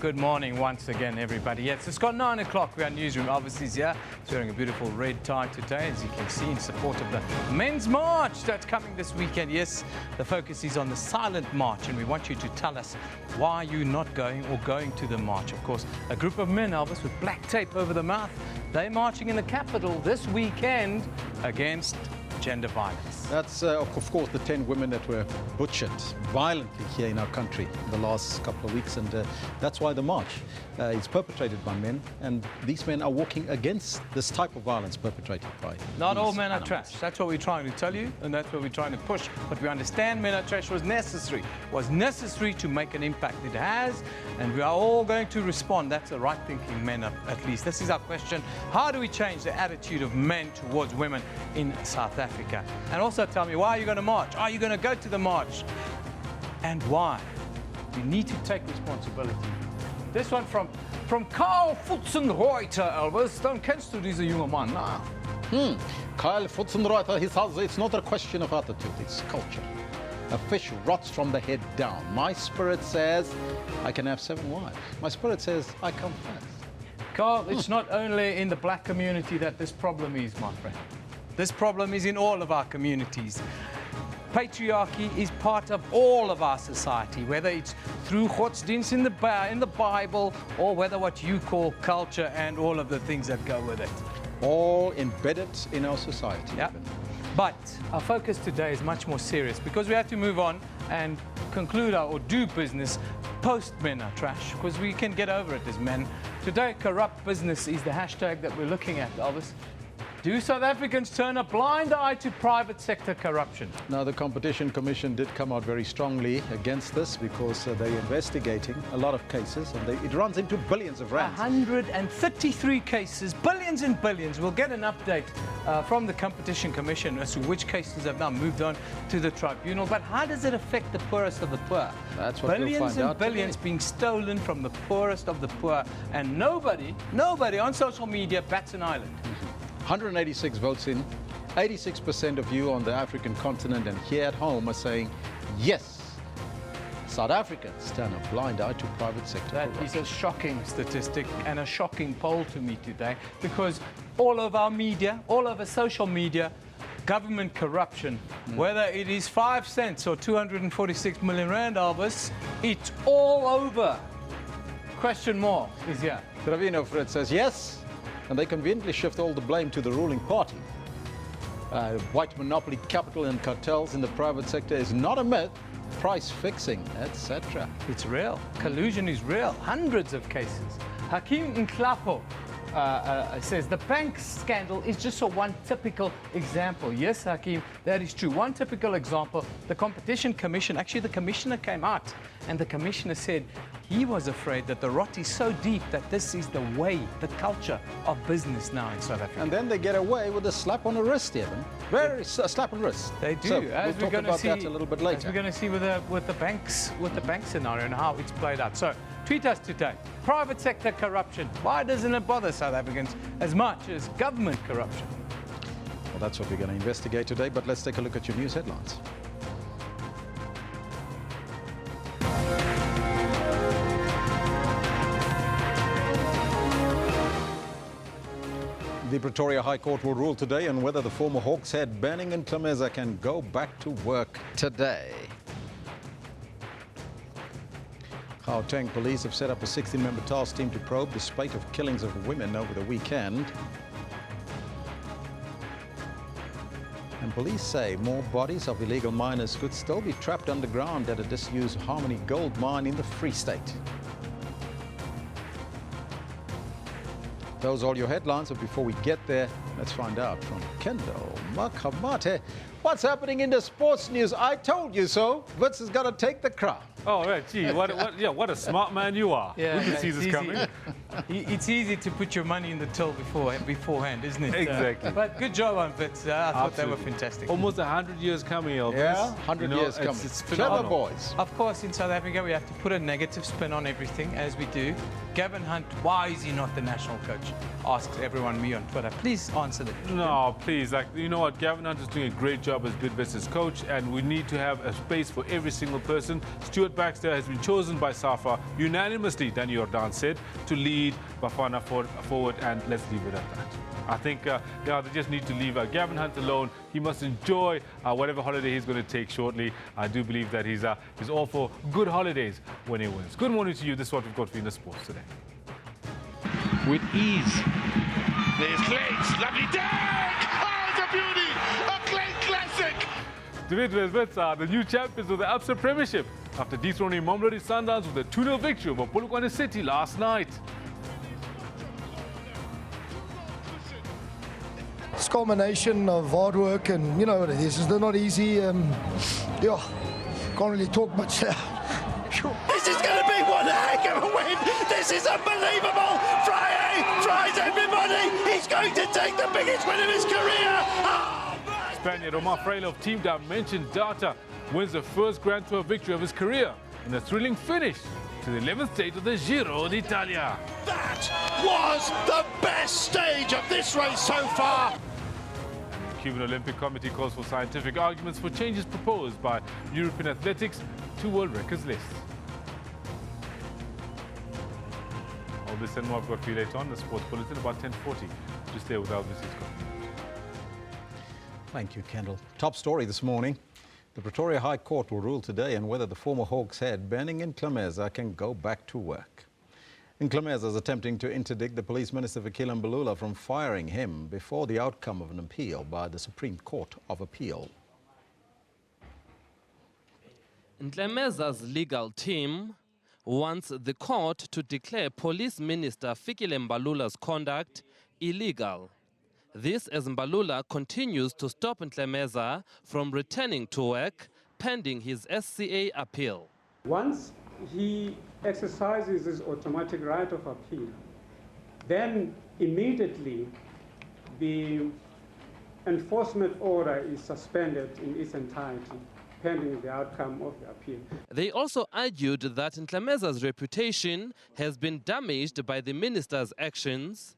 Good morning once again, everybody. Yes, it's got 9 o'clock. We are Newsroom. Obviously, is here. He's wearing a beautiful red tie today, as you can see, in support of the Men's March that's coming this weekend. Yes, the focus is on the silent march, and we want you to tell us why you're not going or going to the march. Of course, a group of men, Elvis, with black tape over the mouth, they're marching in the capital this weekend against gender violence. That's, of course, the 10 women that were butchered violently here in our country in the last couple of weeks, and that's why the march is perpetrated by men, and these men are walking against this type of violence perpetrated by Not all men are trash. That's what we're trying to tell you, and that's what we're trying to push. But we understand men are trash was necessary to make an impact. It has, and we are all going to respond. That's the right thinking men, at least. This is our question. How do we change the attitude of men towards women in South Africa? And also tell me, why are you going to march? Are you going to go to the march? And why? You need to take responsibility. This one from Karl Futzenreuter, Elvis. Dan kennst du diese junge Mann? Karl Futzenreuter, he says it's not a question of attitude, it's culture. A fish rots from the head down. My spirit says I can have 7 wives. My spirit says I come first. Karl, it's not only in the black community that this problem is, my friend. This problem is in all of our communities. Patriarchy is part of all of our society, whether it's through godsdienst in the Bible, or whether what you call culture and all of the things that go with it. All embedded in our society. Yeah. But our focus today is much more serious, because we have to move on and conclude or do business post men are trash, because we can get over it as men. Today, corrupt business is the hashtag that we're looking at, Elvis. Do South Africans turn a blind eye to private sector corruption? Now, the Competition Commission did come out very strongly against this, because they're investigating a lot of cases, and it runs into billions of rands. 133 cases, billions and billions. We'll get an update from the Competition Commission as to which cases have now moved on to the tribunal. But how does it affect the poorest of the poor? That's what we'll find out. Billions being stolen from the poorest of the poor, and nobody on social media bats an eyelid. 186 votes in, 86% of you on the African continent and here at home are saying, yes, South Africans turn a blind eye to private sector corruption. That is a shocking statistic and a shocking poll to me today, because all of our media, all over social media, government corruption, whether it is 5 cents or 246 million rand, Elvis, it's all over. Question more is here. Travino Fred says yes, and they conveniently shift all the blame to the ruling party. White monopoly capital and cartels in the private sector is not a myth, price fixing, etc. It's real. Collusion is real. Hundreds of cases. Hakeem Nklapo says the bank scandal is just one typical example. Yes, Hakeem, that is true. One typical example. The Competition Commission, actually the commissioner came out, and the commissioner said he was afraid that the rot is so deep that this is the way, the culture of business now in South Africa. And then they get away with a slap on the wrist, Evan. A slap on the wrist. They do. So we'll talk about that a little bit later. As we're going to see with the bank scenario and how it's played out. So tweet us today. Private sector corruption. Why doesn't it bother South Africans as much as government corruption? Well, that's what we're going to investigate today, but let's take a look at your news headlines. The Pretoria High Court will rule today on whether the former Hawks head Banning and Klameza can go back to work today. Gauteng police have set up a 16-member task team to probe the spate of killings of women over the weekend. And police say more bodies of illegal miners could still be trapped underground at a disused Harmony gold mine in the Free State. Those are all your headlines, but before we get there, let's find out from Kendall Makamate. What's happening in the sports news? I told you so. Wits has got to take the crown. Oh, right. Gee, what a smart man you are. Yeah, we can see this coming. It's easy to put your money in the till beforehand, isn't it? Exactly. But good job on Wits. I thought they were fantastic. Almost 100 years coming, Elvis. Yeah, 100 years coming. It's clever boys. Of course, in South Africa, we have to put a negative spin on everything, as we do. Gavin Hunt, why is he not the national coach? Asks everyone me on Twitter. Please answer that. No, please. You know what? Gavin Hunt is doing a great job job as Bidvest's coach, and we need to have a space for every single person. Stuart Baxter has been chosen by SAFA unanimously, Danny Jordan said, to lead Bafana forward, and let's leave it at that. I think they just need to leave Gavin Hunt alone. He must enjoy whatever holiday he's going to take shortly. I do believe that he's all for good holidays when he wins. Good morning to you. This is what we've got for you in the sports today. With ease. There's Clates. Lovely dunk! Oh, it's a beauty! A Clate classic! The Bidvest are the new champions of the Absa Premiership after dethroning Mamelodi Sundowns with a 2-0 victory over Polokwane City last night. It's a culmination of hard work, and you know what it is. It's not easy. Yeah, can't really talk much. This is going to be one heck of a win! This is unbelievable! Fries everybody! He's going to take the biggest win of his career! Oh, Spaniard Omar Freire of Team Dimension Data wins the first Grand Tour victory of his career in a thrilling finish to the 11th stage of the Giro d'Italia. that was the best stage of this race so far! The Cuban Olympic Committee calls for scientific arguments for changes proposed by European athletics to world records lists. All this and more I've got for you later on the Sports Bulletin about 10:40. Just there with SABC. Thank you, Kendall. Top story this morning. The Pretoria High Court will rule today on whether the former Hawks head, Benning Nclemeza, can go back to work. Nclemeza is attempting to interdict the police minister Fikile Mbalula from firing him before the outcome of an appeal by the Supreme Court of Appeal. Nclemeza's legal team wants the court to declare Police Minister Fikile Mbalula's conduct illegal. This as Mbalula continues to stop Nclemeza from returning to work pending his SCA appeal. Once he exercises his automatic right of appeal, then immediately the enforcement order is suspended in its entirety, pending the outcome of the appeal. They also argued that Nclemeza's reputation has been damaged by the minister's actions.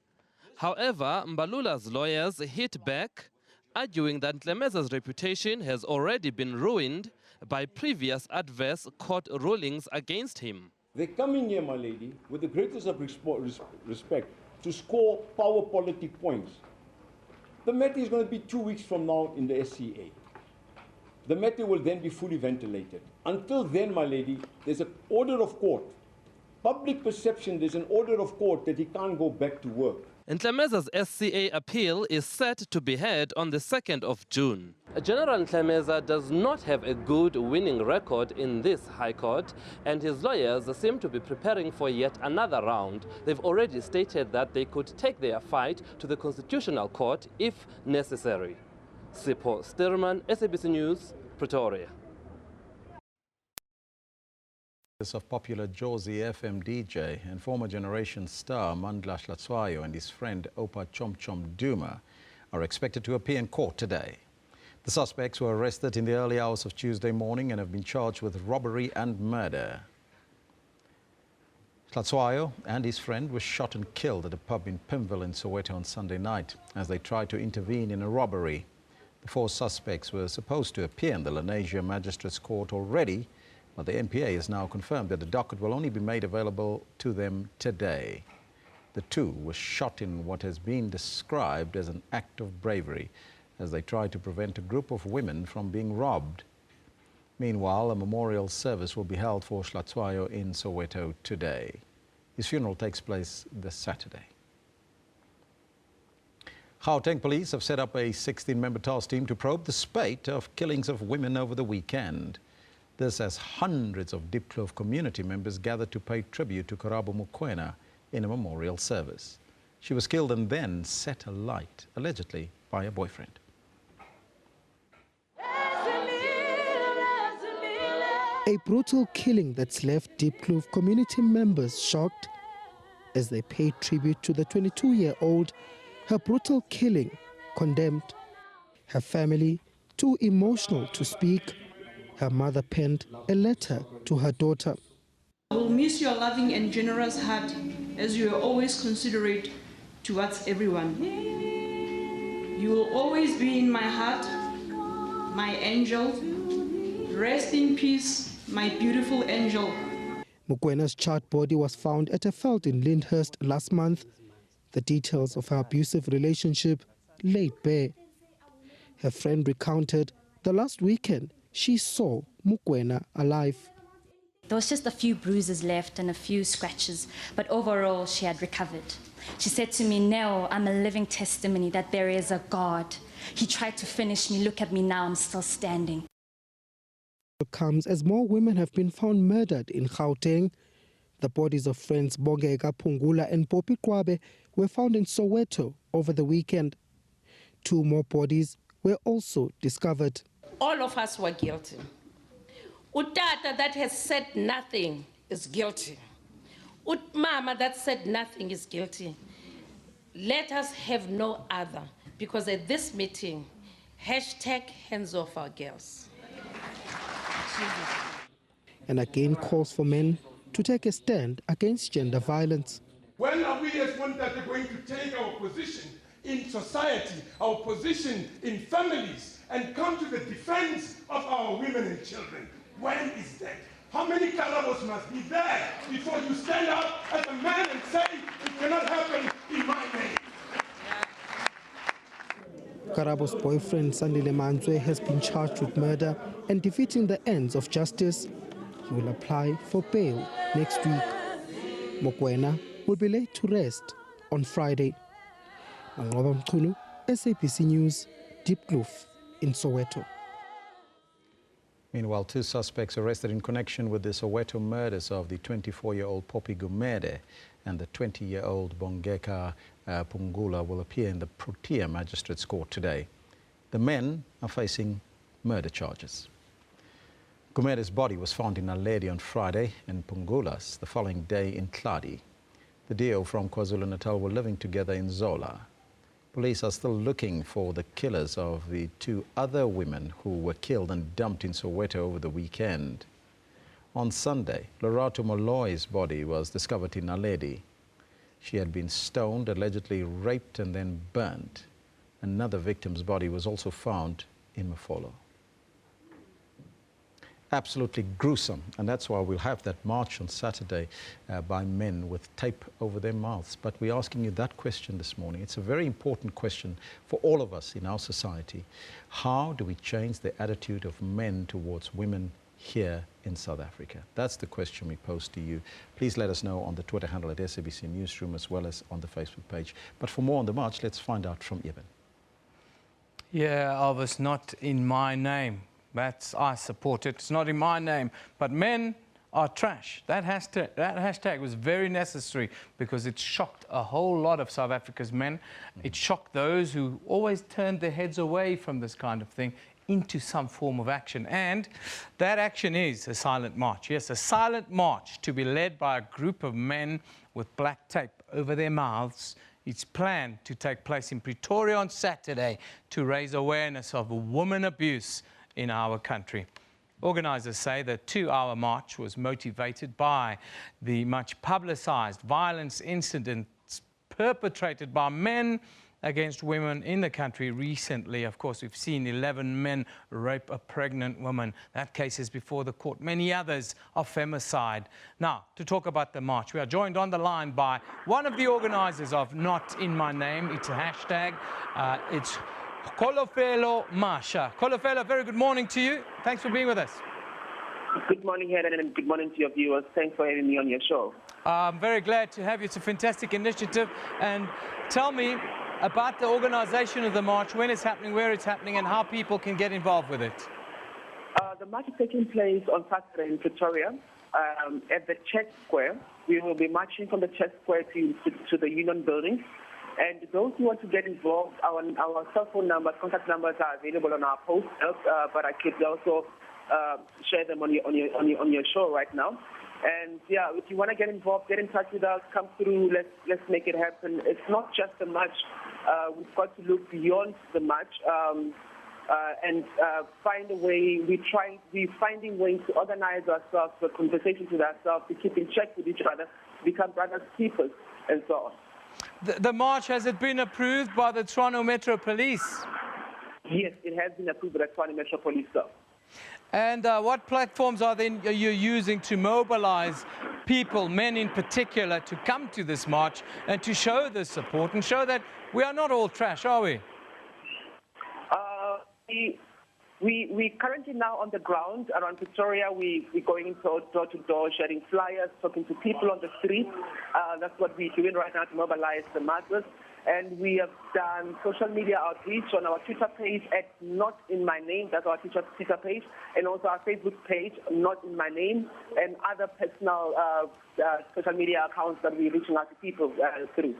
However, Mbalula's lawyers hit back, arguing that Nclemeza's reputation has already been ruined by previous adverse court rulings against him. They come in here, my lady, with the greatest of respect, to score power politic points. The matter is going to be 2 weeks from now in the SCA. The matter will then be fully ventilated. Until then, my lady, there's an order of court. Public perception, there's an order of court that he can't go back to work. Nclemeza's SCA appeal is set to be heard on the 2nd of June. General Nclemeza does not have a good winning record in this High Court, and his lawyers seem to be preparing for yet another round. They've already stated that they could take their fight to the Constitutional Court if necessary. Sipho Stirman, SABC News, Pretoria. Of popular Jozi FM DJ and former Generation star Mandla Hlatswayo and his friend Opa Chom Chom Duma are expected to appear in court today. The suspects were arrested in the early hours of Tuesday morning and have been charged with robbery and murder. Hlatswayo and his friend were shot and killed at a pub in Pimville in Soweto on Sunday night as they tried to intervene in a robbery. The 4 suspects were supposed to appear in the Lenasia Magistrates Court already, but the NPA has now confirmed that the docket will only be made available to them today. The 2 were shot in what has been described as an act of bravery as they tried to prevent a group of women from being robbed. Meanwhile, a memorial service will be held for Hlatswayo in Soweto today. His funeral takes place this Saturday. Gauteng police have set up a 16-member task team to probe the spate of killings of women over the weekend. This as hundreds of Diepkloof community members gathered to pay tribute to Karabo Mokoena in a memorial service. She was killed and then set alight, allegedly by a boyfriend. A brutal killing that's left Diepkloof community members shocked as they paid tribute to the 22-year-old. Her brutal killing condemned. Her family, too emotional to speak. Her mother penned a letter to her daughter. I will miss your loving and generous heart as you are always considerate towards everyone. You will always be in my heart, my angel. Rest in peace, my beautiful angel. Mokwena's charred body was found at a field in Lyndhurst last month. The details of her abusive relationship laid bare. Her friend recounted the last weekend she saw Mokoena alive. There was just a few bruises left and a few scratches, but overall she had recovered. She said to me, "Nell, I'm a living testimony that there is a God. He tried to finish me. Look at me now, I'm still standing." It comes as more women have been found murdered in Gauteng. The bodies of friends Bongeka Pungula and Popi Kwabe were found in Soweto over the weekend. 2 more bodies were also discovered. All of us were guilty. Utata that has said nothing is guilty. Mama that said nothing is guilty. Let us have no other, because at this meeting, #hands off our girls. And again calls for men to take a stand against gender violence. When are we as Mundata going to take our position in society, our position in families, and come to the defense of our women and children? When is that? How many Karabos must be there before you stand up as a man and say it cannot happen in my name? Karabo's boyfriend Sandile Manzwe has been charged with murder and defeating the ends of justice. He will apply for bail next week. Mokoena will be laid to rest on Friday. Mangoba Mchunu, SABC News, Deep Kloof in Soweto. Meanwhile, 2 suspects arrested in connection with the Soweto murders of the 24-year-old Poppy Gumede and the 20-year-old Bongeka Pungula will appear in the Protea Magistrates Court today. The men are facing murder charges. Gumede's body was found in Naledi on Friday and Pungula's the following day in Tladi. The duo from KwaZulu-Natal were living together in Zola. Police are still looking for the killers of the 2 other women who were killed and dumped in Soweto over the weekend. On Sunday, Lorato Molloy's body was discovered in Naledi. She had been stoned, allegedly raped and then burnt. Another victim's body was also found in Mafolo. Absolutely gruesome, and that's why we'll have that march on Saturday by men with tape over their mouths. But we're asking you that question this morning. It's a very important question for all of us in our society. How do we change the attitude of men towards women here in South Africa? That's the question we pose to you. Please let us know on the Twitter handle at SABC Newsroom as well as on the Facebook page. But for more on the march, let's find out from Eben. Yeah, Elvis, not in my name. I support it. It's not in my name. But men are trash. That hashtag was very necessary because it shocked a whole lot of South Africa's men. It shocked those who always turned their heads away from this kind of thing into some form of action. And that action is a silent march. Yes, a silent march to be led by a group of men with black tape over their mouths. It's planned to take place in Pretoria on Saturday to raise awareness of woman abuse in our country. Organisers say the 2-hour march was motivated by the much publicised violence incidents perpetrated by men against women in the country recently. Of course, we've seen 11 men rape a pregnant woman. That case is before the court. Many others are femicide. Now, to talk about the march, we are joined on the line by one of the organisers of Not In My Name. It's a hashtag. It's Kolofelo Masha. Kolofelo, very good morning to you. Thanks for being with us. Good morning, Helen, and good morning to your viewers. Thanks for having me on your show. I'm very glad to have you. It's a fantastic initiative. And tell me about the organisation of the march, when it's happening, where it's happening, and how people can get involved with it. The march is taking place on Saturday in Pretoria at the Church Square. We will be marching from the Church Square to the Union Building. And those who want to get involved, our cell phone numbers, contact numbers are available on our posters, but I could also share them on your show right now. And yeah, if you want to get involved, get in touch with us, come through, let's make it happen. It's not just a march. We've got to look beyond the march and find a way. We're finding ways to organize ourselves, for conversations with ourselves, to keep in check with each other, to become brothers, keepers, and so on. The march, has it been approved by the Toronto Metro Police? Yes, it has been approved by the Tshwane Metropolis. And what platforms are you using to mobilize people, men in particular, to come to this march and to show this support and show that we are not all trash, are we? We currently now on the ground around Pretoria. We're going door to door, sharing flyers, talking to people on the street. That's what we're doing right now to mobilize the masses. And we have done social media outreach on our Twitter page at Not In My Name. That's our Twitter page. And also our Facebook page, Not In My Name, and other personal social media accounts that we're reaching out to people through.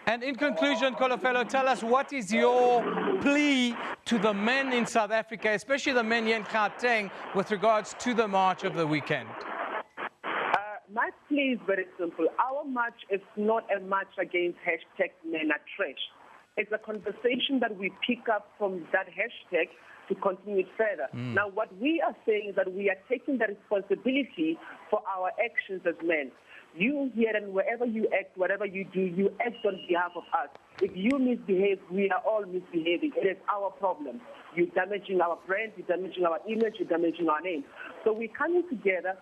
And in conclusion, Kolofelo, tell us, what is your plea to the men in South Africa, especially the men here in Gauteng, with regards to the march of the weekend? My plea is very simple. Our march is not a march against #Men Are Trash. It's a conversation that we pick up from that hashtag to continue it further. Now, what we are saying is that we are taking the responsibility for our actions as men. You here and wherever you act, whatever you do, you act on behalf of us. If you misbehave, we are all misbehaving. It is our problem. You're damaging our brand, you're damaging our image, you're damaging our name. So we're coming together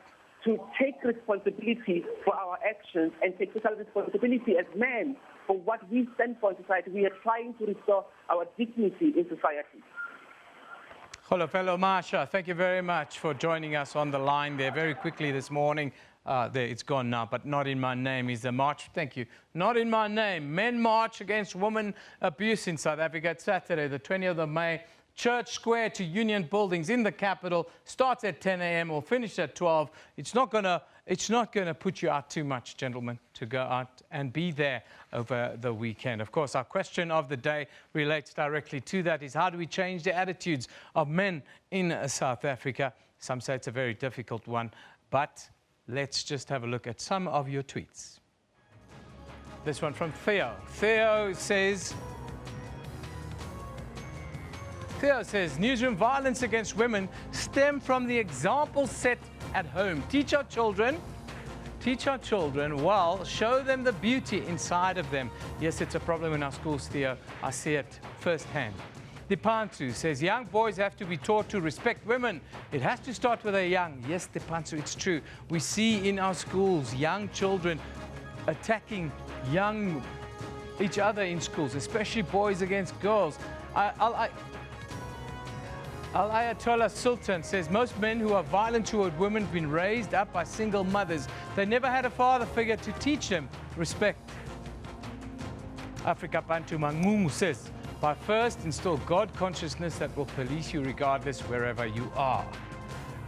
to take responsibility for our actions and take total responsibility as men for what we stand for in society. We are trying to restore our dignity in society. Kolofelo Masha, thank you very much for joining us on the line there very quickly this morning. There, it's gone now, but Not In My Name is the march. Thank you. Not In My Name. Men march against women abuse in South Africa. It's Saturday, the 20th of May. Church Square to Union Buildings in the capital. Starts at 10 a.m. or finish at 12. It's not gonna put you out too much, gentlemen, to go out and be there over the weekend. Of course, our question of the day relates directly to that: is how do we change the attitudes of men in South Africa? Some say it's a very difficult one, but let's just have a look at some of your tweets. This one from Theo. Theo says, Newsroom, violence against women stem from the example set at home. Teach our children, well, show them the beauty inside of them. Yes, it's a problem in our schools, Theo. I see it firsthand. Dipansu says, young boys have to be taught to respect women. It has to start with a young. Yes, Dipansu, it's true. We see in our schools young children attacking each other in schools, especially boys against girls. Al-Ayatollah Sultan says, most men who are violent toward women have been raised up by single mothers. They never had a father figure to teach them respect. Africa Bantu Mangumu says, by first instill God consciousness that will police you regardless wherever you are.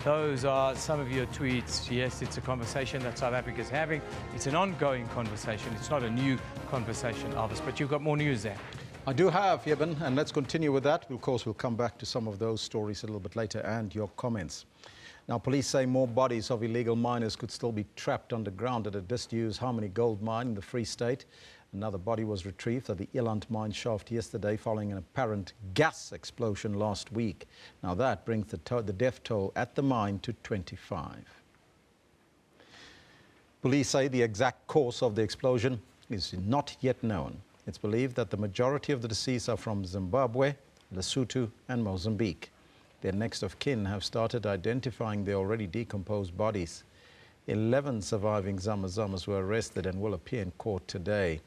Those are some of your tweets. Yes, it's a conversation that South Africa is having. It's an ongoing conversation. It's not a new conversation, Elvis, but you've got more news there. I do have, Yeben, and let's continue with that. Of course, we'll come back to some of those stories a little bit later and your comments. Now, police say more bodies of illegal miners could still be trapped underground at a disused Harmony Gold Mine in the Free State. Another body was retrieved at the Eland mine shaft yesterday following an apparent gas explosion last week. Now, that brings the death toll at the mine to 25. Police say the exact cause of the explosion is not yet known. It's believed that the majority of the deceased are from Zimbabwe, Lesotho and Mozambique. Their next of kin have started identifying the already decomposed bodies. 11 surviving Zamazamas were arrested and will appear in court today.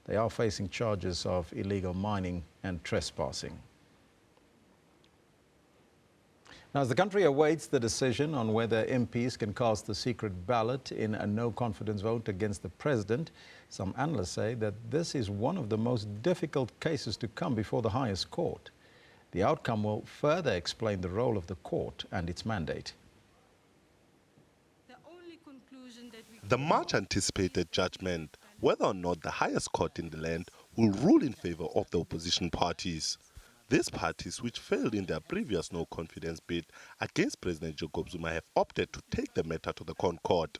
They are facing charges of illegal mining and trespassing. Now, as the country awaits the decision on whether MPs can cast the secret ballot in a no-confidence vote against the president, some analysts say that this is one of the most difficult cases to come before the highest court. The outcome will further explain the role of the court and its mandate. The much-anticipated judgment, whether or not the highest court in the land will rule in favor of the opposition parties. These parties, which failed in their previous no-confidence bid against President Jacob Zuma, have opted to take the matter to the Court.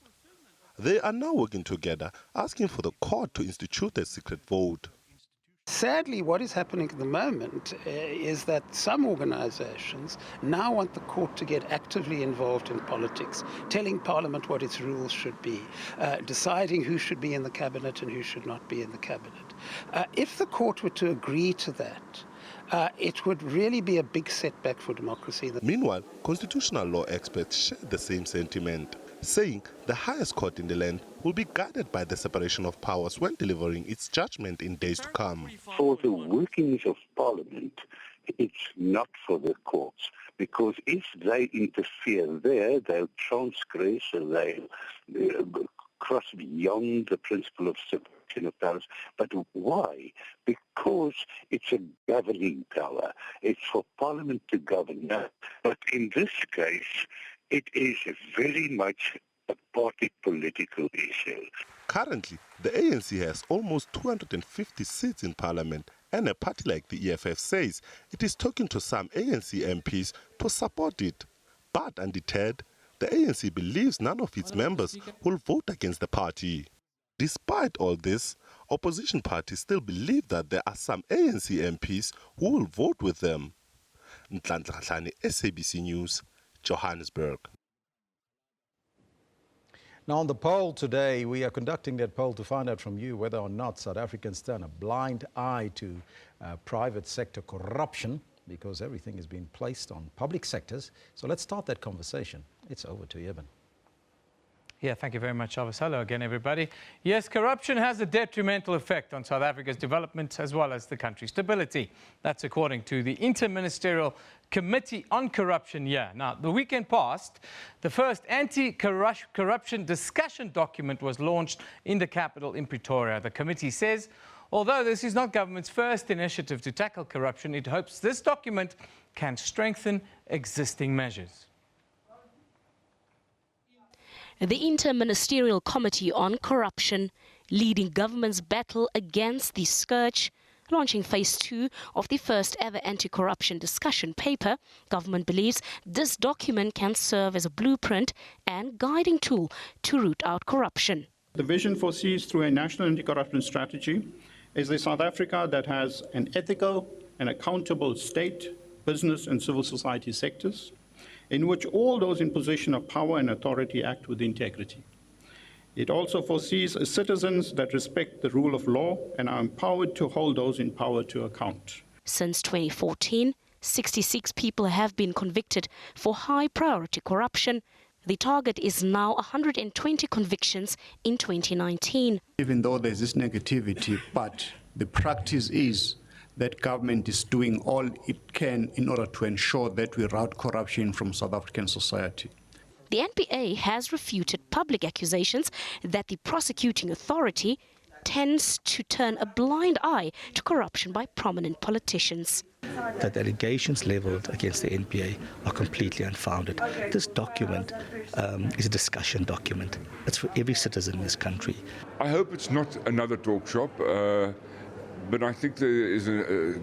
They are now working together, asking for the court to institute a secret vote. Sadly, what is happening at the moment is that some organizations now want the court to get actively involved in politics, telling Parliament what its rules should be, deciding who should be in the cabinet and who should not be in the cabinet. If the court were to agree to that, it would really be a big setback for democracy. Meanwhile, constitutional law experts share the same sentiment, saying the highest court in the land will be guided by the separation of powers when delivering its judgment in days to come. For the workings of Parliament, it's not for the courts, because if they interfere there, they'll transgress and they'll cross beyond the principle of separation of powers. But why? Because it's a governing power. It's for Parliament to govern. But in this case, it is very much a party political issue. Currently, the ANC has almost 250 seats in Parliament, and a party like the EFF says it is talking to some ANC MPs to support it. But undeterred, the ANC believes none of its members will vote against the party. Despite all this, opposition parties still believe that there are some ANC MPs who will vote with them. Nhlanhla, SABC News, Johannesburg. Now, on the poll today, we are conducting that poll to find out from you whether or not South Africans turn a blind eye to private sector corruption, because everything has been placed on public sectors. So let's start that conversation. It's over to you, Evan. Yeah, thank you very much, Elvis. Hello again, everybody. Yes, corruption has a detrimental effect on South Africa's development as well as the country's stability. That's according to the Interministerial Committee on Corruption here. Now, the weekend past, the first anti-corruption discussion document was launched in the capital in Pretoria. The committee says, although this is not government's first initiative to tackle corruption, it hopes this document can strengthen existing measures. The Interministerial Committee on Corruption, leading government's battle against the scourge, launching phase 2 of the first ever anti-corruption discussion paper. Government believes this document can serve as a blueprint and guiding tool to root out corruption. The vision foresees through a national anti-corruption strategy is a South Africa that has an ethical and accountable state, business and civil society sectors, in which all those in position of power and authority act with integrity. It also foresees citizens that respect the rule of law and are empowered to hold those in power to account. Since 2014, 66 people have been convicted for high-priority corruption. The target is now 120 convictions in 2019. Even though there's this negativity, but the practice is that government is doing all it can in order to ensure that we rout corruption from South African society. The NPA has refuted public accusations that the prosecuting authority tends to turn a blind eye to corruption by prominent politicians. That the allegations leveled against the NPA are completely unfounded. This document is a discussion document. It's for every citizen in this country. I hope it's not another talk shop. But I think there is,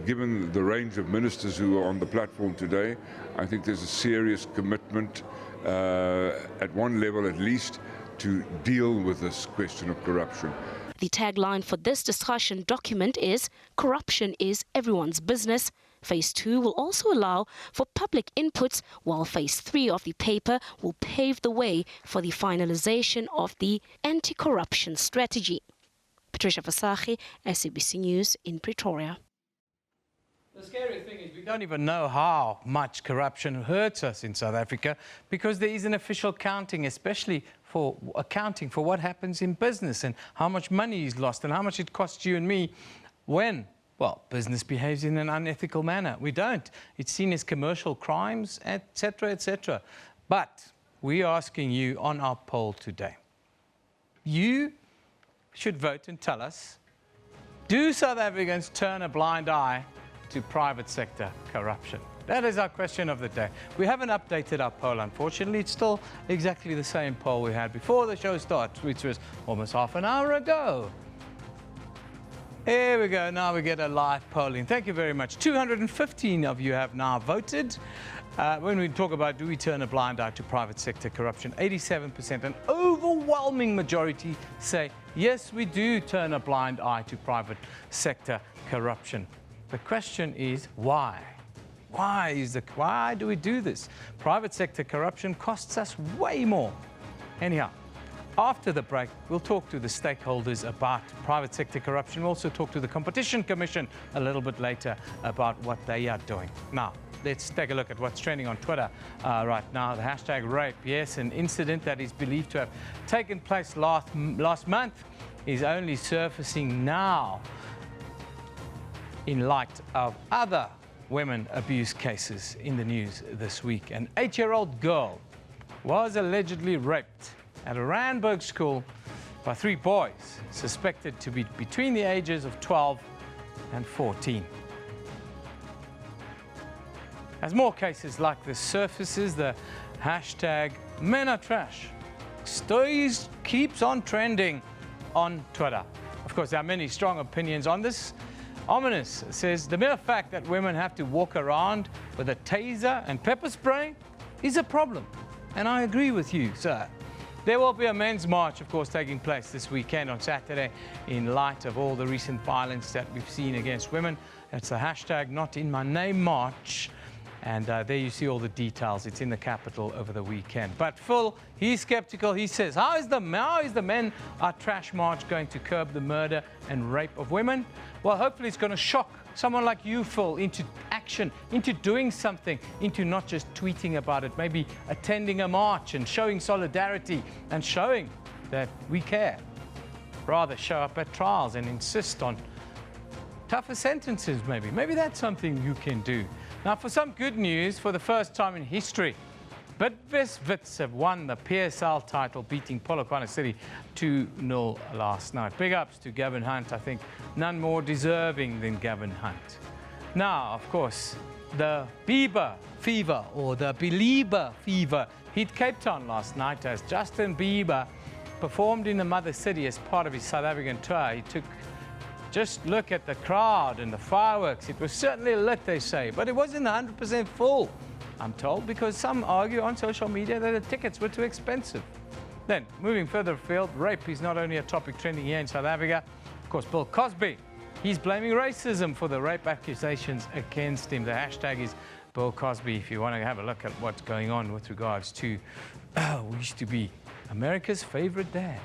given the range of ministers who are on the platform today, I think there's a serious commitment, at one level at least, to deal with this question of corruption. The tagline for this discussion document is, "Corruption is everyone's business." Phase 2 will also allow for public inputs, while Phase 3 of the paper will pave the way for the finalization of the anti-corruption strategy. Patricia Vasachi, SABC News in Pretoria. The scary thing is we don't even know how much corruption hurts us in South Africa, because there isn't official counting, especially for accounting for what happens in business and how much money is lost and how much it costs you and me when, well, business behaves in an unethical manner. We don't. It's seen as commercial crimes, etc., etc. But we're asking you on our poll today. You should vote and tell us, do South Africans turn a blind eye to private sector corruption? That is our question of the day. We haven't updated our poll, unfortunately. It's still exactly the same poll we had before the show starts, which was almost half an hour ago. Here we go. Now we get a live polling. Thank you very much. 215 of you have now voted. When we talk about do we turn a blind eye to private sector corruption, 87%, an overwhelming majority say, yes, we do turn a blind eye to private sector corruption. The question is, why? Why do we do this? Private sector corruption costs us way more. Anyhow, After the break, we'll talk to the stakeholders about private sector corruption. We'll also talk to the Competition Commission a little bit later about what they are doing. Now, let's take a look at what's trending on Twitter right now. The hashtag rape, yes, an incident that is believed to have taken place last month is only surfacing now in light of other women abuse cases in the news this week. An 8-year-old girl was allegedly raped at a Randburg school by 3 boys suspected to be between the ages of 12 and 14. As more cases like this surfaces, the hashtag Men Are Trash keeps on trending on Twitter. Of course, there are many strong opinions on this. Ominous says the mere fact that women have to walk around with a taser and pepper spray is a problem. And I agree with you, sir. There will be a men's march, of course, taking place this weekend on Saturday in light of all the recent violence that we've seen against women. It's a hashtag Not In My Name march. And there you see all the details. It's in the capital over the weekend. But Phil, he's skeptical. He says, how is the Men Are Trash march going to curb the murder and rape of women? Well, hopefully it's going to shock someone like you, Phil, into action, into doing something, into not just tweeting about it, maybe attending a march and showing solidarity and showing that we care. Rather show up at trials and insist on tougher sentences, maybe. Maybe that's something you can do. Now, for some good news, for the first time in history, Bidvest Wits have won the PSL title, beating Polokwane City 2-0 last night. Big ups to Gavin Hunt. I think none more deserving than Gavin Hunt. Now, of course, the Bieber fever, or the Belieber fever, hit Cape Town last night as Justin Bieber performed in the mother city as part of his South African tour. He took just look at the crowd and the fireworks. It was certainly lit, they say, but it wasn't 100% full, I'm told, because some argue on social media that the tickets were too expensive. Then, moving further afield, rape is not only a topic trending here in South Africa. Of course, Bill Cosby, he's blaming racism for the rape accusations against him. The hashtag is Bill Cosby if you want to have a look at what's going on with regards to we used to be America's favorite dad.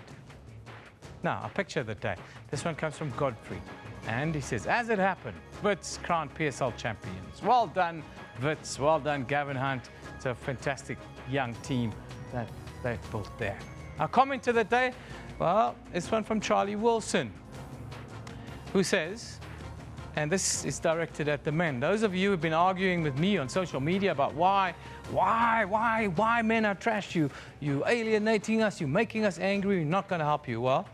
Now, a picture of the day. This one comes from Godfrey. And he says, as it happened, Wits crowned PSL champions. Well done, Wits. Well done, Gavin Hunt. It's a fantastic young team that they've built there. Our comment of the day, well, this one from Charlie Wilson, who says, and this is directed at the men. Those of you who have been arguing with me on social media about why men are trash, you alienating us, you making us angry, we're not going to help you. Well,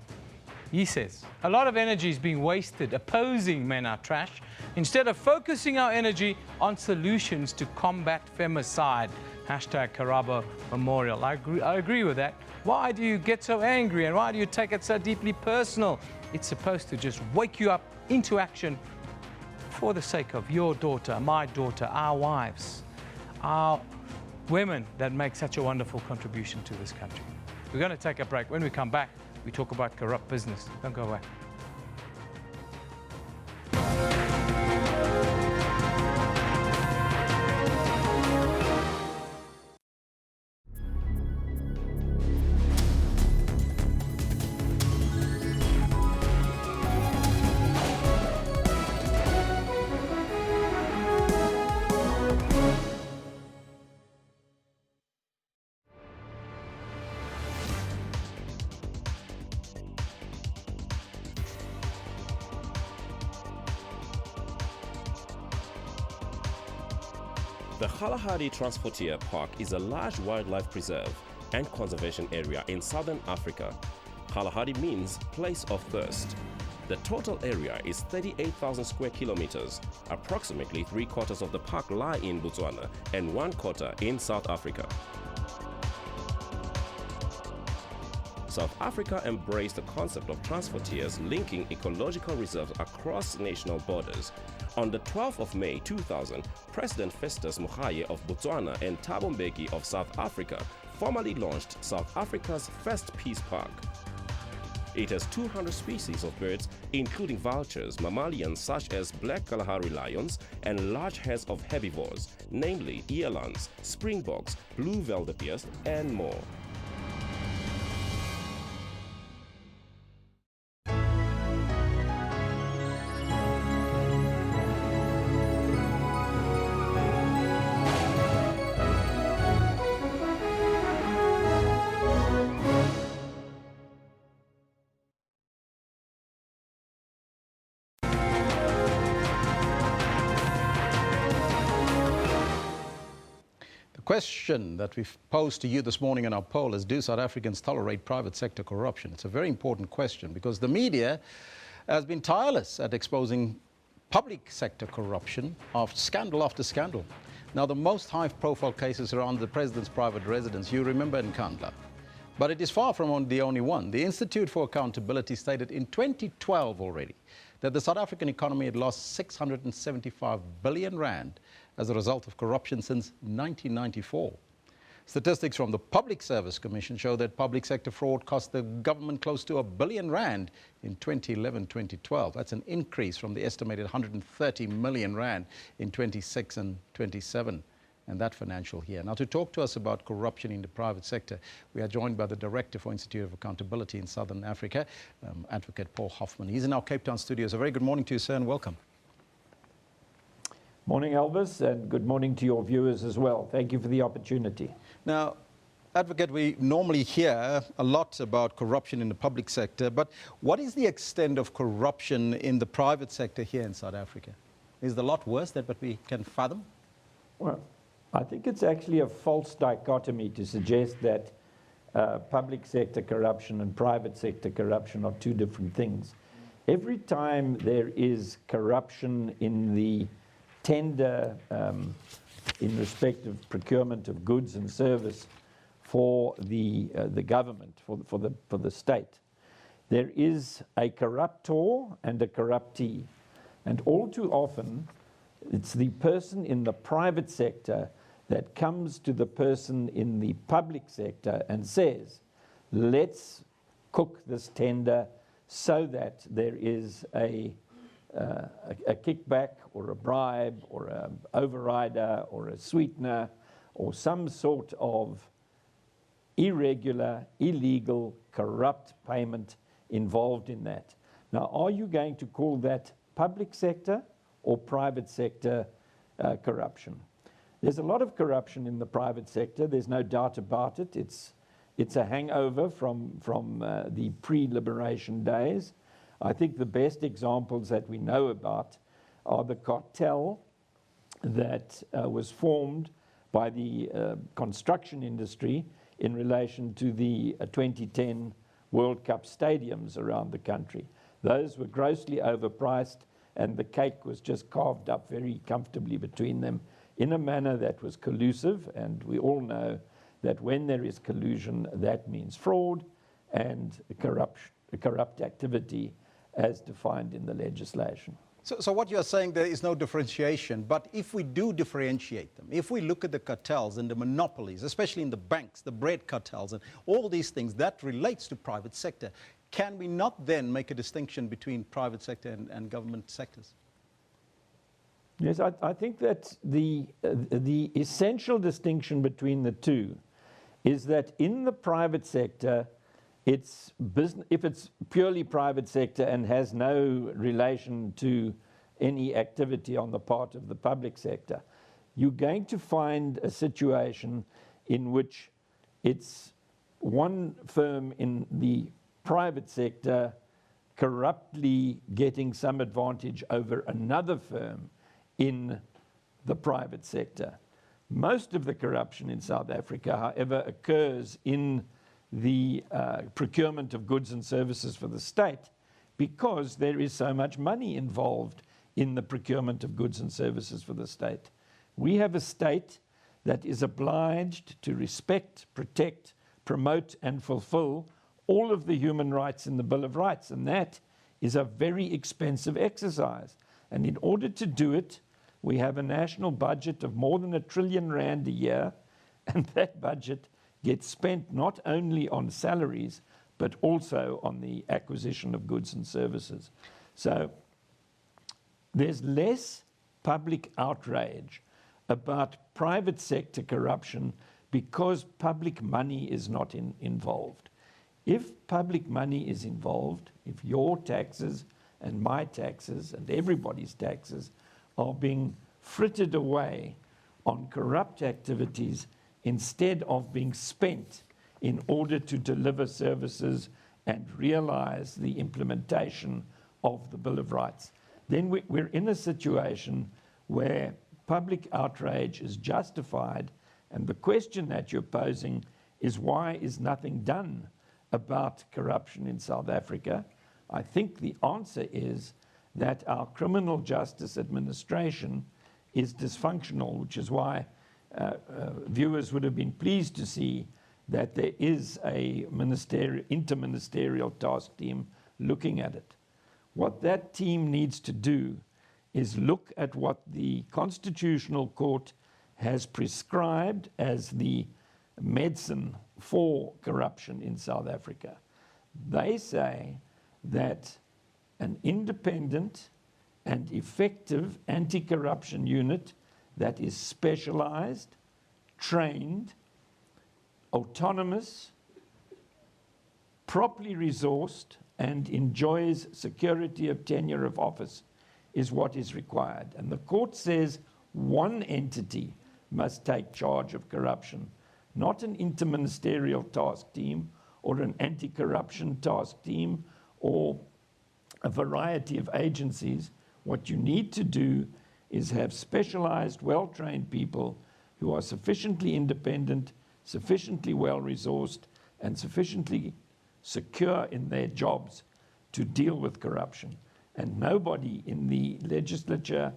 he says, a lot of energy is being wasted opposing men are trash instead of focusing our energy on solutions to combat femicide. Hashtag Karabo Memorial. I agree with that. Why do you get so angry and why do you take it so deeply personal? It's supposed to just wake you up into action for the sake of your daughter, my daughter, our wives, our women that make such a wonderful contribution to this country. We're going to take a break. When we come back, we talk about corrupt business. Don't go away. The Kalahari Transportier Park is a large wildlife preserve and conservation area in southern Africa. Kalahari means place of thirst. The total area is 38,000 square kilometers. Approximately 3/4 of the park lie in Botswana and 1/4 in South Africa. South Africa embraced the concept of transportiers linking ecological reserves across national borders. On the 12th of May 2000, President Festus Mogae of Botswana and Thabo Mbeki of South Africa formally launched South Africa's first peace park. It has 200 species of birds, including vultures, mammalians such as black Kalahari lions, and large herds of herbivores, namely elands, springboks, blue wildebeest, and more. question that we've posed to you this morning in our poll is, do South Africans tolerate private sector corruption? It's a very important question because the media has been tireless at exposing public sector corruption of scandal after scandal. Now, the most high-profile cases around the president's private residence, you remember in Nkandla. But it is far from the only one. The Institute for Accountability stated in 2012 already that the South African economy had lost 675 billion rand as a result of corruption since 1994. Statistics from the Public Service Commission show that public sector fraud cost the government close to R1 billion in 2011-2012. That's an increase from the estimated 130 million rand in 26 and 27 and that financial year. Now, to talk to us about corruption in the private sector, we are joined by the Director for Institute of Accountability in Southern Africa, Advocate Paul Hoffman. He's in our Cape Town studios. A very good morning to you, sir, and welcome. Morning, Elvis, and good morning to your viewers as well. Thank you for the opportunity. Now, Advocate, we normally hear a lot about corruption in the public sector, but what is the extent of corruption in the private sector here in South Africa? Is it a lot worse than what we can fathom? Well, I think it's actually a false dichotomy to suggest that public sector corruption and private sector corruption are two different things. Every time there is corruption in the tender in respect of procurement of goods and service for the government, for the state, there is a corruptor and a corruptee. And all too often, it's the person in the private sector that comes to the person in the public sector and says, let's cook this tender so that there is a kickback or a bribe or an overrider or a sweetener or some sort of irregular, illegal, corrupt payment involved in that. Now, are you going to call that public sector or private sector corruption? There's a lot of corruption in the private sector. There's no doubt about it. It's a hangover from the pre-liberation days. I think the best examples that we know about are the cartel that was formed by the construction industry in relation to the 2010 World Cup stadiums around the country. Those were grossly overpriced, and the cake was just carved up very comfortably between them in a manner that was collusive, and we all know that when there is collusion, that means fraud and corrupt activity as defined in the legislation. So what you're saying, there is no differentiation, but if we do differentiate them, if we look at the cartels and the monopolies, especially in the banks, the bread cartels and all these things, that relates to private sector, can we not then make a distinction between private sector and government sectors? Yes, I think that the essential distinction between the two is that in the private sector, it's business, if it's purely private sector and has no relation to any activity on the part of the public sector, you're going to find a situation in which it's one firm in the private sector corruptly getting some advantage over another firm in the private sector. Most of the corruption in South Africa, however, occurs in the procurement of goods and services for the state because there is so much money involved in the procurement of goods and services for the state. We have a state that is obliged to respect, protect, promote and fulfill all of the human rights in the Bill of Rights, and that is a very expensive exercise. And in order to do it, we have a national budget of more than R1 trillion a year, and that budget gets spent not only on salaries, but also on the acquisition of goods and services. So there's less public outrage about private sector corruption because public money is not involved. If public money is involved, if your taxes and my taxes and everybody's taxes are being frittered away on corrupt activities instead of being spent in order to deliver services and realize the implementation of the Bill of Rights, then we're in a situation where public outrage is justified And the question that you're posing is, why is nothing done about corruption in South Africa? I think the answer is that our criminal justice administration is dysfunctional, which is why viewers would have been pleased to see that there is a interministerial task team looking at it. What that team needs to do is look at what the Constitutional Court has prescribed as the medicine for corruption in South Africa. They say that an independent and effective anti-corruption unit that is specialized, trained, autonomous, properly resourced, and enjoys security of tenure of office is what is required. And the court says one entity must take charge of corruption, not an interministerial task team or an anti-corruption task team or a variety of agencies. What you need to do is have specialized, well-trained people who are sufficiently independent, sufficiently well-resourced, and sufficiently secure in their jobs to deal with corruption. And nobody in the legislature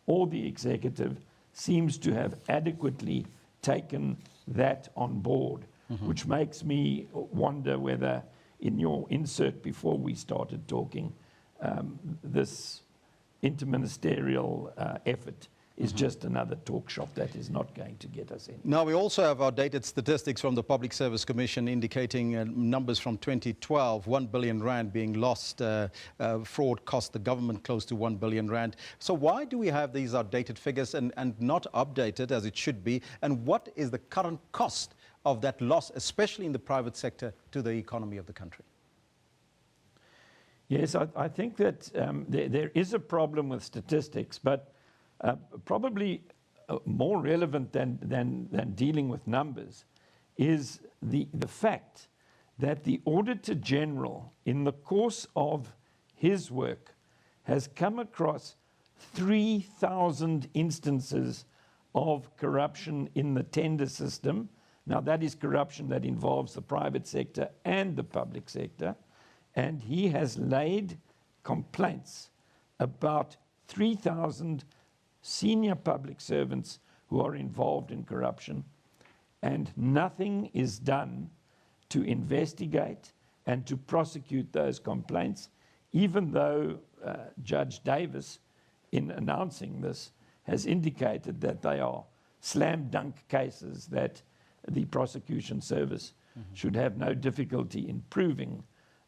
or the executive seems to have adequately taken that on board, which makes me wonder whether in your insert before we started talking, this interministerial effort is just another talk shop that is not going to get us in. Now, we also have outdated statistics from the Public Service Commission indicating numbers from 2012, 1 billion rand being lost. Fraud cost the government close to 1 billion rand. So why do we have these outdated figures and not updated as it should be? And what is the current cost of that loss, especially in the private sector, to the economy of the country? Yes, I think that there is a problem with statistics, but probably more relevant than dealing with numbers is the fact that the Auditor General, in the course of his work, has come across 3,000 instances of corruption in the tender system. Now, that is corruption that involves the private sector and the public sector. And he has laid complaints about 3,000 senior public servants who are involved in corruption, and nothing is done to investigate and to prosecute those complaints, even though Judge Davis, in announcing this, has indicated that they are slam dunk cases that the prosecution service should have no difficulty in proving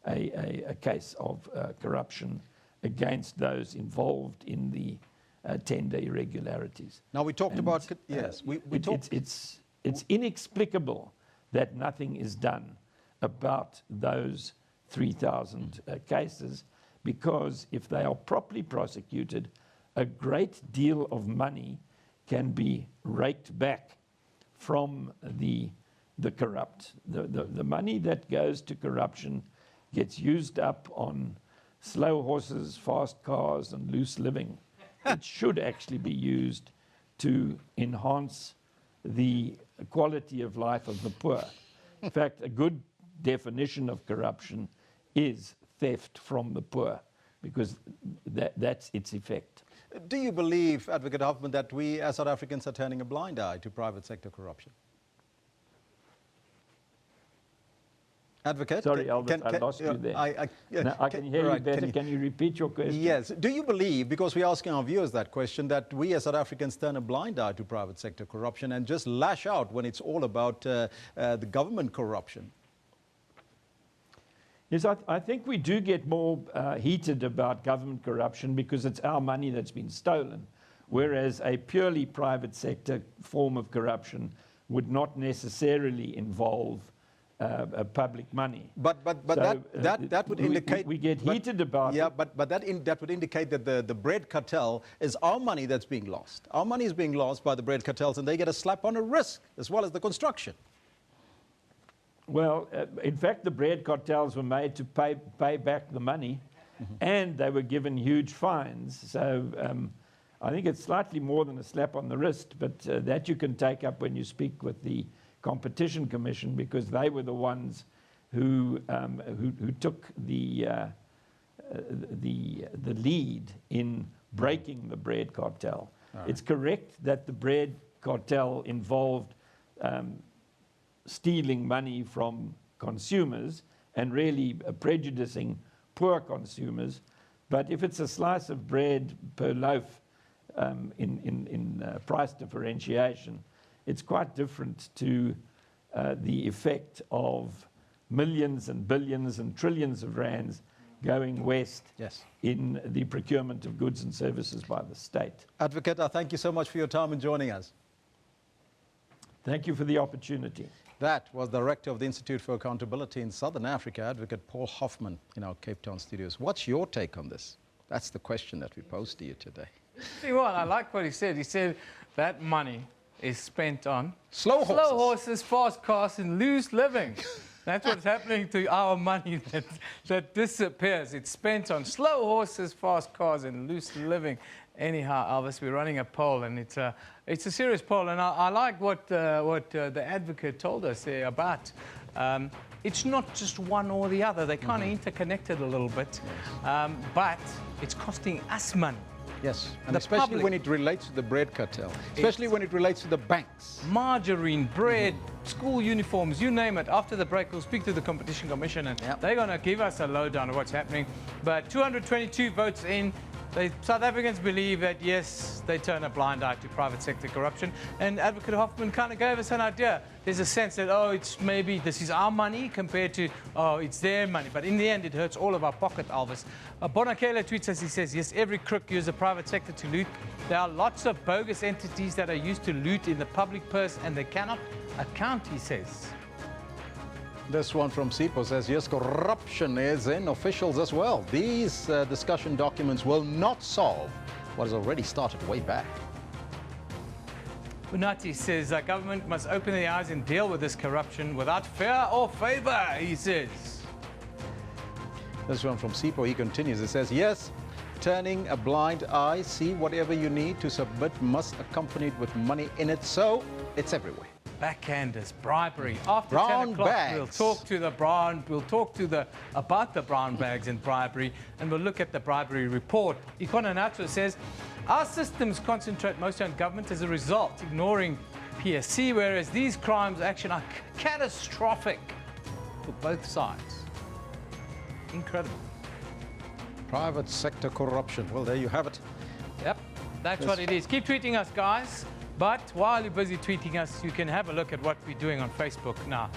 a case of corruption against those involved in the tender irregularities. Now, we talked about, yes, we talked. It's inexplicable that nothing is done about those 3,000 cases, because if they are properly prosecuted, a great deal of money can be raked back from the corrupt. The money that goes to corruption gets used up on slow horses, fast cars, and loose living. It should actually be used to enhance the quality of life of the poor. In fact, a good definition of corruption is theft from the poor, because that's its effect. Do you believe, Advocate Huffman, that we as South Africans are turning a blind eye to private sector corruption? Advocate? Sorry, Albert, I lost you there. I can hear you better. Can you repeat your question? Yes. Do you believe, because we're asking our viewers that question, that we as South Africans turn a blind eye to private sector corruption and just lash out when it's all about the government corruption? Yes, I think we do get more heated about government corruption because it's our money that's been stolen, whereas a purely private sector form of corruption would not necessarily involve public money. But so, that would indicate we get heated about. Yeah, but that would indicate that the bread cartel is our money that's being lost. Our money is being lost by the bread cartels, and they get a slap on the wrist as well as the construction. Well, in fact, the bread cartels were made to pay back the money, and they were given huge fines. So I think it's slightly more than a slap on the wrist, but that you can take up when you speak with the Competition Commission, because they were the ones who took the lead in breaking the bread cartel. Right. It's correct that the bread cartel involved stealing money from consumers and really prejudicing poor consumers. But if it's a slice of bread per loaf in price differentiation, it's quite different to the effect of millions and billions and trillions of rands going west in the procurement of goods and services by the state. Advocate, I thank you so much for your time and joining us. Thank you for the opportunity. That was Director of the Institute for Accountability in Southern Africa, Advocate Paul Hoffman, in our Cape Town studios. What's your take on this? That's the question that we posed to you today. See what? I like what he said. He said that money is spent on slow horses, fast cars, and loose living. That's what's happening to our money that disappears. It's spent on slow horses, fast cars, and loose living. Anyhow, Elvis, we're running a poll, and it's a serious poll. And I like what the advocate told us there about. It's not just one or the other. They're kind of interconnected a little bit, but it's costing us money. Yes, and especially when it relates to the bread cartel, especially when it relates to the banks. Margarine, bread, school uniforms, you name it. After the break, we'll speak to the Competition Commission, and they're going to give us a lowdown of what's happening. But 222 votes in. South Africans believe that, yes, they turn a blind eye to private sector corruption. And Advocate Hoffman kind of gave us an idea. There's a sense that, oh, it's maybe this is our money compared to, oh, it's their money. But in the end, it hurts all of our pocket, Elvis. Bonakela tweets us, he says, yes, every crook uses the private sector to loot. There are lots of bogus entities that are used to loot in the public purse, and they cannot account, he says. This one from Sipo says, yes, corruption is in officials as well. These discussion documents will not solve what has already started way back. Unati says government must open their eyes and deal with this corruption without fear or favor, he says. This one from Sipo, he continues, it says, yes, turning a blind eye, see whatever you need to submit must accompanied with money in it, so it's everywhere. Backhanders, bribery. After brown 10 o'clock, bags. we'll talk about the brown bags and bribery, and we'll look at the bribery report. Ikononato says, our systems concentrate mostly on government as a result, ignoring PSC, whereas these crimes actually are catastrophic for both sides. Incredible. Private sector corruption. Well, there you have it. Yep, that's what it is. Keep tweeting us, guys. But while you're busy tweeting us, you can have a look at what we're doing on Facebook now.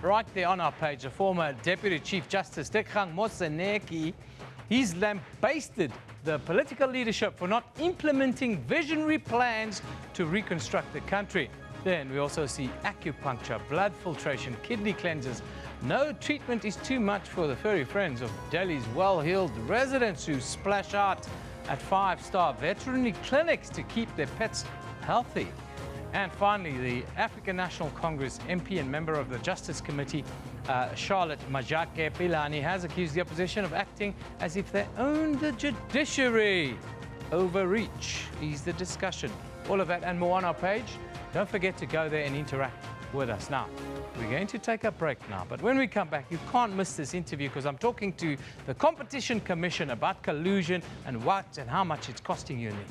Right there on our page, the former Deputy Chief Justice Tekgang Moseneke, he's lambasted the political leadership for not implementing visionary plans to reconstruct the country. Then we also see acupuncture, blood filtration, kidney cleansers. No treatment is too much for the furry friends of Delhi's well-heeled residents who splash out at 5-star veterinary clinics to keep their pets healthy. And finally, the African National Congress MP and member of the Justice Committee, Charlotte Majake Pilani, has accused the opposition of acting as if they own the judiciary. Overreach is the discussion. All of that and more on our page. Don't forget to go there and interact with us. Now, we're going to take a break now, but when we come back, you can't miss this interview because I'm talking to the Competition Commission about collusion and what and how much it's costing you and me.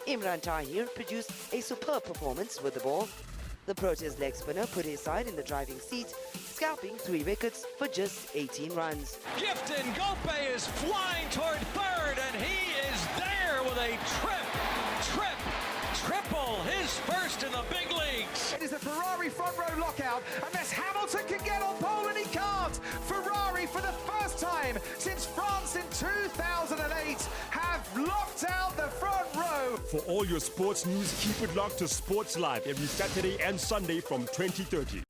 Imran Tahir produced a superb performance with the ball. The Proteas leg spinner put his side in the driving seat, scalping 3 wickets for just 18 runs. Gifton Gope is flying toward third, and he is there with a triple, his first in the big leagues. It is a Ferrari front row lockout unless Hamilton can get on pole, and he can't. Ferrari, for the first time since France in 2008, have locked out the front row. For all your sports news, keep it locked to Sports Live every Saturday and Sunday from 20:30.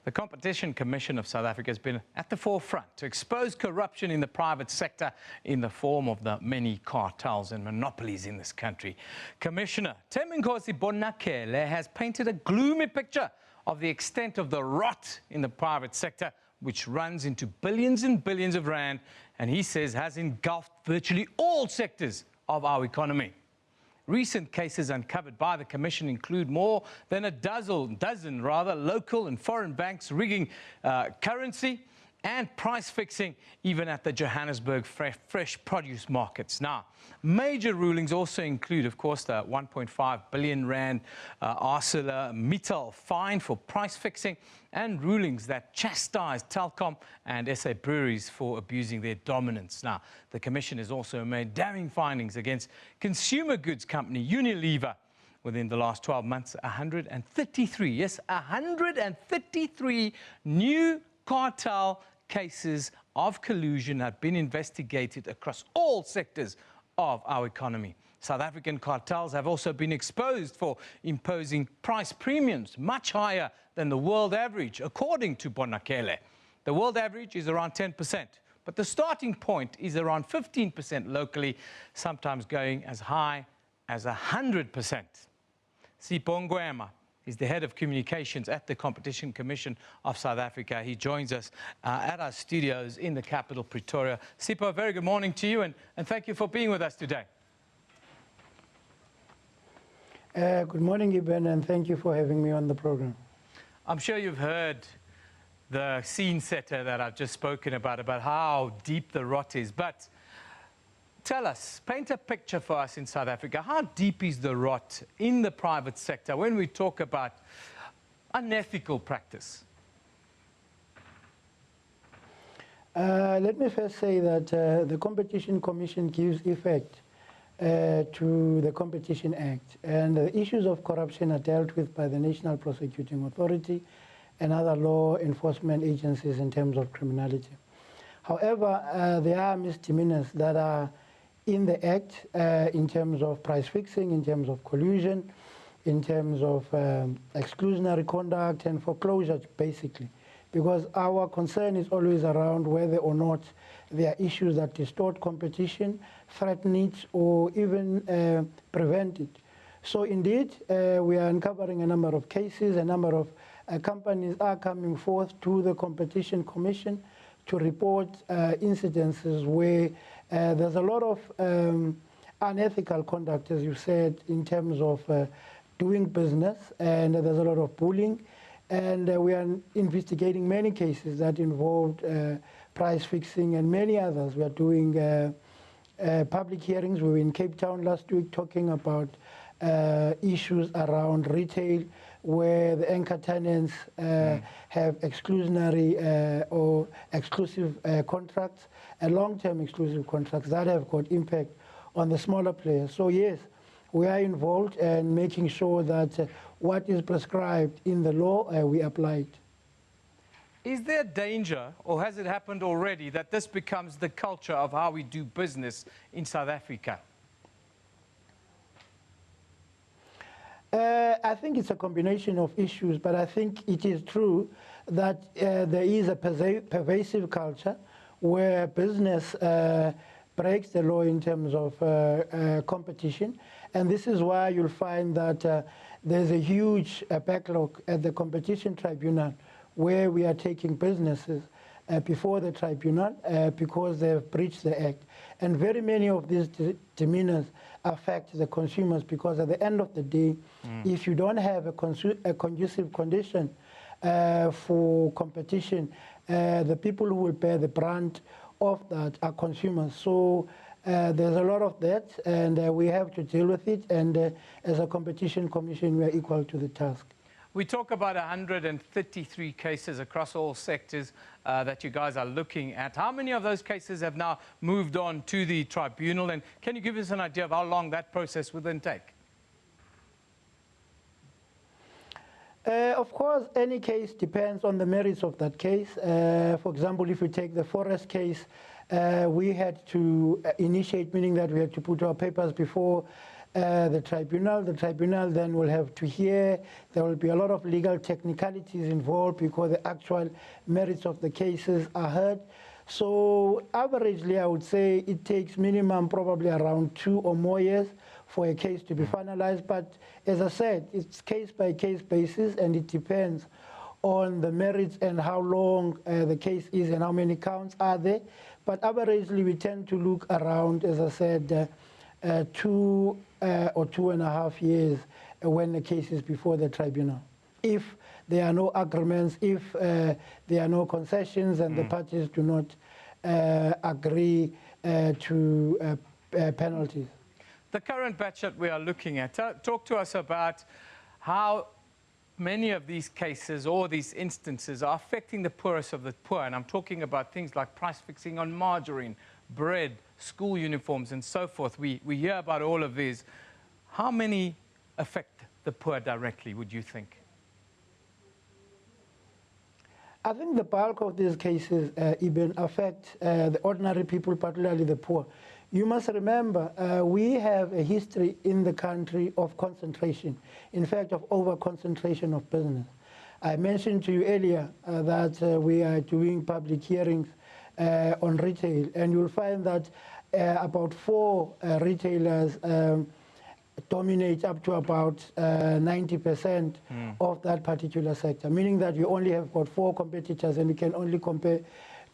The Competition Commission of South Africa has been at the forefront to expose corruption in the private sector in the form of the many cartels and monopolies in this country. Commissioner Thembinkosi Bonakele has painted a gloomy picture of the extent of the rot in the private sector, which runs into billions and billions of rand, and he says has engulfed virtually all sectors of our economy. Recent cases uncovered by the Commission include more than a dozen local and foreign banks rigging currency and price fixing, even at the Johannesburg fresh produce markets. Now, major rulings also include, of course, the 1.5 billion rand ArcelorMittal fine for price fixing, and rulings that chastise Telkom and SA Breweries for abusing their dominance. Now, the Commission has also made damning findings against consumer goods company Unilever. Within the last 12 months, 133 new cartel cases of collusion have been investigated across all sectors of our economy. South African cartels have also been exposed for imposing price premiums much higher than the world average, according to Bonakele. The world average is around 10%, but the starting point is around 15% locally, sometimes going as high as 100%. Sipho Ngwema is the head of communications at the Competition Commission of South Africa. He joins us at our studios in the capital, Pretoria. Sipho, a very good morning to you, and thank you for being with us today. Good morning, Eben, and thank you for having me on the program. I'm sure you've heard the scene setter that I've just spoken about how deep the rot is. But tell us, paint a picture for us in South Africa. How deep is the rot in the private sector when we talk about unethical practice? Let me first say that the Competition Commission gives effect to the Competition Act, and the issues of corruption are dealt with by the National Prosecuting Authority and other law enforcement agencies in terms of criminality. However, there are misdemeanors that are in the Act in terms of price fixing, in terms of collusion, in terms of exclusionary conduct and foreclosure, basically. Because our concern is always around whether or not there are issues that distort competition, threaten it, or even prevent it. So indeed, we are uncovering a number of cases. A number of companies are coming forth to the Competition Commission to report incidences where there's a lot of unethical conduct, as you said, in terms of doing business, and there's a lot of bullying. And we are investigating many cases that involved price fixing and many others. We are doing public hearings. We were in Cape Town last week talking about issues around retail, where the anchor tenants have exclusionary or exclusive contracts and long-term exclusive contracts that have got impact on the smaller players. So yes, we are involved in making sure that what is prescribed in the law, we apply it. Is there danger, or has it happened already, that this becomes the culture of how we do business in South Africa? I think it's a combination of issues, but I think it is true that there is a pervasive culture where business breaks the law in terms of competition. And this is why you'll find that there's a huge backlog at the Competition Tribunal where we are taking businesses before the tribunal because they have breached the act. And very many of these demeanors affect the consumers because at the end of the day, if you don't have a conducive condition for competition, the people who will bear the brunt of that are consumers. So there's a lot of that, and we have to deal with it. And as a competition commission, we are equal to the task. We talk about 133 cases across all sectors that you guys are looking at. How many of those cases have now moved on to the tribunal? And can you give us an idea of how long that process will then take? Of course, any case depends on the merits of that case. For example, if you take the forest case, we had to initiate, meaning that we had to put our papers before the tribunal. The tribunal then will have to hear. There will be a lot of legal technicalities involved because the actual merits of the cases are heard. So averagely, I would say it takes minimum probably around 2 or more years for a case to be finalized. But as I said, it's case-by-case basis, and it depends on the merits and how long the case is and how many counts are there. But averagely, we tend to look around, as I said, 2 or 2.5 years when the case is before the tribunal. If there are no agreements, if there are no concessions and the parties do not agree to penalties. The current batch that we are looking at, talk to us about how many of these cases or these instances are affecting the poorest of the poor. And I'm talking about things like price fixing on margarine, bread, school uniforms, and so forth. We hear about all of these. How many affect the poor directly, would you think? I think the bulk of these cases even affect the ordinary people, particularly the poor. You must remember, we have a history in the country of concentration, in fact, of over-concentration of business. I mentioned to you earlier that we are doing public hearings on retail, and you'll find that about 4 retailers dominate up to about 90% of that particular sector, meaning that you only have got 4 competitors and you can only compare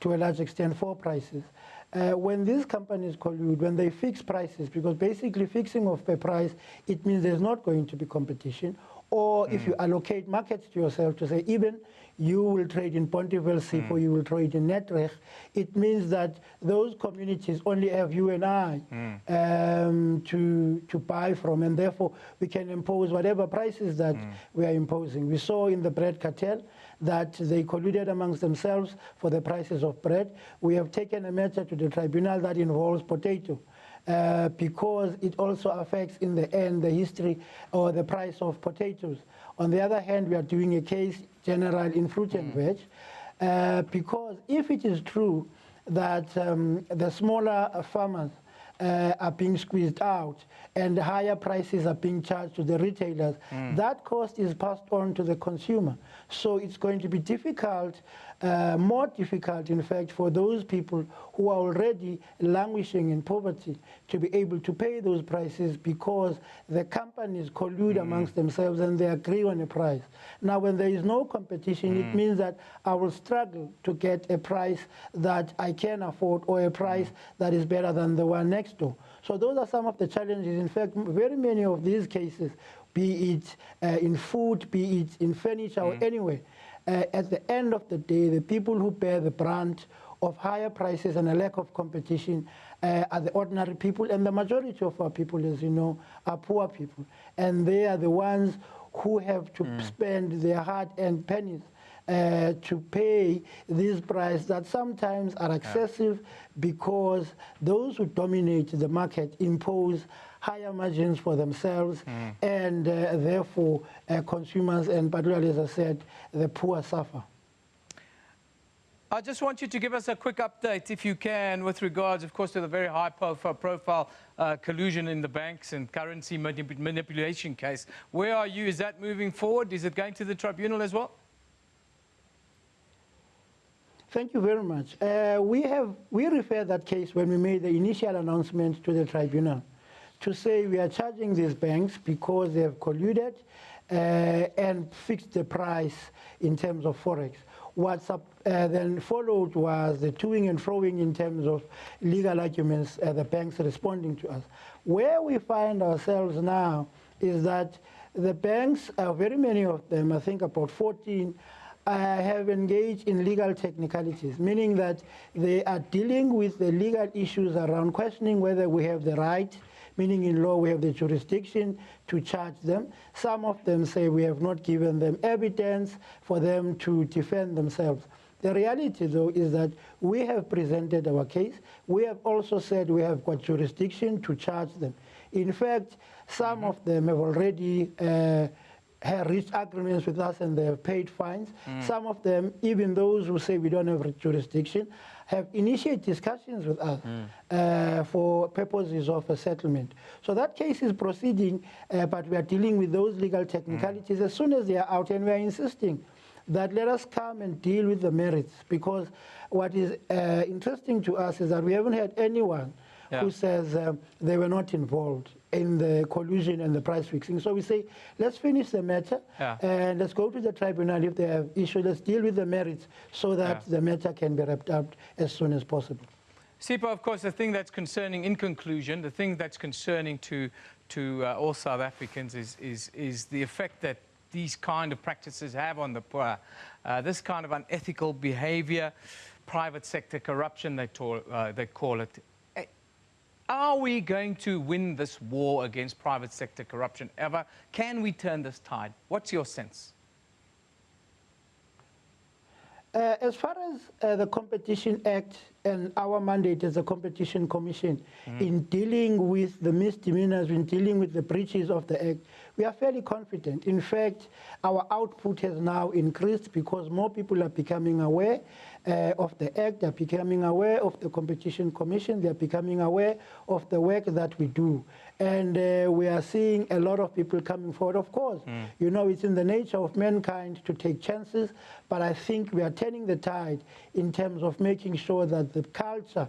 to a large extent 4 prices. When these companies collude, when they fix prices, because basically fixing of a price, it means there's not going to be competition, or if you allocate markets to yourself to say even you will trade in Pontyville or you will trade in Netrecht, it means that those communities only have you and I to buy from, and therefore we can impose whatever prices that we are imposing. We saw in the bread cartel that they colluded amongst themselves for the prices of bread. We have taken a matter to the tribunal that involves potato. Because it also affects in the end the history or the price of potatoes. On the other hand, we are doing a case general in fruit and veg, because if it is true that the smaller farmers are being squeezed out and higher prices are being charged to the retailers, that cost is passed on to the consumer. So it's going to be difficult, more difficult, in fact, for those people who are already languishing in poverty to be able to pay those prices because the companies collude amongst themselves and they agree on a price. Now, when there is no competition, it means that I will struggle to get a price that I can afford or a price that is better than the one next door. So those are some of the challenges. In fact, very many of these cases, be it in food, be it in furniture or anywhere, at the end of the day, the people who bear the brunt of higher prices and a lack of competition are the ordinary people, and the majority of our people, as you know, are poor people. And they are the ones who have to spend their hard-earned pennies to pay these prices that sometimes are excessive because those who dominate the market impose higher margins for themselves, and therefore consumers, and particularly, as I said, the poor suffer. I just want you to give us a quick update, if you can, with regards, of course, to the very high-profile collusion in the banks and currency manipulation case. Where are you? Is that moving forward? Is it going to the tribunal as well? Thank you very much. We referred that case when we made the initial announcement to the tribunal to say we are charging these banks because they have colluded and fixed the price in terms of forex. Then followed was the toing and froing in terms of legal arguments, the banks responding to us. Where we find ourselves now is that the banks, very many of them, I think about 14, have engaged in legal technicalities, meaning that they are dealing with the legal issues around questioning whether we have the right, meaning in law we have the jurisdiction to charge them. Some of them say we have not given them evidence for them to defend themselves. The reality, though, is that we have presented our case. We have also said we have got jurisdiction to charge them. In fact, some of them have already have reached agreements with us and they have paid fines. Some of them, even those who say we don't have jurisdiction, have initiated discussions with us for purposes of a settlement. So that case is proceeding, but we are dealing with those legal technicalities as soon as they are out, and we are insisting that let us come and deal with the merits, because what is interesting to us is that we haven't had anyone who says they were not involved in the collusion and the price fixing. So we say, let's finish the matter and let's go to the tribunal if they have issues. Let's deal with the merits so that the matter can be wrapped up as soon as possible. Sipa, of course, the thing that's concerning, in conclusion, the thing that's concerning to all South Africans is the effect that these kind of practices have on the poor. This kind of unethical behavior, private sector corruption, they call it. Are we going to win this war against private sector corruption ever? Can we turn this tide? What's your sense? As far as the Competition Act and our mandate as a Competition Commission in dealing with the misdemeanors, in dealing with the breaches of the Act, we are fairly confident. In fact, our output has now increased because more people are becoming aware of the Act, they're becoming aware of the Competition Commission, they're becoming aware of the work that we do. And we are seeing a lot of people coming forward. Of course, you know, it's in the nature of mankind to take chances, but I think we are turning the tide in terms of making sure that the culture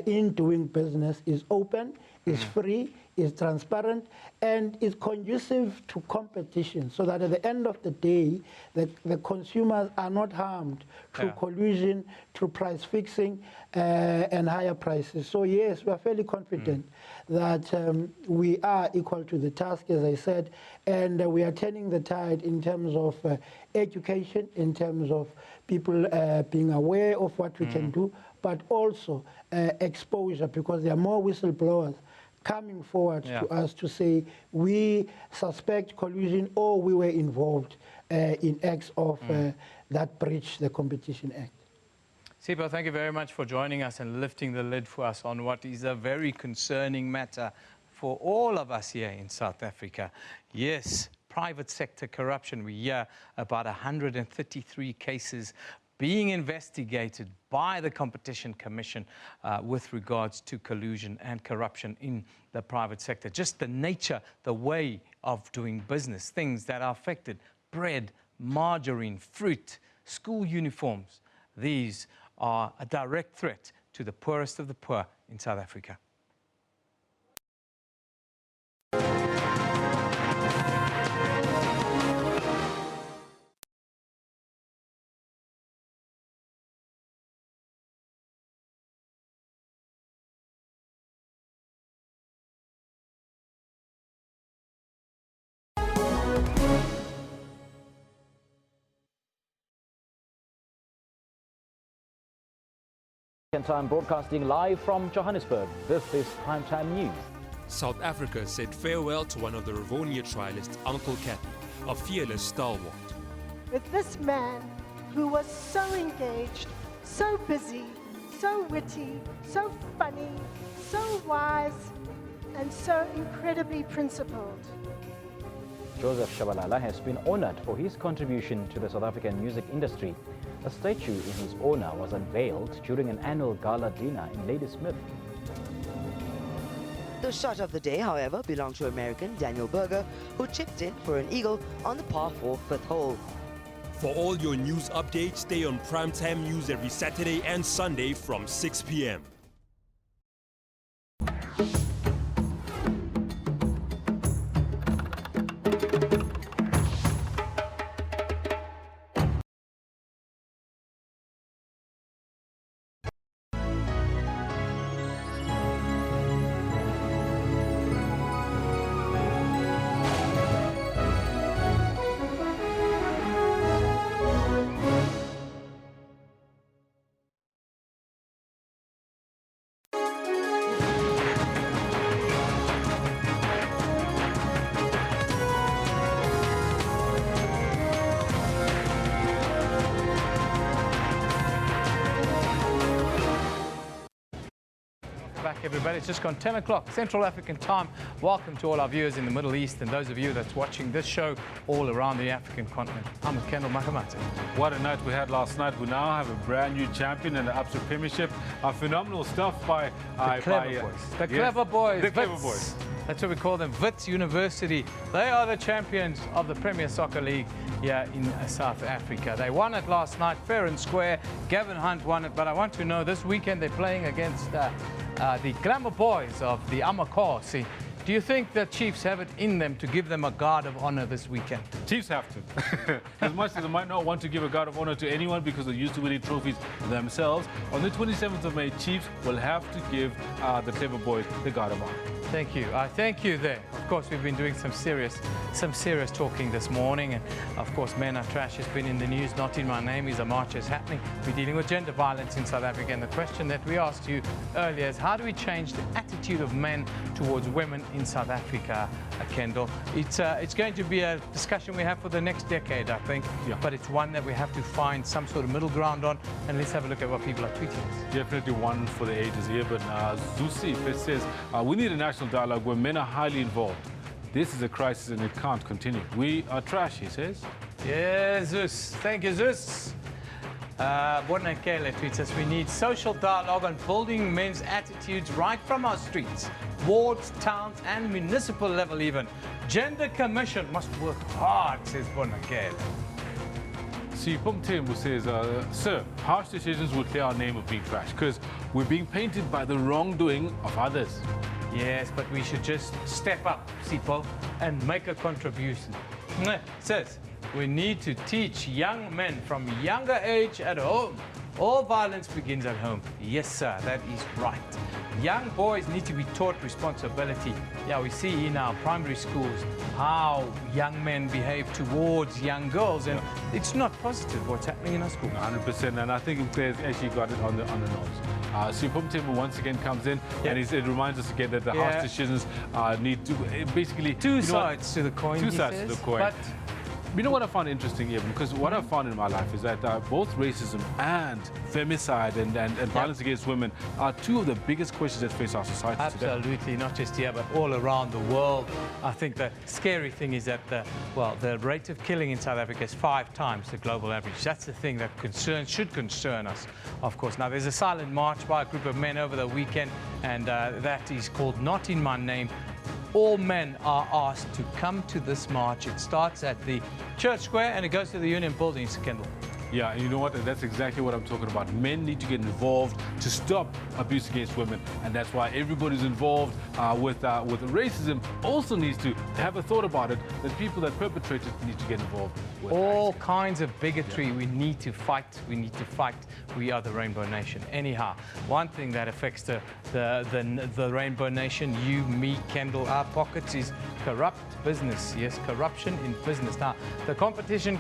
in doing business is open, is free, is transparent, and is conducive to competition, so that at the end of the day, the consumers are not harmed through collusion, through price fixing, and higher prices. So yes, we are fairly confident that we are equal to the task, as I said, and we are turning the tide in terms of education, in terms of people being aware of what we can do, but also exposure, because there are more whistleblowers coming forward to us to say we suspect collusion or we were involved in acts of that breach the Competition Act. Sipa, thank you very much for joining us and lifting the lid for us on what is a very concerning matter for all of us here in South Africa. Yes, private sector corruption. We hear about 133 cases being investigated by the Competition Commission with regards to collusion and corruption in the private sector. Just the nature, the way of doing business, things that are affected, bread, margarine, fruit, school uniforms. These are a direct threat to the poorest of the poor in South Africa. Time broadcasting live from Johannesburg. This is Primetime News. South Africa said farewell to one of the Rivonia trialists, Uncle Kathy, a fearless stalwart. With this man who was so engaged, so busy, so witty, so funny, so wise, and so incredibly principled. Joseph Shabalala has been honored for his contribution to the South African music industry. A statue in his honor was unveiled during an annual gala dinner in Ladysmith. The shot of the day, however, belonged to American Daniel Berger, who chipped in for an eagle on the par 4 fifth hole. For all your news updates, stay on Primetime News every Saturday and Sunday from 6 p.m. back, everybody. It's just gone 10 o'clock Central African time. Welcome to all our viewers in the Middle East and those of you that's watching this show all around the African continent. I'm Kendall Makamate. What a night we had last night. We now have a brand new champion in the Absa Premiership. Phenomenal stuff by the Clever Boys. The Clever Boys. The Clever Boys. That's what we call them, Wits University. They are the champions of the Premier Soccer League here in South Africa. They won it last night, fair and square. Gavin Hunt won it, but I want to know this weekend they're playing against the Glamour Boys of the Amakosi. Do you think the Chiefs have it in them to give them a guard of honor this weekend? Chiefs have to. As much as they might not want to give a guard of honor to anyone because they're used to winning trophies themselves, on the 27th of May, Chiefs will have to give the Clever Boys the guard of honor. Thank you. Thank you there. Of course, we've been doing some serious talking this morning. And of course, Men Are Trash has been in the news. Not in My Name is a march is happening. We're dealing with gender violence in South Africa. And the question that we asked you earlier is, how do we change the attitude of men towards women in South Africa, Kendall? It's going to be a discussion we have for the next decade, I think. Yeah. But it's one that we have to find some sort of middle ground on. And let's have a look at what people are tweeting us. Definitely one for the ages here. But Zusi says, we need a national dialogue where men are highly involved. This is a crisis and it can't continue. We are trash, he says. Yes, Zeus. Thank you, Zeus. Bonakele tweets us, we need social dialogue on building men's attitudes right from our streets, wards, towns and municipal level even. Gender Commission must work hard, says Bonakele. Sipum Tembu says, sir, harsh decisions will clear our name of being trash because we're being painted by the wrongdoing of others. Yes, but we should just step up, Sipo, and make a contribution. It says, we need to teach young men from younger age at home. All violence begins at home. Yes, sir, that is right. Young boys need to be taught responsibility. Yeah, we see in our primary schools how young men behave towards young girls, and it's not positive what's happening in our schools. 100%, and I think Claire's actually got it on the nose. Sipum Tembu once again comes in, and it reminds us again that the harsh decisions need to basically... Two sides to the coin, Two sides to the coin. But you know what I find interesting, Evan? Because what I've found in my life is that both racism and femicide and violence against women are two of the biggest questions that face our society today. Absolutely, not just here, but all around the world. I think the scary thing is that the rate of killing in South Africa is 5 times the global average. That's the thing that should concern us, of course. Now, there's a silent march by a group of men over the weekend, and that is called Not In My Name. All men are asked to come to this march. It starts at the Church Square and it goes to the Union Buildings, Kendall. Yeah, and you know what? That's exactly what I'm talking about. Men need to get involved to stop abuse against women, and that's why everybody's involved with racism. Also needs to have a thought about it. That people that perpetrate it need to get involved with all kinds of bigotry. We need to fight. We need to fight. We are the Rainbow Nation. Anyhow, one thing that affects the Rainbow Nation, you, me, Kendall, our pockets, is corrupt business. Yes, corruption in business. Now, the Competition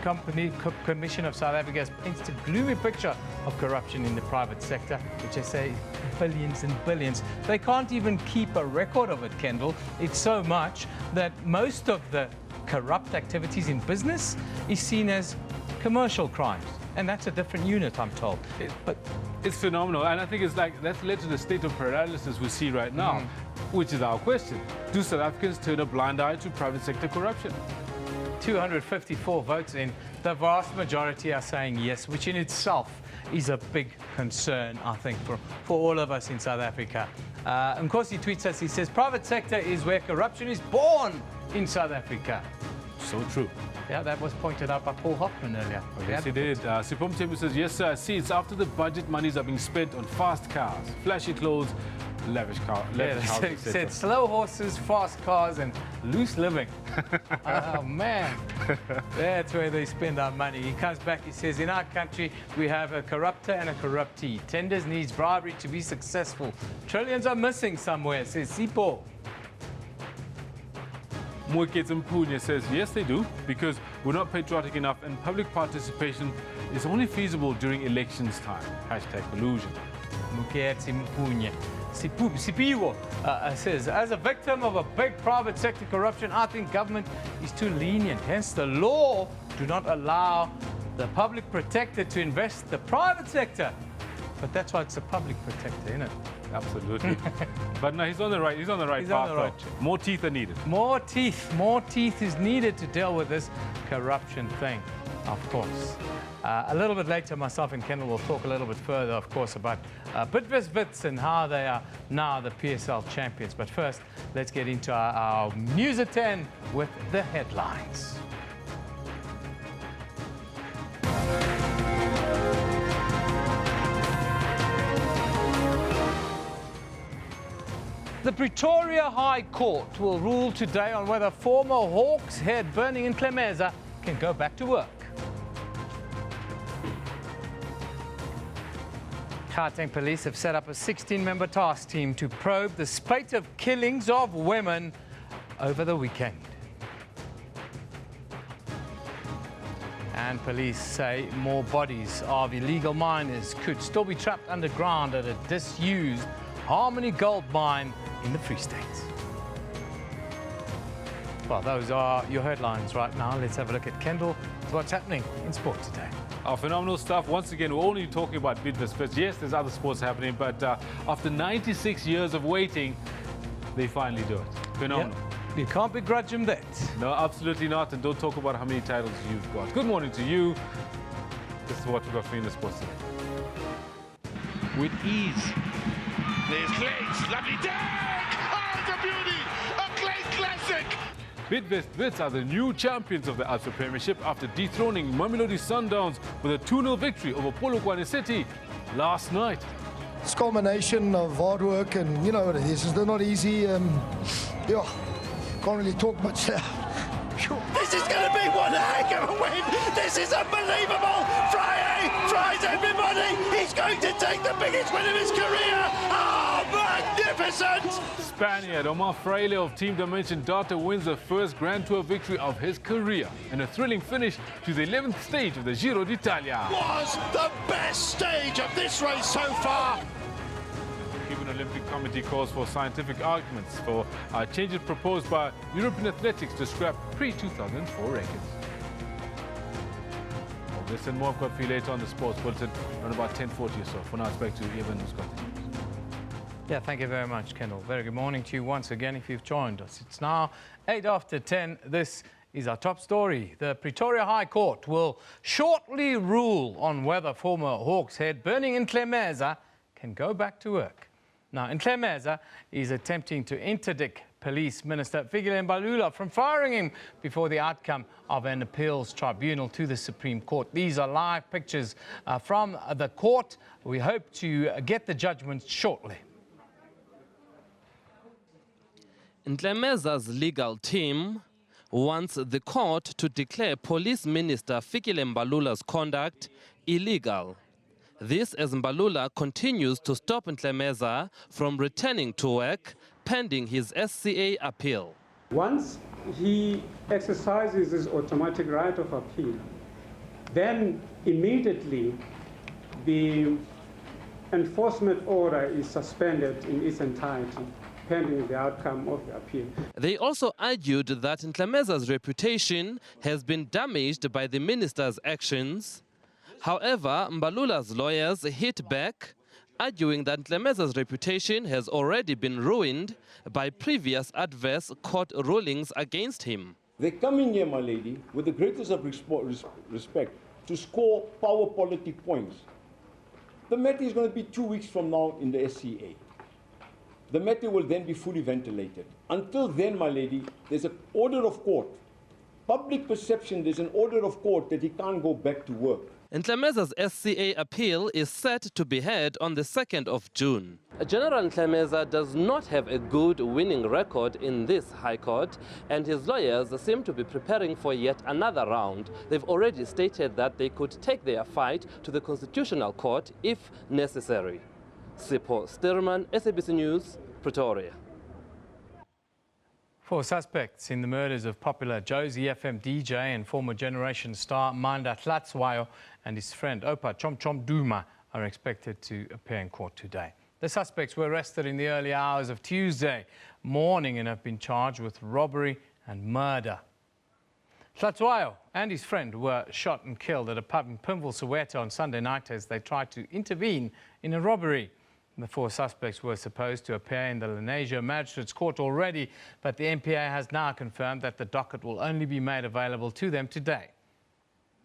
Commission of South Africa paints a gloomy picture of corruption in the private sector, which I say billions and billions. They can't even keep a record of it, Kendall. It's so much that most of the corrupt activities in business is seen as commercial crimes. And that's a different unit, I'm told. But it's phenomenal. And I think it's like that's led to the state of paralysis we see right now, which is our question. Do South Africans turn a blind eye to private sector corruption? 254 votes in. The vast majority are saying yes, which in itself is a big concern, I think, for all of us in South Africa. Of course, he tweets us, he says, private sector is where corruption is born in South Africa. So true. Yeah, that was pointed out by Paul Hoffman earlier. Oh, yes, he did. Sipum Tembu says, yes, sir, I see it's after the budget monies are being spent on fast cars, flashy clothes, lavish houses, said slow horses, fast cars, and loose living. Oh, man. That's where they spend our money. He comes back, he says, in our country, we have a corruptor and a corruptee. Tenders needs bribery to be successful. Trillions are missing somewhere, says Sipo. Mweketsi Mpunya says, yes, they do, because we're not patriotic enough and public participation is only feasible during elections time. #collusion. Mweketsi Mpunya. Sipiwo says, as a victim of a big private sector corruption, I think government is too lenient. Hence, the law do not allow the public protector to invest the private sector. But that's why it's a public protector, isn't it? Absolutely. But no, he's on the right path. On the right. More teeth are needed. More teeth is needed to deal with this corruption thing, of course. A little bit later, myself and Kendall will talk a little bit further, of course, about Bidvest and how they are now the PSL champions. But first, let's get into our News at 10 with the headlines. The Pretoria High Court will rule today on whether former Hawks head Burning Mhlemeza can go back to work. Gauteng police have set up a 16-member task team to probe the spate of killings of women over the weekend. And police say more bodies of illegal miners could still be trapped underground at a disused Harmony gold mine in the Free State. Well, those are your headlines right now. Let's have a look at Kendall, what's happening in sport today. Phenomenal stuff. Once again, we're only talking about Bidvest. Yes, there's other sports happening, but after 96 years of waiting, they finally do it. Phenomenal. Yep. You can't begrudge them that. No, absolutely not. And don't talk about how many titles you've got. Good morning to you. This is what we've got for you in the sports today. With ease. There's Clay, lovely dunk! Oh, it's a beauty! A Clay classic! Bidvest Wits are the new champions of the Ultra Premiership after dethroning Mamelodi Sundowns with a 2-0 victory over Polokwane City last night. It's a culmination of hard work, and you know what it is. It's not easy. Yeah, can't really talk much now. This is going to be one heck of a win! This is unbelievable! Fries everybody! He's going to take the biggest win of his career! Oh, magnificent! Spaniard Omar Fraile of Team Dimension Data wins the first Grand Tour victory of his career and a thrilling finish to the 11th stage of the Giro d'Italia. Was the best stage of this race so far! Cuban Olympic Committee calls for scientific arguments for changes proposed by European athletics to scrap pre-2004 records. All this and more I've got for you later on the Sports Bulletin around about 10:40 or so. For now, it's back to Evan, who's got the news. Yeah, thank you very much, Kendall. Very good morning to you once again if you've joined us. It's now 8 after 10. This is our top story. The Pretoria High Court will shortly rule on whether former Hawks head Burning Mhlemeza can go back to work. Now, Mhlemeza is attempting to interdict Police Minister Fikile Mbalula from firing him before the outcome of an appeals tribunal to the Supreme Court. These are live pictures from the court. We hope to get the judgment shortly. Mhlemeza's legal team wants the court to declare Police Minister Fikile Mbalula's conduct illegal. This as Mbalula continues to stop Mhlemeza from returning to work pending his SCA appeal. Once he exercises his automatic right of appeal, then immediately the enforcement order is suspended in its entirety, pending the outcome of the appeal. They also argued that Mhlemeza's reputation has been damaged by the minister's actions. However, Mbalula's lawyers hit back, arguing that Mhlemeza's reputation has already been ruined by previous adverse court rulings against him. They come in here, my lady, with the greatest of respect, to score power politic points. The matter is going to be 2 weeks from now in the SCA. The matter will then be fully ventilated. Until then, my lady, there's an order of court. Public perception, there's an order of court that he can't go back to work. Mhlemeza's SCA appeal is set to be heard on the 2nd of June. General Mhlemeza does not have a good winning record in this High Court, and his lawyers seem to be preparing for yet another round. They've already stated that they could take their fight to the Constitutional Court if necessary. Sipho Sturman, SABC News, Pretoria. 4 suspects in the murders of popular Josie FM DJ and former Generation star Manda Tlatswayo and his friend Opa Chom Chom Duma are expected to appear in court today. The suspects were arrested in the early hours of Tuesday morning and have been charged with robbery and murder. Hlatsuayo and his friend were shot and killed at a pub in Pimville, Soweto on Sunday night as they tried to intervene in a robbery. The 4 suspects were supposed to appear in the Lenasia Magistrates Court already, but the NPA has now confirmed that the docket will only be made available to them today.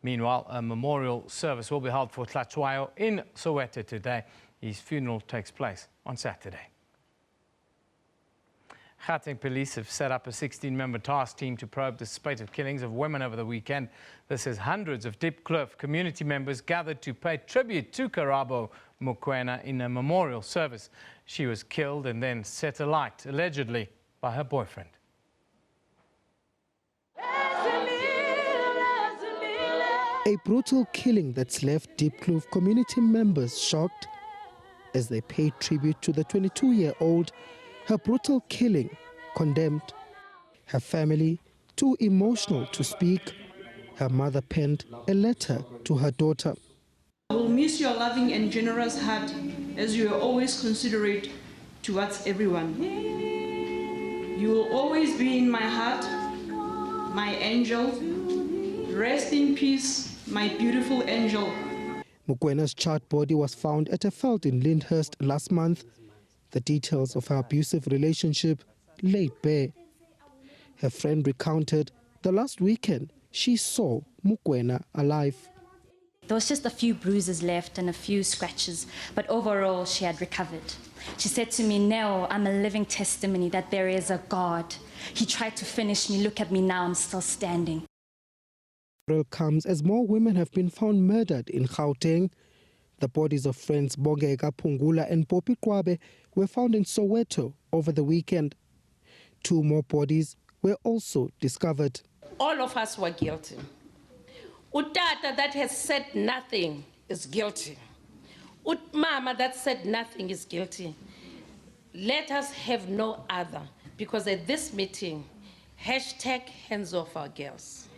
Meanwhile, a memorial service will be held for Hlatsuayo in Soweto today. His funeral takes place on Saturday. Gauteng police have set up a 16-member task team to probe the spate of killings of women over the weekend. This is hundreds of Diepkloof community members gathered to pay tribute to Karabo Mokoena in a memorial service. She was killed and then set alight, allegedly, by her boyfriend. A brutal killing that's left Diepkloof community members shocked as they paid tribute to the 22-year-old. Her brutal killing condemned. Her family, too emotional to speak. Her mother penned a letter to her daughter. I will miss your loving and generous heart as you are always considerate towards everyone. You will always be in my heart, my angel. Rest in peace, my beautiful angel. Mokwena's charred body was found at a field in Lyndhurst last month. The details of her abusive relationship laid bare. Her friend recounted the last weekend she saw Mokoena alive. There was just a few bruises left and a few scratches, but overall she had recovered. She said to me, "Nell, I'm a living testimony that there is a God. He tried to finish me. Look at me now, I'm still standing." Comes as more women have been found murdered in Gauteng. The bodies of friends Bongeka Pungula and Popi Kwabe were found in Soweto over the weekend. 2 more bodies were also discovered. All of us were guilty. Utata that has said nothing is guilty. Mama that said nothing is guilty. Let us have no other, because at this meeting, #hands off our girls.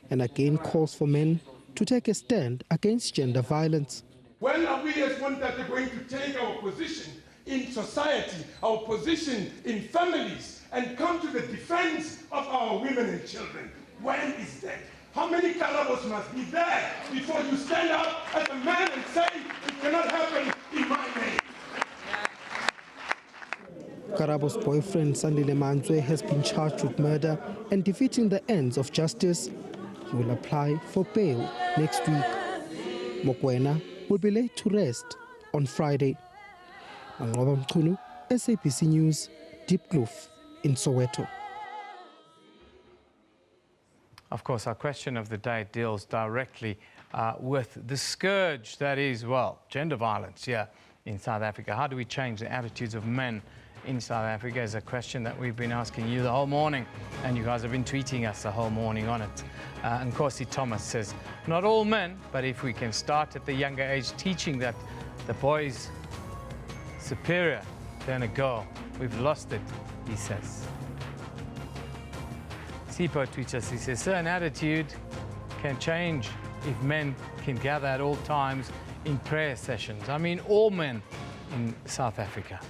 And again calls for men to take a stand against gender violence. When are we as Mundata going to take our position in society, our position in families, and come to the defense of our women and children? When is that? How many Karabos must be there before you stand up as a man and say it cannot happen in my name? Karabo's boyfriend, Sandile Manzwe, has been charged with murder and defeating the ends of justice. He will apply for bail next week. Mokoena will be laid to rest on Friday. Mangoba Mchunu, SABC News, Diepkloof in Soweto. Of course, our question of the day deals directly with the scourge that is, well, gender violence here in South Africa. How do we change the attitudes of men in South Africa is a question that we've been asking you the whole morning, and you guys have been tweeting us the whole morning on it. And Kosi Thomas says, not all men, but if we can start at the younger age teaching that the boy's superior than a girl, we've lost it, he says. Sipo tweets us, he says, certain attitude can change if men can gather at all times in prayer sessions. I mean, all men in South Africa.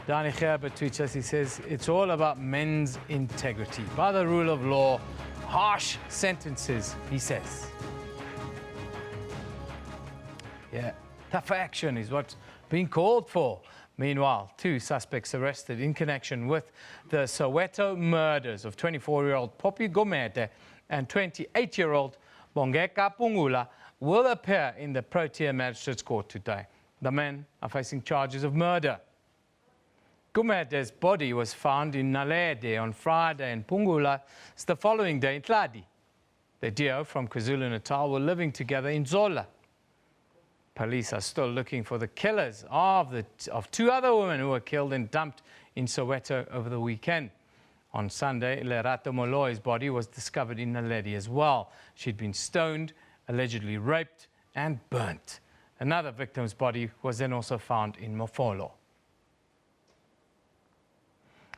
Dani Gerber tweets us, he says, it's all about men's integrity. By the rule of law, harsh sentences, he says. Yeah, tougher action is what's being called for. Meanwhile, 2 suspects arrested in connection with the Soweto murders of 24-year-old Poppy Gomete and 28-year-old Bongeka Pungula will appear in the Protea Magistrates Court today. The men are facing charges of murder. Gumede's body was found in Naledi on Friday and Pungula's the following day in Tladi. The duo from KwaZulu-Natal were living together in Zola. Police are still looking for the killers of 2 other women who were killed and dumped in Soweto over the weekend. On Sunday, Lerato Molloy's body was discovered in Naledi as well. She'd been stoned, allegedly raped and burnt. Another victim's body was then also found in Mofolo.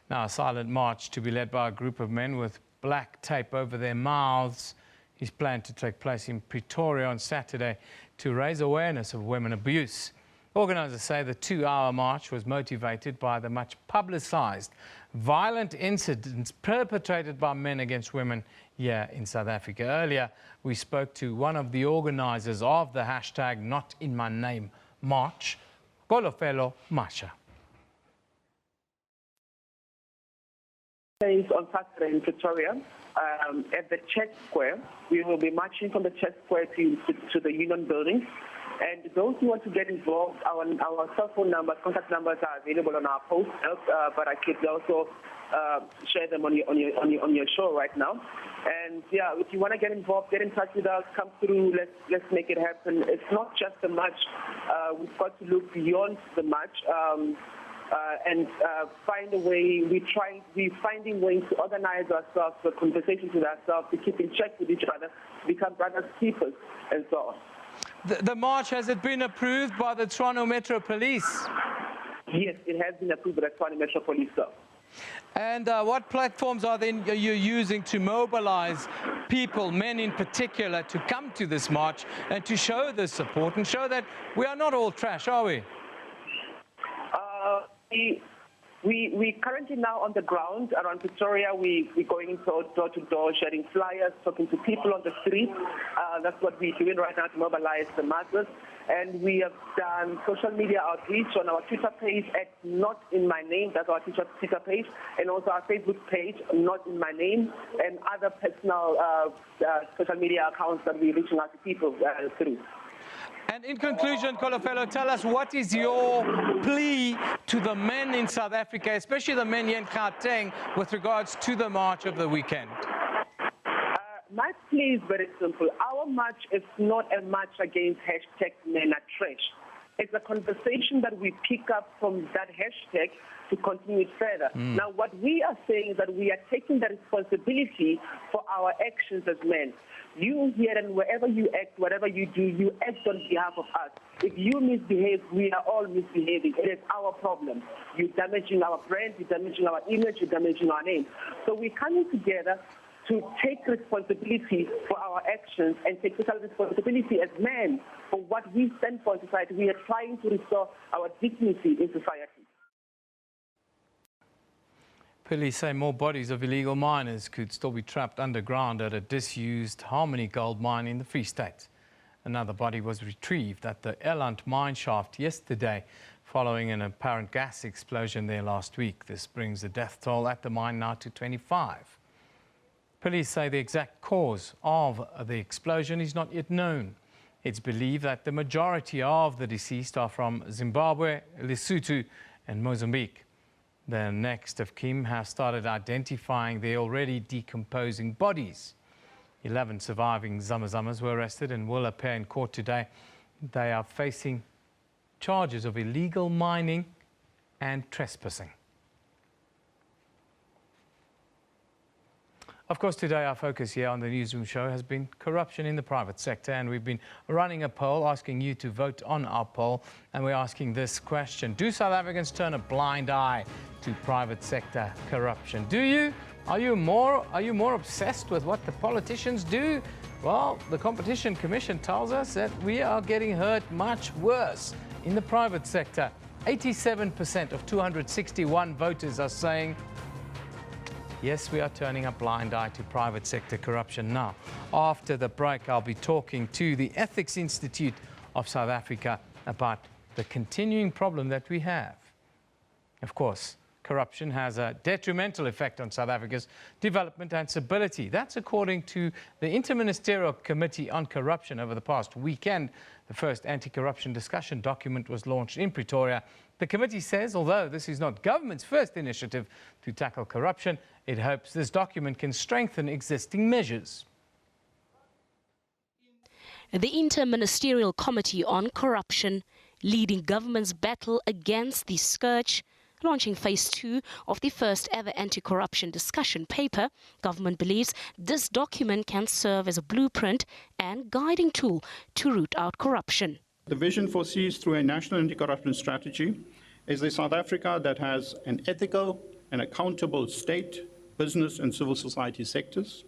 Now, a silent march to be led by a group of men with black tape over their mouths is planned to take place in Pretoria on Saturday to raise awareness of women abuse. Organisers say the 2-hour march was motivated by the much publicised violent incidents perpetrated by men against women here in South Africa. Earlier, we spoke to one of the organisers of the hashtag Not In My Name march, Kolofelo Masha. On Saturday in Pretoria, at the Church Square, we will be marching from the Church Square to the Union Building. And those who want to get involved, our cell phone numbers, contact numbers are available on our posters, but I could also share them on your show right now. And yeah, if you want to get involved, get in touch with us, come through, let's make it happen. It's not just a march. We've got to look beyond the march and find a way. We're finding ways to organize ourselves, for conversations with ourselves, to keep in check with each other, to become brothers keepers, and so on. The march, has it been approved by the Toronto Metro Police? Yes, it has been approved by the Toronto Metro Police, sir. And what platforms are you using to mobilize people, men in particular, to come to this march and to show this support and show that we are not all trash, are we? We currently now on the ground around Pretoria. We're going door to door, sharing flyers, talking to people on the street. That's what we're doing right now to mobilize the masses. And we have done social media outreach on our Twitter page at Not In My Name. That's our Twitter page. And also our Facebook page, Not In My Name, and other personal social media accounts that we're reaching out to people through. And in conclusion, Kolofelo, tell us, what is your plea to the men in South Africa, especially the men here in Gauteng, with regards to the march of the weekend? My plea is very simple. Our march is not a march against hashtag men are trash. It's a conversation that we pick up from that hashtag to continue it further. Now, what we are saying is that we are taking the responsibility for our actions as men. You here and wherever you act, whatever you do, you act on behalf of us. If you misbehave, we are all misbehaving. It is our problem. You're damaging our brand, you're damaging our image, you're damaging our name. So we're coming together to take responsibility for our actions and take total responsibility as men for what we stand for in society. We are trying to restore our dignity in society. Police say more bodies of illegal miners could still be trapped underground at a disused Harmony gold mine in the Free State. Another body was retrieved at the Eland mine shaft yesterday following an apparent gas explosion there last week. This brings the death toll at the mine now to 25. Police say the exact cause of the explosion is not yet known. It's believed that the majority of the deceased are from Zimbabwe, Lesotho and Mozambique. The next of kin have started identifying the already decomposing bodies. 11 surviving Zamazamas were arrested and will appear in court today. They are facing charges of illegal mining and trespassing. Of course, today our focus here on the Newsroom show has been corruption in the private sector, and we've been running a poll asking you to vote on our poll, and we're asking this question: do South Africans turn a blind eye to private sector corruption? Do you? Are you more obsessed with what the politicians do? Well, the Competition Commission tells us that we are getting hurt much worse in the private sector. 87% of 261 voters are saying yes, we are turning a blind eye to private sector corruption. Now, after the break, I'll be talking to the Ethics Institute of South Africa about the continuing problem that we have. Of course, corruption has a detrimental effect on South Africa's development and stability. That's according to the Interministerial Committee on Corruption. Over the past weekend, the first anti-corruption discussion document was launched in Pretoria. The committee says, although this is not government's first initiative to tackle corruption, it hopes this document can strengthen existing measures. The Interministerial Committee on Corruption, leading government's battle against the scourge, launching phase 2 of the first ever anti-corruption discussion paper. Government believes this document can serve as a blueprint and guiding tool to root out corruption. The vision foresees through a national anti-corruption strategy is a South Africa that has an ethical and accountable state, business and civil society sectors,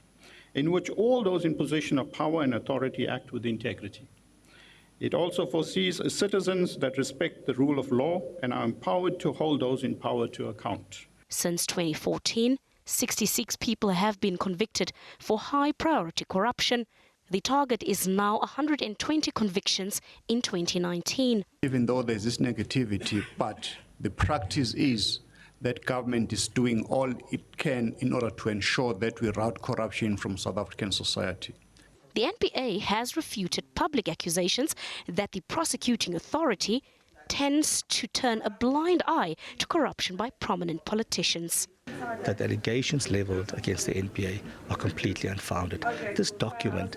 in which all those in position of power and authority act with integrity. It also foresees citizens that respect the rule of law and are empowered to hold those in power to account. Since 2014, 66 people have been convicted for high-priority corruption. The target is now 120 convictions in 2019. Even though there's this negativity, but the practice is that government is doing all it can in order to ensure that we rout corruption from South African society. The NPA has refuted public accusations that the prosecuting authority tends to turn a blind eye to corruption by prominent politicians. That allegations leveled against the NPA are completely unfounded. This document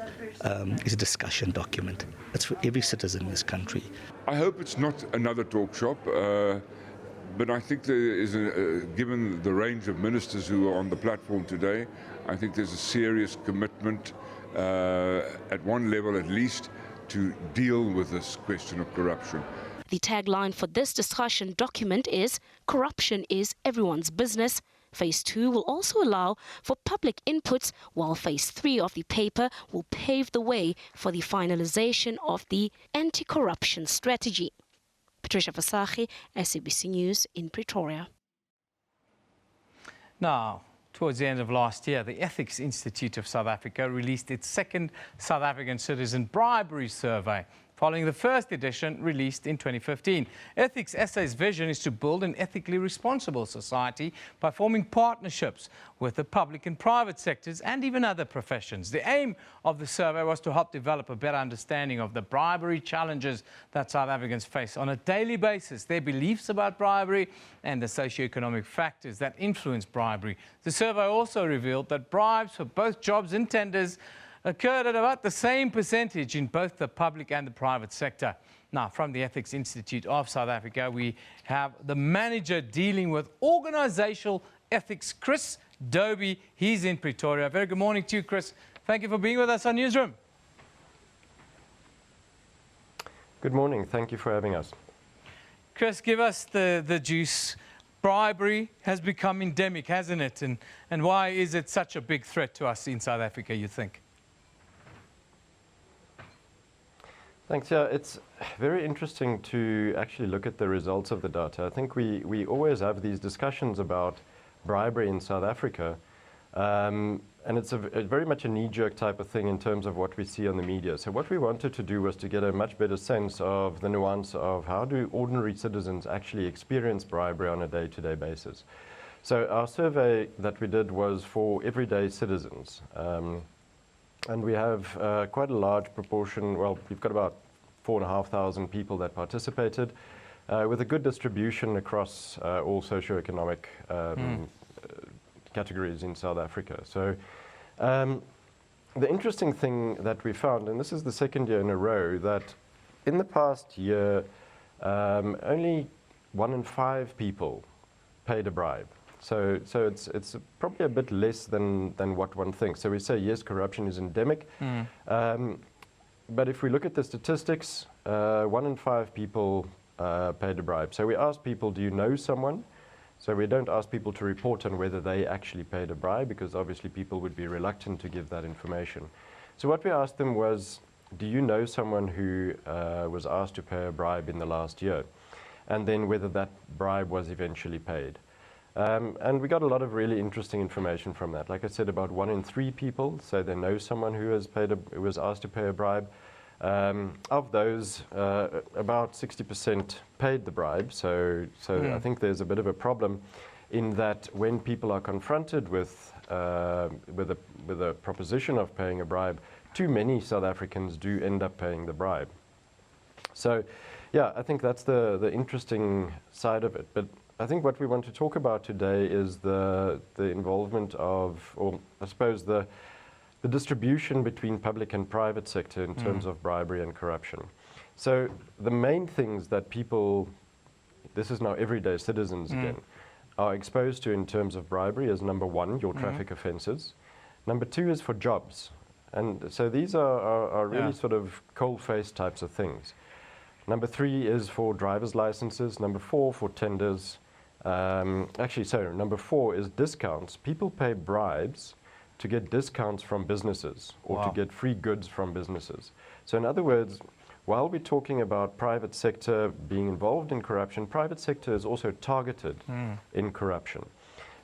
is a discussion document. It's for every citizen in this country. I hope it's not another talk shop, but I think there is, given the range of ministers who are on the platform today, I think there's a serious commitment at one level at least to deal with this question of corruption. The tagline for this discussion document is "Corruption is everyone's business." Phase 2 will also allow for public inputs, while Phase 3 of the paper will pave the way for the finalization of the anti-corruption strategy. Patricia Vasachi, SABC News in Pretoria. Now, towards the end of last year, the Ethics Institute of South Africa released its second South African citizen bribery survey, following the first edition released in 2015. Ethics SA's vision is to build an ethically responsible society by forming partnerships with the public and private sectors and even other professions. The aim of the survey was to help develop a better understanding of the bribery challenges that South Africans face on a daily basis, their beliefs about bribery and the socio-economic factors that influence bribery. The survey also revealed that bribes for both jobs and tenders occurred at about the same percentage in both the public and the private sector. Now, from the Ethics Institute of South Africa, we have the manager dealing with organizational ethics, Chris Dobie. He's in Pretoria. Very good morning to you, Chris. Thank you for being with us on Newsroom. Good morning. Thank you for having us. Chris, give us the juice. Bribery has become endemic, hasn't it? And why is it such a big threat to us in South Africa, you think? Thanks. Yeah, it's very interesting to actually look at the results of the data. I think we always have these discussions about bribery in South Africa, and it's a very much a knee-jerk type of thing in terms of what we see on the media. So what we wanted to do was to get a much better sense of the nuance of how do ordinary citizens actually experience bribery on a day-to-day basis. So our survey that we did was for everyday citizens. And we have quite a large proportion, well, we've got about 4,500 people that participated, with a good distribution across all socioeconomic categories in South Africa. So the interesting thing that we found, and this is the second year in a row, that in the past year, only 1 in 5 people paid a bribe. So it's probably a bit less than what one thinks. So we say, yes, corruption is endemic. But if we look at the statistics, 1 in 5 people paid a bribe. So we asked people, do you know someone? So we don't ask people to report on whether they actually paid a bribe, because obviously people would be reluctant to give that information. So what we asked them was, do you know someone who was asked to pay a bribe in the last year? And then whether that bribe was eventually paid. And we got a lot of really interesting information from that. Like I said, about 1 in 3 people say they know someone who was asked to pay a bribe. Of those, about 60% paid the bribe. So I think there's a bit of a problem in that when people are confronted with a proposition of paying a bribe, too many South Africans do end up paying the bribe. So, yeah, I think that's the interesting side of it. But I think what we want to talk about today is the involvement of, or I suppose the distribution between public and private sector in terms of bribery and corruption. So the main things that people, this is now everyday citizens again, are exposed to in terms of bribery is number 1, your traffic offences. Number 2 is for jobs. And so these are really sort of cold-faced types of things. Number 3 is for driver's licenses. Number 4 for tenders. Number 4 is discounts. People pay bribes to get discounts from businesses or to get free goods from businesses. So in other words, while we're talking about private sector being involved in corruption, private sector is also targeted in corruption.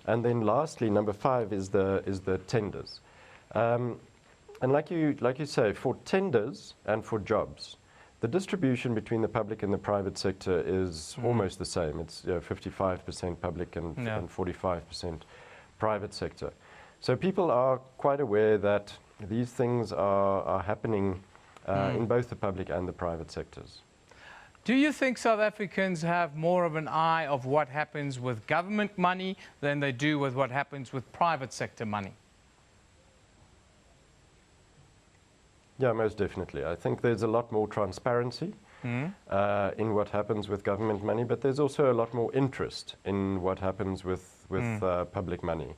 And then lastly, number 5 is the tenders. And like you say, for tenders and for jobs, the distribution between the public and the private sector is almost the same. It's 55% public and 45% private sector. So people are quite aware that these things are happening in both the public and the private sectors. Do you think South Africans have more of an eye of what happens with government money than they do with what happens with private sector money? Yeah, most definitely. I think there's a lot more transparency in what happens with government money, but there's also a lot more interest in what happens with public money.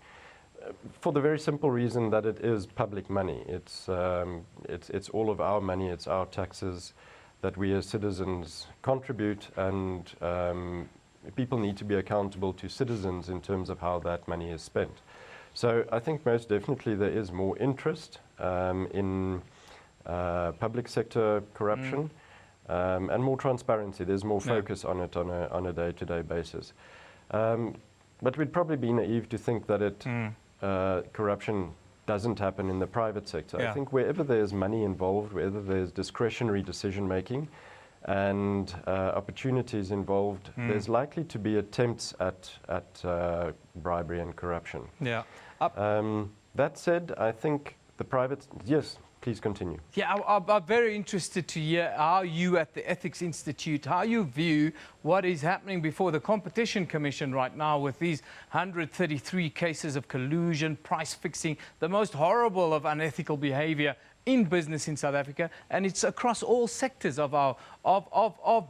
For the very simple reason that it is public money. It's all of our money, it's our taxes that we as citizens contribute, and people need to be accountable to citizens in terms of how that money is spent. So I think most definitely there is more interest in public sector corruption and more transparency. There's more focus on it on a day-to-day basis. But we'd probably be naive to think that corruption doesn't happen in the private sector. I think wherever there's money involved, wherever there's discretionary decision-making and opportunities involved, there's likely to be attempts at bribery and corruption. Yeah. That said, I think the private... Yes, please continue. Yeah, I'm very interested to hear how you at the Ethics Institute, how you view what is happening before the Competition Commission right now with these 133 cases of collusion, price fixing, the most horrible of unethical behavior in business in South Africa, and it's across all sectors of our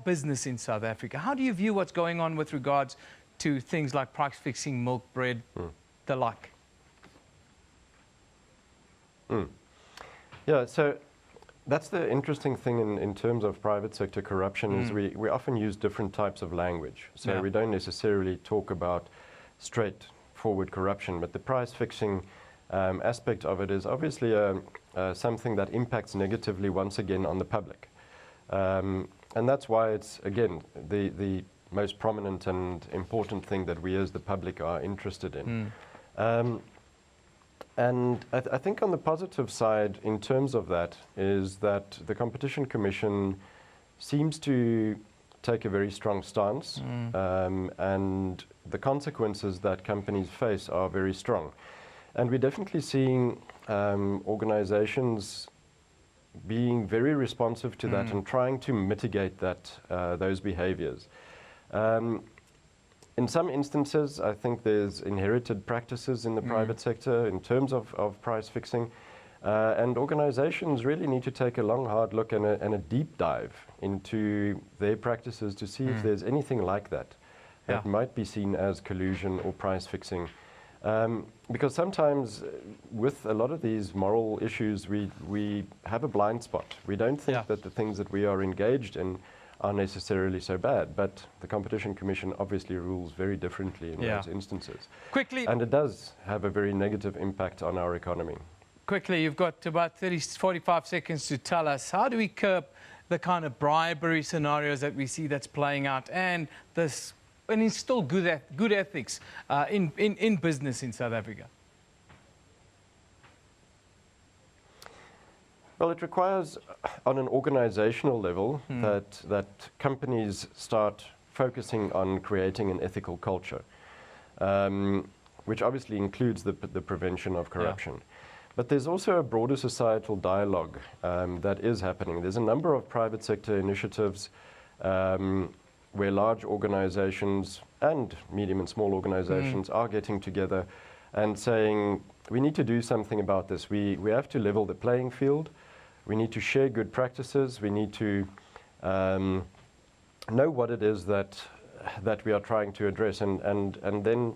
business in South Africa. How do you view what's going on with regards to things like price fixing, milk, bread, the like? Yeah, so that's the interesting thing in terms of private sector corruption is we often use different types of language. So we don't necessarily talk about straightforward corruption, but the price fixing aspect of it is obviously something that impacts negatively once again on the public. And that's why it's, again, the most prominent and important thing that we as the public are interested in. And I think on the positive side, in terms of that, is that the Competition Commission seems to take a very strong stance, and the consequences that companies face are very strong. And we're definitely seeing organizations being very responsive to that and trying to mitigate those behaviors. In some instances, I think there's inherited practices in the private sector in terms of price fixing, and organizations really need to take a long, hard look and a deep dive into their practices to see if there's anything like that might be seen as collusion or price fixing. Because sometimes with a lot of these moral issues, we have a blind spot. We don't think that the things that we are engaged in are necessarily so bad, but the Competition Commission obviously rules very differently in those instances. Quickly, and it does have a very negative impact on our economy. Quickly, you've got about 45 seconds to tell us, how do we curb the kind of bribery scenarios that we see that's playing out and instill good ethics in business in South Africa? Well, it requires, on an organizational level, that companies start focusing on creating an ethical culture, which obviously includes the prevention of corruption. But there's also a broader societal dialogue that is happening. There's a number of private sector initiatives where large organizations and medium and small organizations are getting together and saying, we need to do something about this. We have to level the playing field. We need to share good practices. We need to know what it is that we are trying to address, and then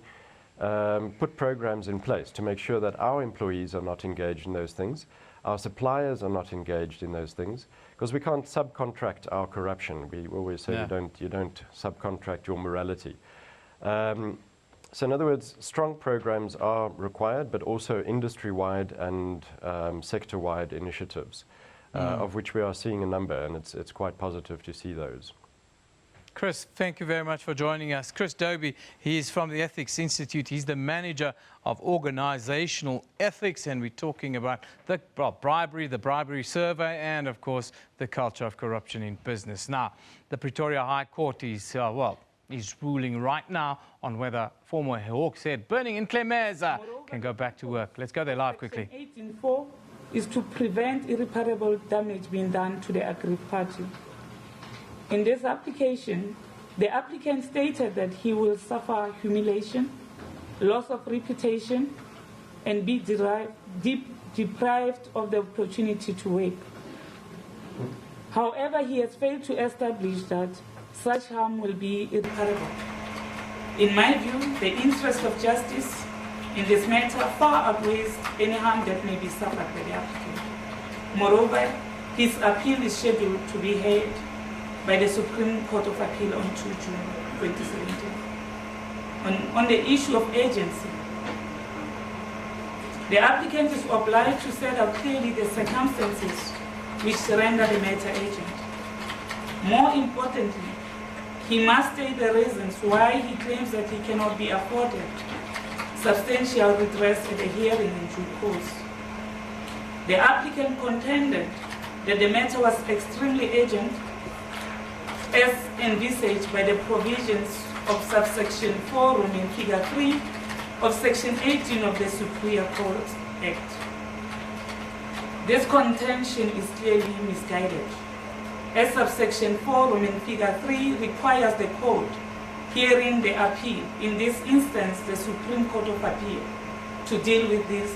put programs in place to make sure that our employees are not engaged in those things, our suppliers are not engaged in those things, because we can't subcontract our corruption. We always say you don't subcontract your morality. So in other words, strong programs are required, but also industry-wide and sector-wide initiatives of which we are seeing a number, and it's quite positive to see those. Chris, thank you very much for joining us. Chris Dobie, he is from the Ethics Institute. He's the manager of organizational ethics, and we're talking about the bribery survey, and of course, the culture of corruption in business. Now, the Pretoria High Court is, is ruling right now on whether former Hawks head Burning in Clemeza can go back to work. Let's go there live quickly. Section 18.4 is to prevent irreparable damage being done to the aggrieved party. In this application, the applicant stated that he will suffer humiliation, loss of reputation, and be deprived of the opportunity to work. However, he has failed to establish that such harm will be irreparable. In my view, the interest of justice in this matter far outweighs any harm that may be suffered by the applicant. Moreover, his appeal is scheduled to be heard by the Supreme Court of Appeal on 2 June 2017. On the issue of agency, the applicant is obliged to set out clearly the circumstances which render the matter agent. More importantly, he must state the reasons why he claims that he cannot be afforded substantial redress at the hearing in due course. The applicant contended that the matter was extremely urgent as envisaged by the provisions of subsection 4 Roman figure 3 of section 18 of the Superior Court Act. This contention is clearly misguided, as subsection 4 Roman figure 3 requires the court hearing the appeal, in this instance the Supreme Court of Appeal, to deal with this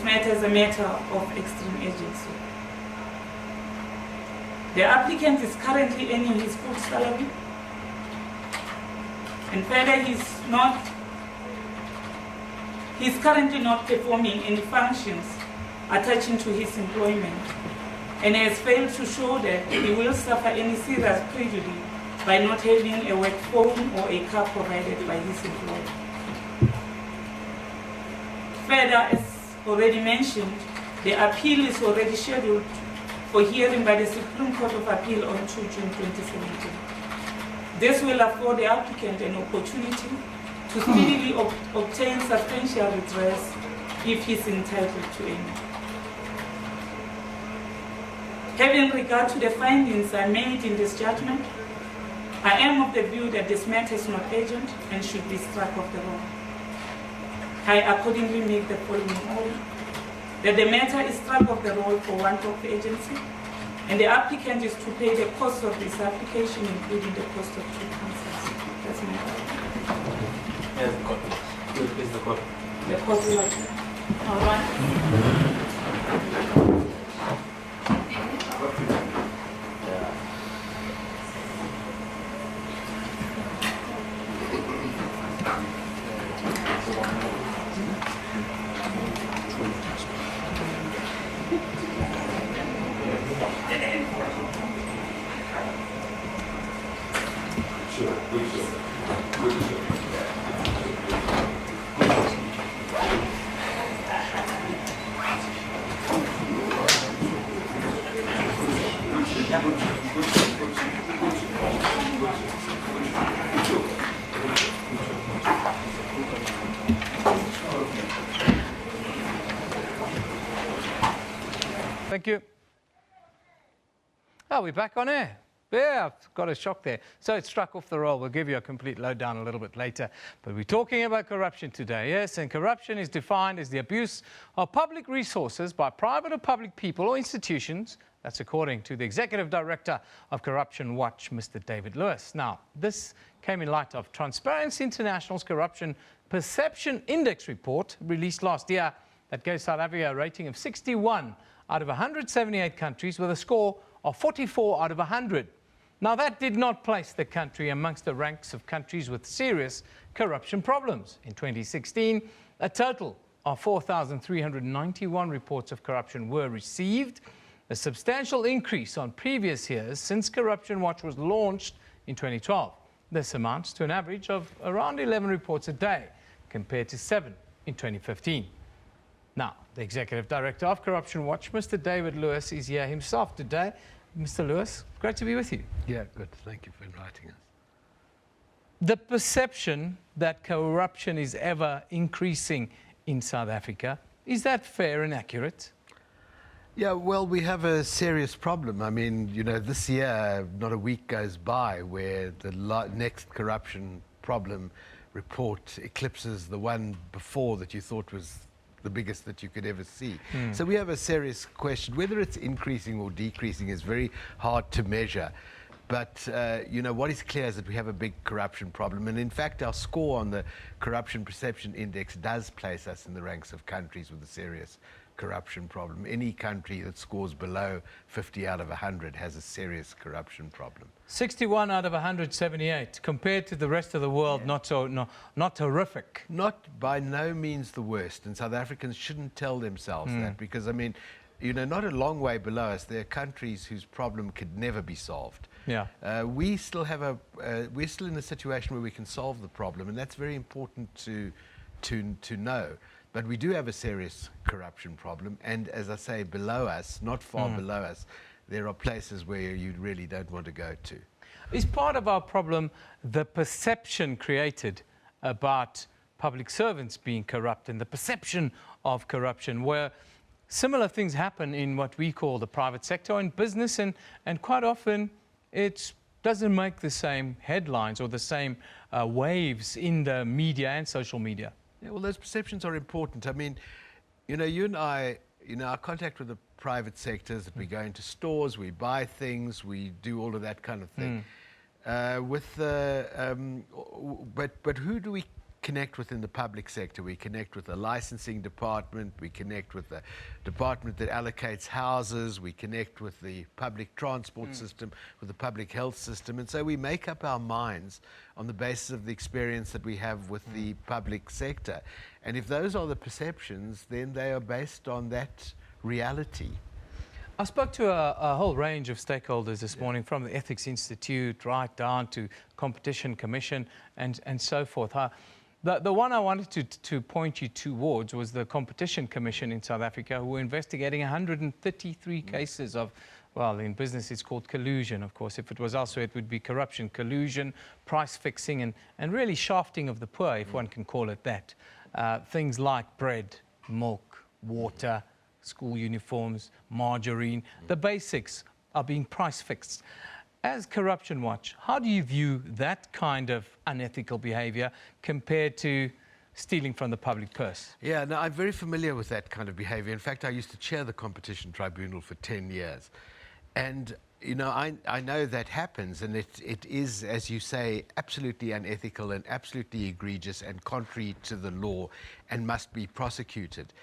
matter as a matter of extreme urgency. The applicant is currently earning his full salary, and further he's currently not performing any functions attaching to his employment, and has failed to show that he will suffer any serious prejudice by not having a work phone or a car provided by his employer. Further, as already mentioned, the appeal is already scheduled for hearing by the Supreme Court of Appeal on 2 June 2017. This will afford the applicant an opportunity to speedily obtain substantial redress if he is entitled to any. Having regard to the findings I made in this judgment, I am of the view that this matter is not urgent and should be struck off the roll. I accordingly make the following order: that the matter is struck off the roll for want of urgency, and the applicant is to pay the cost of this application, including the cost of 2 counsels. That's my order. Yes, the court. Please, the court. The court will adjourn. All right. Thank you. Oh, we're back on air. Yeah, I've got a shock there. So it struck off the roll. We'll give you a complete lowdown a little bit later. But we're talking about corruption today, yes? And corruption is defined as the abuse of public resources by private or public people or institutions. That's according to the Executive Director of Corruption Watch, Mr. David Lewis. Now, this came in light of Transparency International's Corruption Perception Index report released last year that gave South Africa a rating of 61 out of 178 countries with a score of 44 out of 100. Now, that did not place the country amongst the ranks of countries with serious corruption problems. In 2016, a total of 4,391 reports of corruption were received, a substantial increase on previous years since Corruption Watch was launched in 2012. This amounts to an average of around 11 reports a day, compared to 7 in 2015. Now, the Executive Director of Corruption Watch, Mr. David Lewis, is here himself today. Mr. Lewis, great to be with you. Yeah, good. Thank you for inviting us. The perception that corruption is ever increasing in South Africa, is that fair and accurate? Yeah, well, we have a serious problem. I mean, you know, this year, not a week goes by where the next corruption problem report eclipses the one before that you thought was the biggest that you could ever see. So we have a serious question. Whether it's increasing or decreasing is very hard to measure. But, you know, what is clear is that we have a big corruption problem. And in fact, our score on the Corruption Perception Index does place us in the ranks of countries with a serious corruption problem. Any country that scores below 50 out of 100 has a serious corruption problem. 61 out of 178, compared to the rest of the world, yeah. not horrific. Not by no means the worst, and South Africans shouldn't tell themselves that, because, I mean, you know, not a long way below us, there are countries whose problem could never be solved. Yeah. We still have we're still in a situation where we can solve the problem, and that's very important to know. But we do have a serious corruption problem, and as I say, below us, not far below us, there are places where you really don't want to go to. Is part of our problem the perception created about public servants being corrupt and the perception of corruption, where similar things happen in what we call the private sector or in business, and quite often it doesn't make the same headlines or the same waves in the media and social media? Yeah, well, those perceptions are important. I mean, you know, you and I, you know, our contact with the private sector is that we go into stores, we buy things, we do all of that kind of thing. But who do we connect with in the public sector? We connect with the licensing department, we connect with the department that allocates houses, we connect with the public transport system, with the public health system, and so we make up our minds on the basis of the experience that we have with the public sector. And if those are the perceptions, then they are based on that reality. I spoke to a whole range of stakeholders this morning, from the Ethics Institute right down to Competition Commission and so forth. The one I wanted to point you towards was the Competition Commission in South Africa, who were investigating 133 cases of, well, in business it's called collusion, of course. If it was elsewhere, it would be corruption, collusion, price fixing, and really shafting of the poor, if one can call it that. Things like bread, milk, water, school uniforms, margarine, the basics are being price fixed. As Corruption Watch, how do you view that kind of unethical behavior compared to stealing from the public purse? Yeah, no, I'm very familiar with that kind of behavior. In fact, I used to chair the Competition Tribunal for 10 years. And, you know, I know that happens, and it is, as you say, absolutely unethical and absolutely egregious and contrary to the law and must be prosecuted.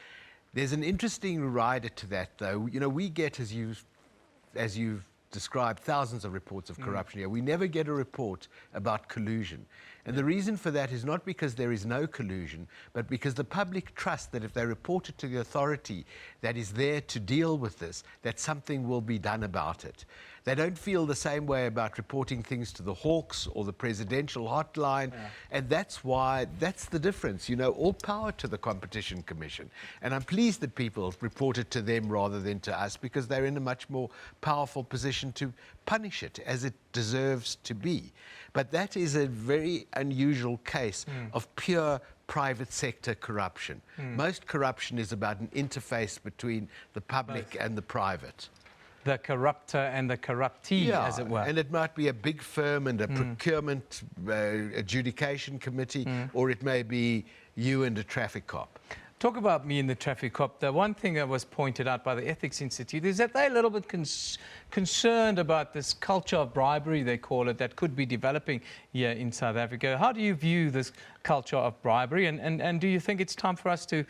There's an interesting rider to that, though. You know, we get, as you've described, thousands of reports of corruption here. We never get a report about collusion. And the reason for that is not because there is no collusion, but because the public trust that if they report it to the authority that is there to deal with this, that something will be done about it. They don't feel the same way about reporting things to the Hawks or the presidential hotline. Yeah. And that's why, that's the difference. You know, all power to the Competition Commission. And I'm pleased that people report it to them rather than to us, because they're in a much more powerful position to punish it as it deserves to be. But that is a very unusual case of pure private sector corruption. Most corruption is about an interface between the public and the private. The corruptor and the corruptee, as it were. And it might be a big firm and a procurement adjudication committee, or it may be you and a traffic cop. Talk about me and the traffic cop. The one thing that was pointed out by the Ethics Institute is that they're a little bit concerned about this culture of bribery, they call it, that could be developing here in South Africa. How do you view this culture of bribery, and do you think it's time for us to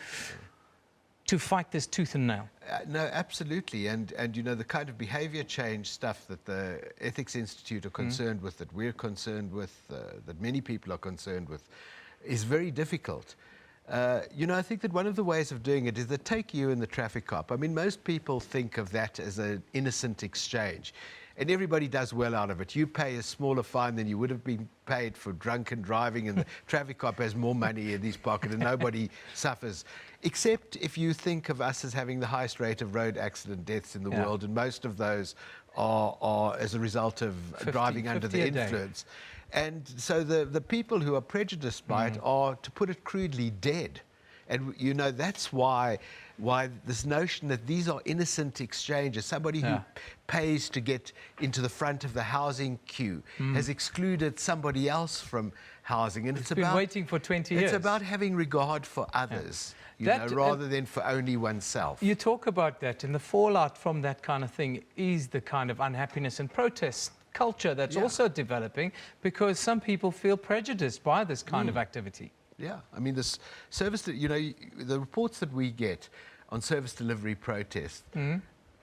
fight this tooth and nail? No, absolutely. And you know, the kind of behavior change stuff that the Ethics Institute are concerned with, that we're concerned with, that many people are concerned with, is very difficult. You know, I think that one of the ways of doing it is that take you and the traffic cop. I mean, most people think of that as an innocent exchange. and everybody does well out of it. You pay a smaller fine than you would have been paid for drunken driving, and the traffic cop has more money in his pocket, and nobody suffers. Except if you think of us as having the highest rate of road accident deaths in the world, and most of those are as a result of driving under the influence. And so the people who are prejudiced by it are, to put it crudely, dead. And, you know, that's why this notion that these are innocent exchanges, somebody who pays to get into the front of the housing queue has excluded somebody else from housing. And it's been about waiting for 20 years. It's about having regard for others, you know, rather than for only oneself. You talk about that, and the fallout from that kind of thing is the kind of unhappiness and protest culture that's also developing, because some people feel prejudiced by this kind of activity. Yeah, I mean, this service, you know, the reports that we get on service delivery protests,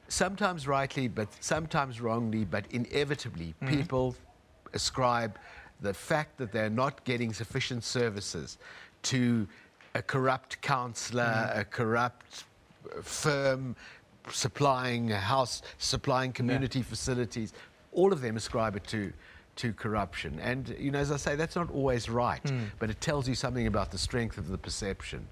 sometimes rightly, but sometimes wrongly, but inevitably, people ascribe the fact that they're not getting sufficient services to a corrupt councillor, a corrupt firm supplying a house, supplying community facilities. All of them ascribe it to corruption. And, you know, as I say, that's not always right, but it tells you something about the strength of the perception.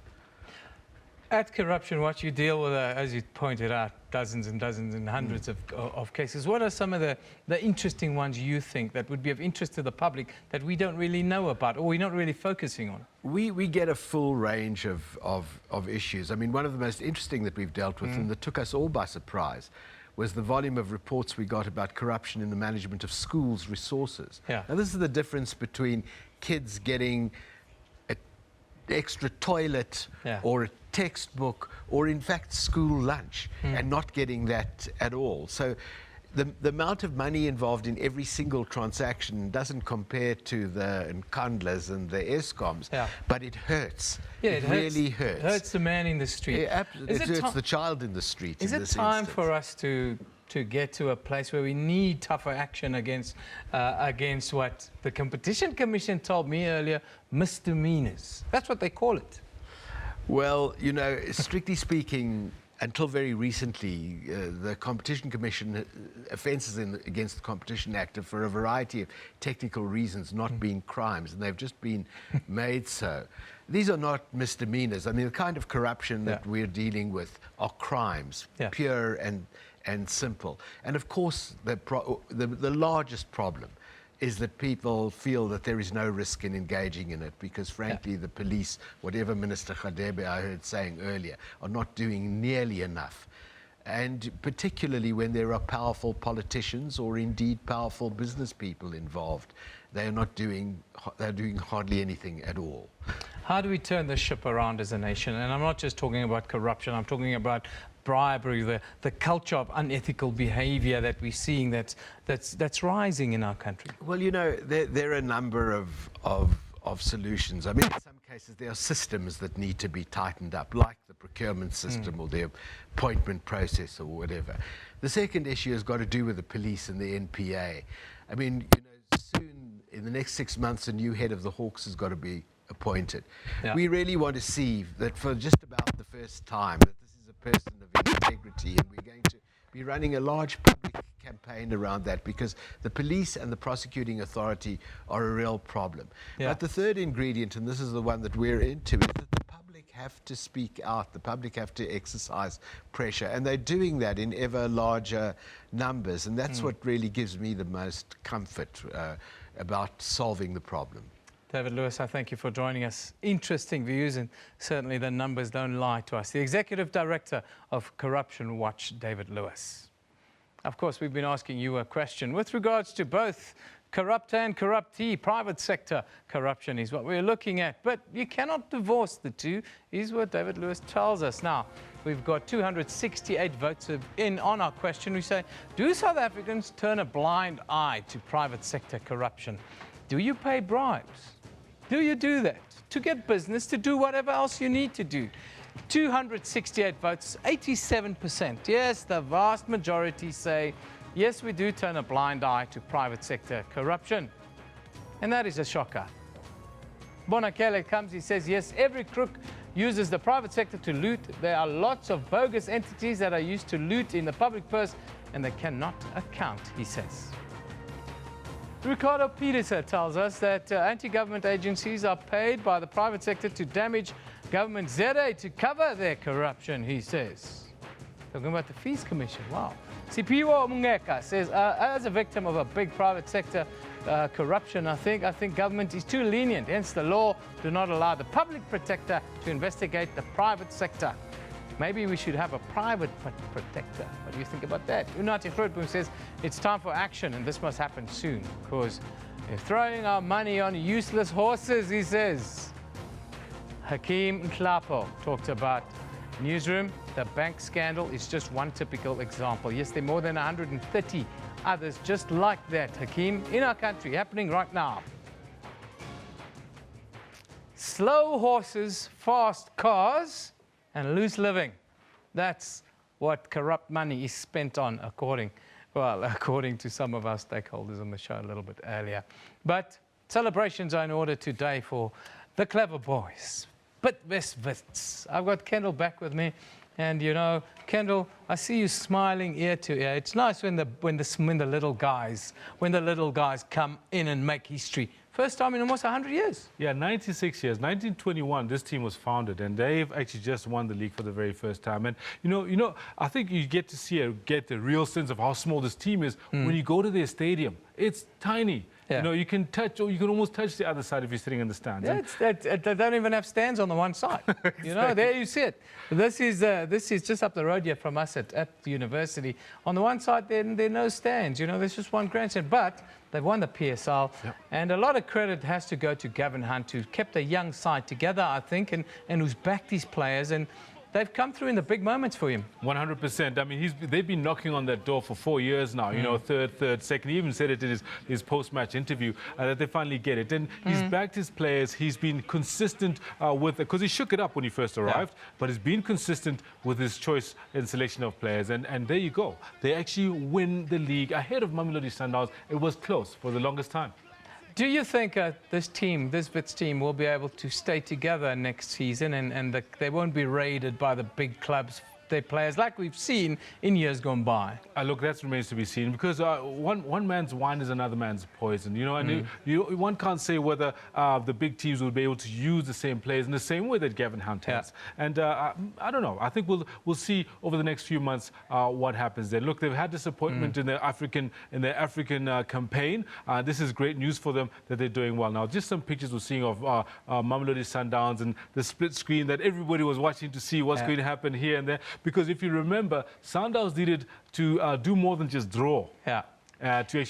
At Corruption Watch, you deal with, as you pointed out, dozens and dozens and hundreds of cases. What are some of the interesting ones you think that would be of interest to the public that we don't really know about, or we're not really focusing on? We get a full range of issues. I mean, one of the most interesting that we've dealt with, and that took us all by surprise, was the volume of reports we got about corruption in the management of schools' resources. Now, this is the difference between kids getting an extra toilet or a textbook or, in fact, school lunch and not getting that at all. So the amount of money involved in every single transaction doesn't compare to the Nkandlas and the Escoms, but it hurts. Yeah, it really hurts. It hurts the man in the street. It hurts the child in the street. Is it time for us to get to a place where we need tougher action against what the Competition Commission told me earlier, misdemeanors? That's what they call it. Well, you know, strictly speaking, until very recently, the Competition Commission offences against the Competition Act are, for a variety of technical reasons, not being crimes, and they've just been made so. These are not misdemeanors. I mean, the kind of corruption that we're dealing with are crimes, pure and simple. And of course, the largest problem is that people feel that there is no risk in engaging in it because, frankly, the police, whatever Minister Khadebe I heard saying earlier, are not doing nearly enough. And particularly when there are powerful politicians or indeed powerful business people involved, they're doing hardly anything at all. How do we turn the ship around as a nation? And I'm not just talking about corruption, I'm talking about bribery, the culture of unethical behavior that we're seeing that's rising in our country. Well, you know, there are a number of solutions. I mean, in some cases there are systems that need to be tightened up, like the procurement system or the appointment process or whatever. The second issue has got to do with the police and the NPA. I mean, you know, soon, in the next 6 months, a new head of the Hawks has got to be appointed. We really want to see that for just about the first time, that this is a person of integrity, and we're going to be running a large public campaign around that because the police and the prosecuting authority are a real problem. But the third ingredient, and this is the one that we're into, is that the public have to speak out, the public have to exercise pressure, and they're doing that in ever larger numbers, and that's what really gives me the most comfort about solving the problem. David Lewis, I thank you for joining us. Interesting views, and certainly the numbers don't lie to us. The Executive Director of Corruption Watch, David Lewis. Of course, we've been asking you a question with regards to both corrupt and corruptee. Private sector corruption is what we're looking at, but you cannot divorce the two, is what David Lewis tells us. Now, we've got 268 votes in on our question. We say, do South Africans turn a blind eye to private sector corruption? Do you pay bribes? Do you do that to get business, to do whatever else you need to do? 268 votes, 87%. Yes, the vast majority say, yes, we do turn a blind eye to private sector corruption. And that is a shocker. Bonakele comes, he says, yes, every crook uses the private sector to loot. There are lots of bogus entities that are used to loot in the public purse and they cannot account, he says. Ricardo Peterson tells us that anti-government agencies are paid by the private sector to damage government ZA to cover their corruption, he says. Talking about the Fees Commission, wow. Sipiwa Mungeka says, as a victim of a big private sector corruption, I think government is too lenient. Hence, the law do not allow the public protector to investigate the private sector. Maybe we should have a private protector. What do you think about that? Unati Grootboom says, it's time for action, and this must happen soon, because they're throwing our money on useless horses, he says. Hakeem Nhlapo talked about Newsroom. The bank scandal is just one typical example. Yes, there are more than 130 others just like that, Hakeem, in our country, happening right now. Slow horses, fast cars, and loose living. That's what corrupt money is spent on, according to some of our stakeholders on the show a little bit earlier. But celebrations are in order today for the clever boys. Wits. I've got Kendall back with me. And you know, Kendall, I see you smiling ear to ear. It's nice when the little guys come in and make history. First time in almost 100 years. Yeah, 96 years. 1921, this team was founded, and they've actually just won the league for the very first time. And you know, I think you get to get the real sense of how small this team is when you go to their stadium. It's tiny. Yeah. You know, you can almost touch the other side if you're sitting in the stands. Yeah, they don't even have stands on the one side. Exactly. You know, there you sit. This is just up the road here from us at the university. On the one side, there are no stands. You know, there's just one grandstand. But they've won the PSL, and a lot of credit has to go to Gavin Hunt, who's kept a young side together, I think, and who's backed these players. And they've come through in the big moments for him. 100%. I mean, they've been knocking on that door for 4 years now. You know, third, second. He even said it in his post-match interview that they finally get it. And he's backed his players. He's been consistent because he shook it up when he first arrived, but he's been consistent with his choice and selection of players. And there you go. They actually win the league ahead of Mamelodi Sundowns. It was close for the longest time. Do you think this Wits team, will be able to stay together next season and they won't be raided by the big clubs, their players, like we've seen in years gone by? Look, that remains to be seen, because one man's wine is another man's poison, you know, and one can't say whether the big teams will be able to use the same players in the same way that Gavin Hunt has. And I don't know. I think we'll see over the next few months what happens there. Look, they've had disappointment in their African campaign. This is great news for them that they're doing well. Now, just some pictures we're seeing of Mamelodi Sundowns and the split screen that everybody was watching to see what's going to happen here and there. Because if you remember, Sundowns needed to do more than just draw. To actually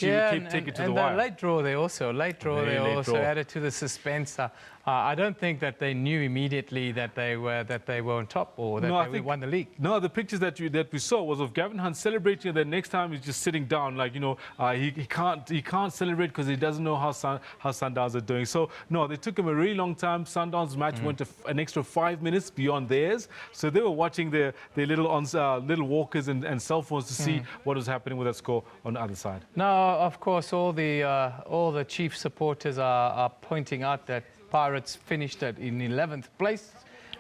take it to the wire. And the late draw there also. Added to the suspense. I don't think that they knew immediately that they were on top or that they won the league. No, the pictures that we saw was of Gavin Hunt celebrating, and then next time he's just sitting down, like, you know, he can't celebrate because he doesn't know how Sundowns are doing. So no, they took him a really long time. Sundowns' match went to an extra 5 minutes beyond theirs, so they were watching their little walkers and cell phones to see what was happening with that score on the other side. Now, of course, all the chief supporters are pointing out that Pirates finished in 11th place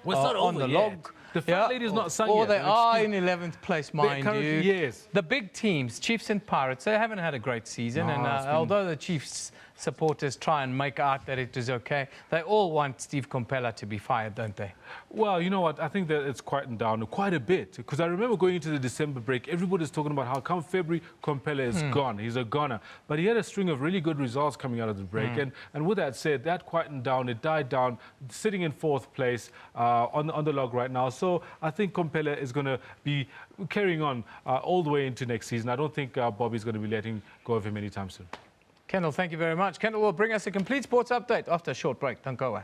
on the log. The fat lady's not sung yet. Or they are in 11th place, mind you. Yes. The big teams, Chiefs and Pirates, they haven't had a great season. And although the Chiefs supporters try and make out that it is okay, they all want Steve Compella to be fired, don't they? Well, you know what? I think that it's quietened down quite a bit. Because I remember going into the December break, everybody's talking about how come February Compella is gone. He's a goner. But he had a string of really good results coming out of the break. And with that said, that quietened down. It died down, sitting in 4th place on the log right now. So I think Compella is going to be carrying on all the way into next season. I don't think Bobby's going to be letting go of him anytime soon. Kendall, thank you very much. Kendall will bring us a complete sports update after a short break. Don't go away.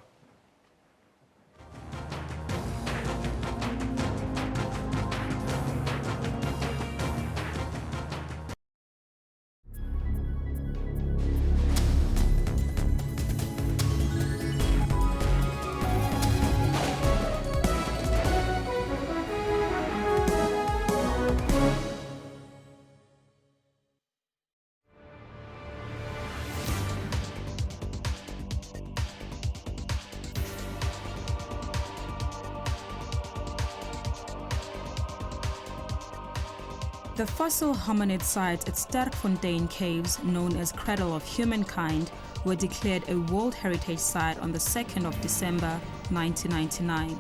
The fossil hominid sites at Sterkfontein Caves, known as Cradle of Humankind, were declared a World Heritage Site on the 2nd of December 1999.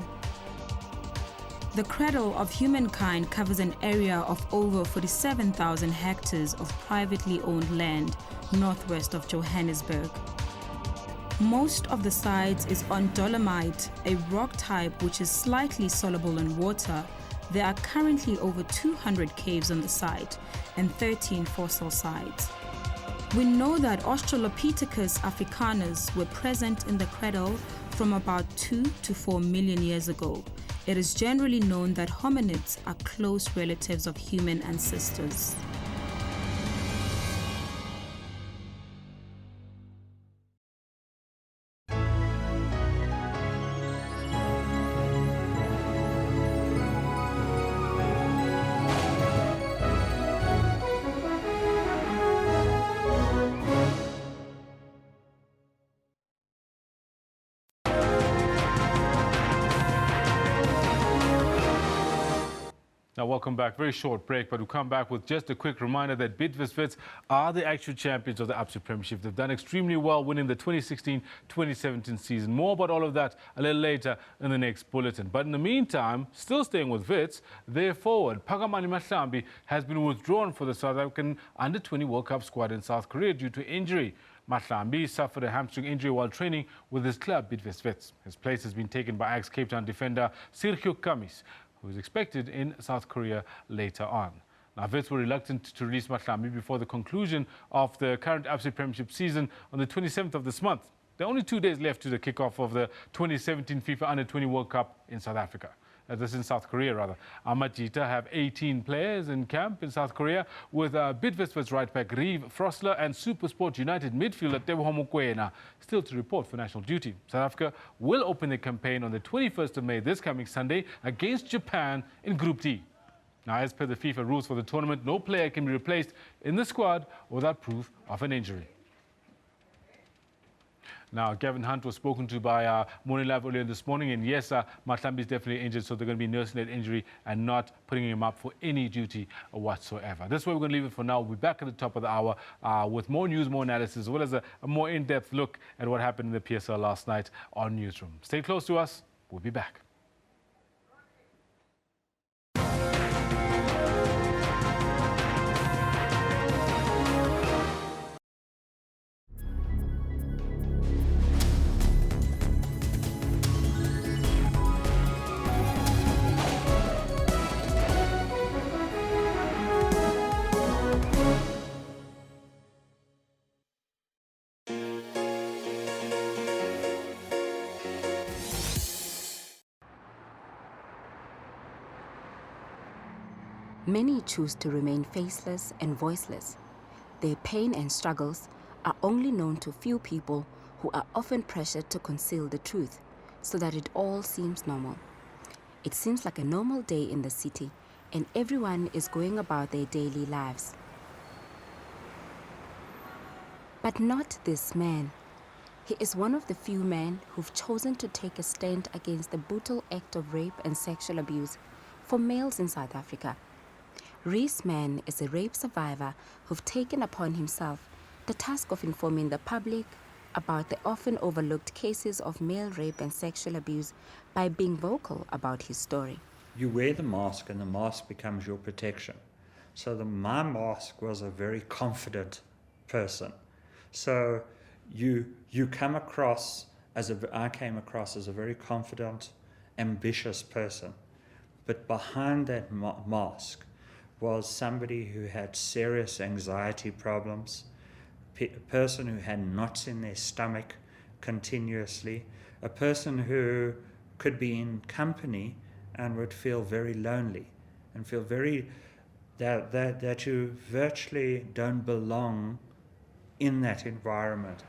The Cradle of Humankind covers an area of over 47,000 hectares of privately owned land northwest of Johannesburg. Most of the sites is on dolomite, a rock type which is slightly soluble in water. There are currently over 200 caves on the site and 13 fossil sites. We know that Australopithecus africanus were present in the cradle from about 2 to 4 million years ago. It is generally known that hominids are close relatives of human ancestors. Now, welcome back. Very short break, but we'll come back with just a quick reminder that Bidvest are the actual champions of the ABSA Premiership. They've done extremely well, winning the 2016-2017 season. More about all of that a little later in the next bulletin. But in the meantime, still staying with Wits, their forward, Phakamani Mahlambi, has been withdrawn for the South African Under-20 World Cup squad in South Korea due to injury. Mahlambi suffered a hamstring injury while training with his club, Bidvest Wits. His place has been taken by ex-Cape Town defender Sirkyuk Kamis, who is expected in South Korea later on. Now, Wits were reluctant to release Mahlambi before the conclusion of the current ABSA Premiership season on the 27th of this month. There are only 2 days left to the kickoff of the 2017 FIFA Under-20 World Cup in South Africa. This is in South Korea, rather. Amajita have 18 players in camp in South Korea, with Bidvest right back Reeve Frosler and SuperSport United midfielder Teboho Mokoena still to report for national duty. South Africa will open the campaign on the 21st of May, this coming Sunday, against Japan in Group D. Now, as per the FIFA rules for the tournament, no player can be replaced in the squad without proof of an injury. Now, Gavin Hunt was spoken to by Morning Live earlier this morning, and yes, Mahlambi is definitely injured, so they're going to be nursing that injury and not putting him up for any duty whatsoever. This is where we're going to leave it for now. We'll be back at the top of the hour with more news, more analysis, as well as a more in-depth look at what happened in the PSL last night on Newsroom. Stay close to us. We'll be back. Many choose to remain faceless and voiceless. Their pain and struggles are only known to few people, who are often pressured to conceal the truth so that it all seems normal. It seems like a normal day in the city, and everyone is going about their daily lives. But not this man. He is one of the few men who've chosen to take a stand against the brutal act of rape and sexual abuse for males in South Africa. Reese Mann is a rape survivor who've taken upon himself the task of informing the public about the often overlooked cases of male rape and sexual abuse by being vocal about his story. You wear the mask and the mask becomes your protection. So my mask was a very confident person. So you come across I came across as a very confident, ambitious person. But behind that mask was somebody who had serious anxiety problems, a person who had knots in their stomach continuously, a person who could be in company and would feel very lonely and feel that you virtually don't belong in that environment.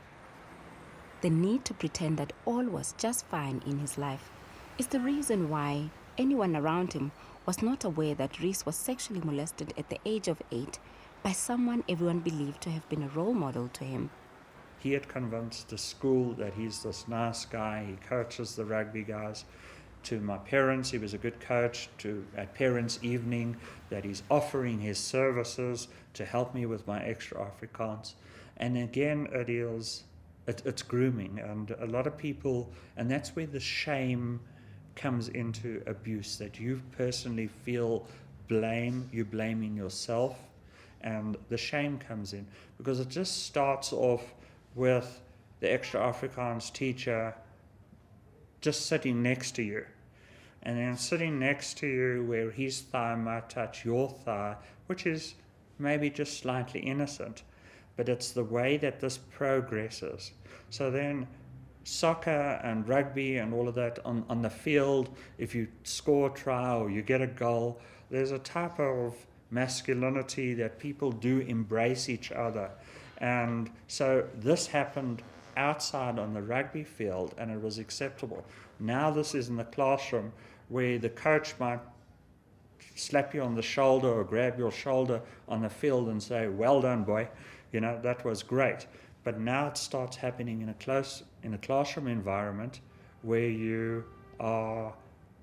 The need to pretend that all was just fine in his life is the reason why anyone around him was not aware that Reese was sexually molested at the age of 8 by someone everyone believed to have been a role model to him. He had convinced the school that he's this nice guy, he coaches the rugby guys, to my parents. He was a good coach at parents' evening, that he's offering his services to help me with my extra Afrikaans. And again, it's grooming, and a lot of people, and that's where the shame comes into abuse, that you personally feel blame, you're blaming yourself, and the shame comes in, because it just starts off with the extra Afrikaans teacher just sitting next to you, and then sitting next to you where his thigh might touch your thigh, which is maybe just slightly innocent, but it's the way that this progresses. So then soccer and rugby and all of that on the field, if you score a try or you get a goal, there's a type of masculinity that people do embrace each other. And so this happened outside on the rugby field, and it was acceptable. Now this is in the classroom, where the coach might slap you on the shoulder or grab your shoulder on the field and say, "Well done, boy, you know, that was great." But now it starts happening in a classroom environment where you are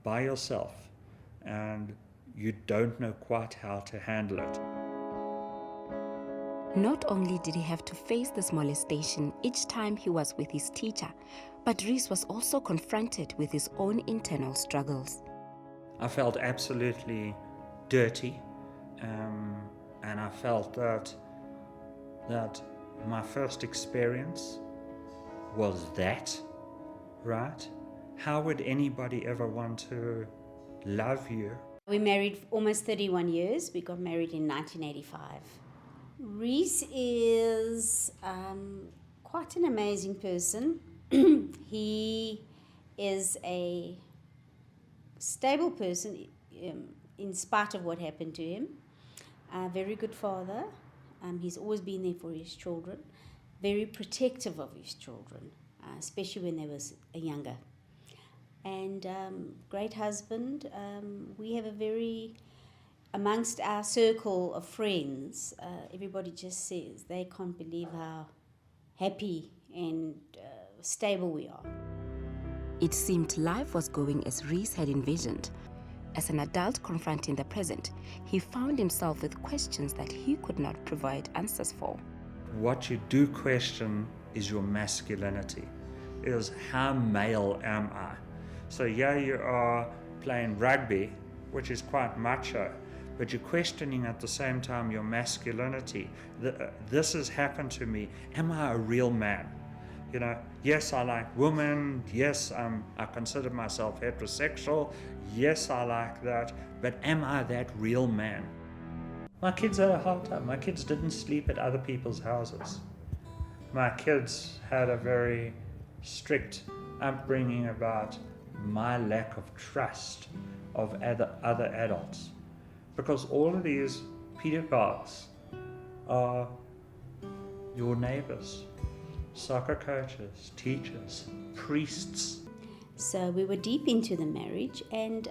by yourself and you don't know quite how to handle it. Not only did he have to face this molestation each time he was with his teacher, but Reese was also confronted with his own internal struggles. I felt absolutely dirty, and I felt that my first experience was that, right? How would anybody ever want to love you? We married almost 31 years. We got married in 1985. Reese is quite an amazing person. He is a stable person in spite of what happened to him. A very good father. He's always been there for his children. Very protective of his children, especially when they was younger. And great husband. We have a very, amongst our circle of friends, everybody just says they can't believe how happy and stable we are. It seemed life was going as Reese had envisioned. As an adult confronting the present, he found himself with questions that he could not provide answers for. What you do question is your masculinity, is how male am I? So yeah, you are playing rugby, which is quite macho, but you're questioning at the same time your masculinity. This has happened to me. Am I a real man? You know, yes, I like women. Yes, I consider myself heterosexual. Yes, I like that. But am I that real man? My kids had a hard time. My kids didn't sleep at other people's houses. My kids had a very strict upbringing about my lack of trust of other adults. Because all of these pedagogues are your neighbors, soccer coaches, teachers, priests. So we were deep into the marriage, and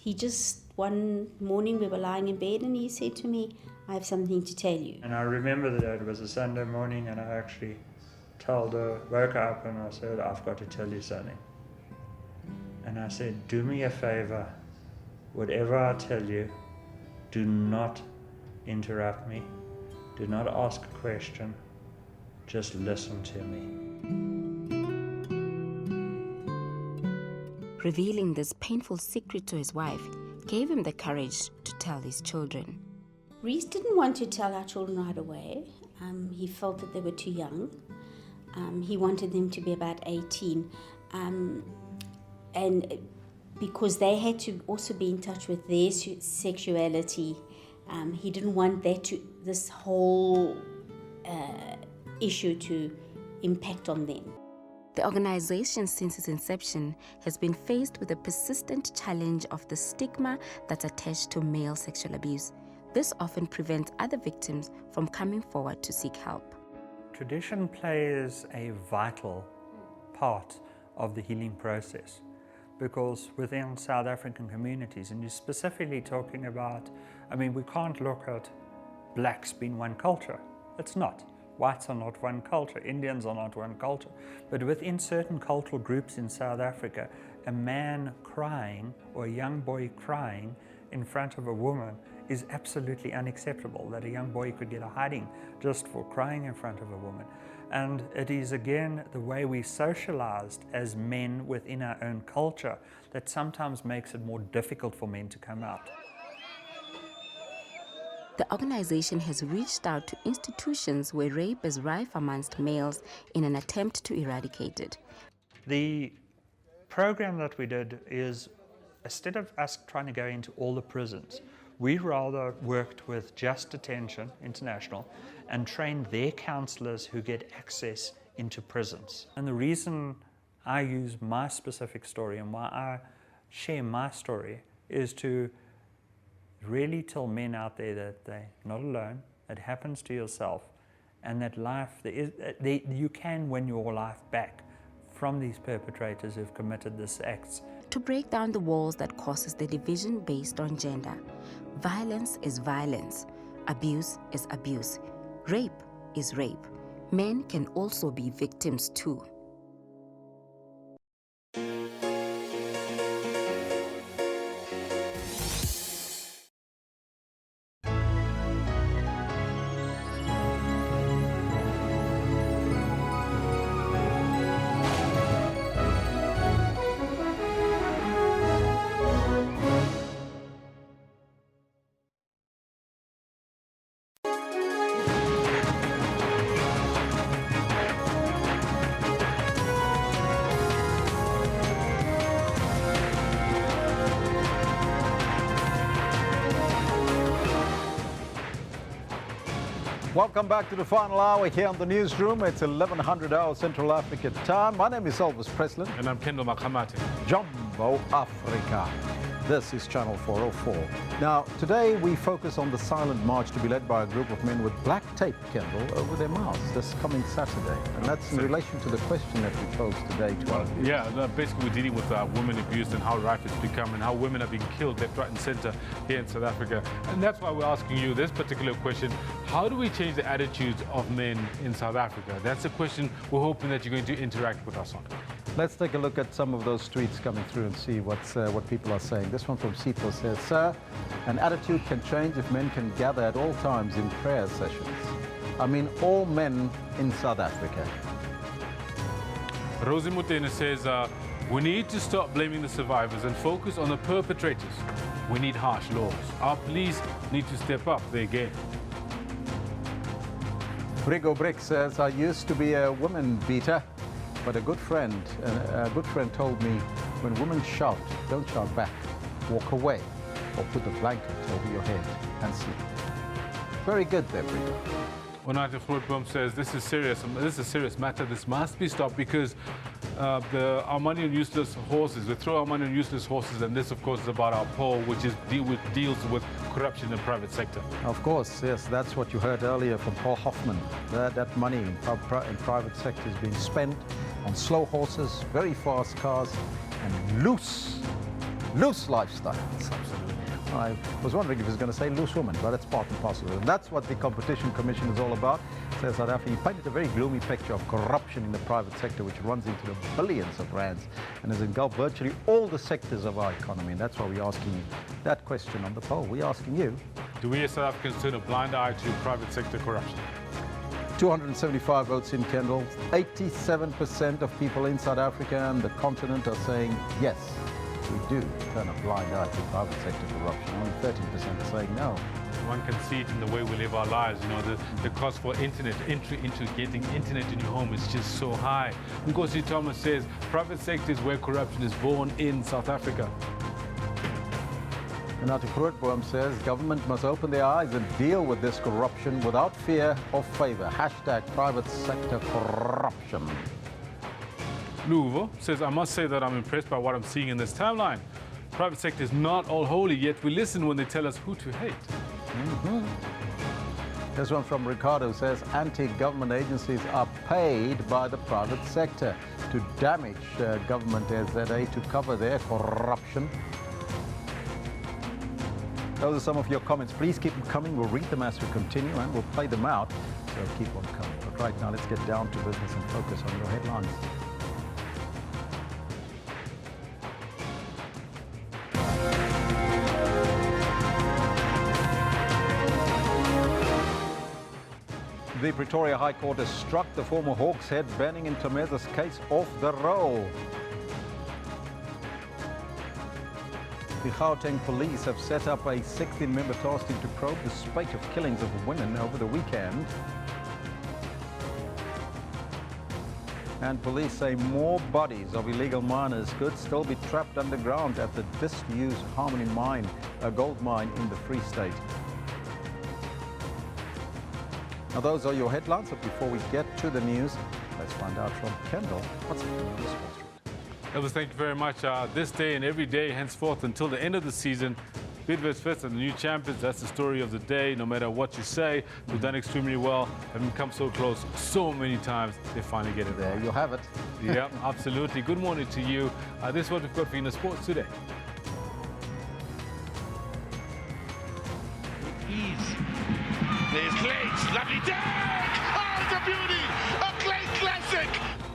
he just, one morning we were lying in bed and he said to me, "I have something to tell you." And I remember that it was a Sunday morning, and I actually woke her up and I said, "I've got to tell you something." And I said, "Do me a favor, whatever I tell you, do not interrupt me, do not ask a question, just listen to me." Revealing this painful secret to his wife gave him the courage to tell his children. Reese didn't want to tell our children right away. He felt that they were too young. He wanted them to be about 18. And because they had to also be in touch with their sexuality, he didn't want this whole issue to impact on them. The organization, since its inception, has been faced with the persistent challenge of the stigma that's attached to male sexual abuse. This often prevents other victims from coming forward to seek help. Tradition plays a vital part of the healing process, because within South African communities, and you're specifically talking about, we can't look at blacks being one culture. It's not. Whites are not one culture, Indians are not one culture. But within certain cultural groups in South Africa, a man crying or a young boy crying in front of a woman is absolutely unacceptable, that a young boy could get a hiding just for crying in front of a woman. And it is again the way we socialized as men within our own culture that sometimes makes it more difficult for men to come out. The organization has reached out to institutions where rape is rife amongst males in an attempt to eradicate it. The program that we did is, instead of us trying to go into all the prisons, we rather worked with Just Detention International and trained their counselors who get access into prisons. And the reason I use my specific story and why I share my story is to really tell men out there that they're not alone, it happens to yourself, and that life, you can win your life back from these perpetrators who've committed these acts. To break down the walls that causes the division based on gender. Violence is violence. Abuse is abuse. Rape is rape. Men can also be victims too. Welcome back to the final hour here on the Newsroom. It's 1100 hours Central African time. My name is Elvis Preslin. And I'm Kendall Makamati. Jumbo Africa. This is Channel 404. Now, today we focus on the silent march to be led by a group of men with black tape, Kendall, over their mouths this coming Saturday. And that's in relation to the question that we posed today to our viewers. Yeah, basically we're dealing with women abuse and how rife it's become and how women are being killed left, right and center here in South Africa. And that's why we're asking you this particular question. How do we change the attitudes of men in South Africa? That's a question we're hoping that you're going to interact with us on. Let's take a look at some of those tweets coming through and see what people are saying. This one from Sipho says, "Sir, an attitude can change if men can gather at all times in prayer sessions. I mean, all men in South Africa." Rosie Mutene says, we need to stop blaming the survivors and focus on the perpetrators. We need harsh laws. Our police need to step up their game. Brigo Brick says, "I used to be a woman beater, but a good friend told me, when women shout, don't shout back. Walk away or put the blanket over your head and sleep." Very good there, Brigo. Onate Grootboom says, this is serious. This is a serious matter. This must be stopped because our money on useless horses. We throw our money on useless horses, and this, of course, is about our poll, which deals with corruption in the private sector. Of course, yes, that's what you heard earlier from Paul Hoffman. That money in private sector is being spent on slow horses, very fast cars, and loose lifestyles. Absolutely. I was wondering if he was going to say loose woman, but it's part and parcel. And that's what the Competition Commission is all about. Says South Africa, he painted a very gloomy picture of corruption in the private sector, which runs into the billions of rands and has engulfed virtually all the sectors of our economy. And that's why we're asking you that question on the poll. We're asking you, do we as South Africans turn a blind eye to private sector corruption? 275 votes in, Kendall. 87% of people in South Africa and the continent are saying yes, we do turn a blind eye to private sector corruption. Only 13% are saying no. One can see it in the way we live our lives. You know, the cost for entry into getting internet in your home is just so high. Nkosi Thomas says private sector is where corruption is born in South Africa. Renate Grootboom says government must open their eyes and deal with this corruption without fear or favor. Hashtag private sector corruption. Luvo says, I must say that I'm impressed by what I'm seeing in this timeline. Private sector is not all holy, yet we listen when they tell us who to hate. This one from Ricardo says anti-government agencies are paid by the private sector to damage government SZA to cover their corruption. Those are some of your comments. Please keep them coming. We'll read them as we continue and we'll play them out. So keep on coming. But right now, let's get down to business and focus on your headlines. The Pretoria High Court has struck the former Hawks head Benning and Tomeza's case off the roll. The Gauteng police have set up a 16-member task team to probe the spate of killings of women over the weekend. And police say more bodies of illegal miners could still be trapped underground at the disused Harmony mine, a gold mine in the Free State. Now those are your headlines, but before we get to the news, let's find out from Kendall what's happening on the sports street. Elvis, thank you very much. This day and every day henceforth until the end of the season, Bidvest Fits are the new champions. That's the story of the day. No matter what you say, we've done extremely well. Having come so close so many times, they finally get it there. right. You'll have it. Yeah, absolutely. Good morning to you. This is what we've got for you in the sports today. There's Clates, lovely dunk! Oh, it's a beauty! A Clate classic!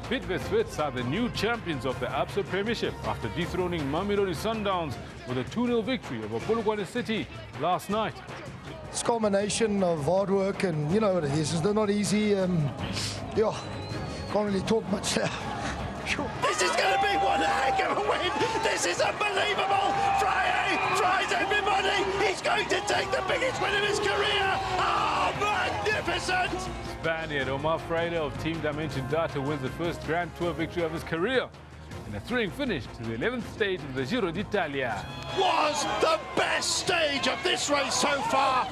Bidvest Fits are the new champions of the Absa Premiership after dethroning Mamelodi Sundowns with a 2-0 victory over Polokwane City last night. It's a culmination of hard work, and you know what it is. It's not easy. Yeah, can't really talk much there. This is going to be one heck of a win! This is unbelievable! Friday tries everybody! He's going to take the biggest win of his career! Oh, magnificent! Spaniard Omar Freire of Team Dimension Data wins the first Grand Tour victory of his career in a thrilling finish to the 11th stage of the Giro d'Italia. Was the best stage of this race so far!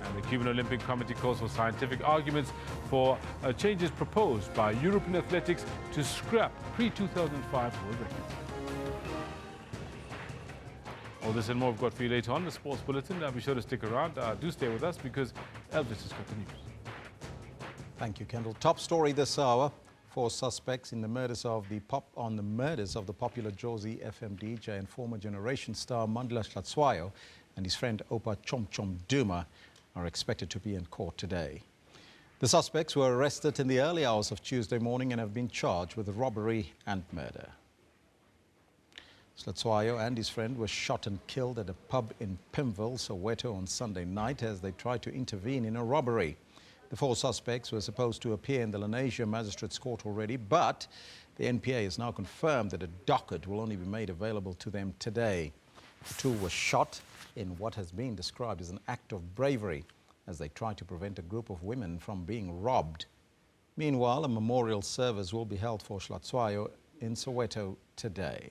And the Cuban Olympic Committee calls for scientific arguments for changes proposed by European athletics to scrap pre-2005 world records. All this and more we've got for you later on in the Sports Bulletin. Be sure to stick around. Do stay with us because Elvis has got the news. Thank you, Kendall. Top story this hour: 4 suspects in the murders of the popular Jozi FM DJ and former Generation star Mandla Hlatswayo and his friend Opa Chom Chom Duma are expected to be in court today. The suspects were arrested in the early hours of Tuesday morning and have been charged with robbery and murder. Hlatswayo and his friend were shot and killed at a pub in Pimville, Soweto on Sunday night as they tried to intervene in a robbery. The 4 suspects were supposed to appear in the Lenasia Magistrates Court already, but the NPA has now confirmed that a docket will only be made available to them today. The 2 were shot in what has been described as an act of bravery as they tried to prevent a group of women from being robbed. Meanwhile, a memorial service will be held for Hlatswayo in Soweto today.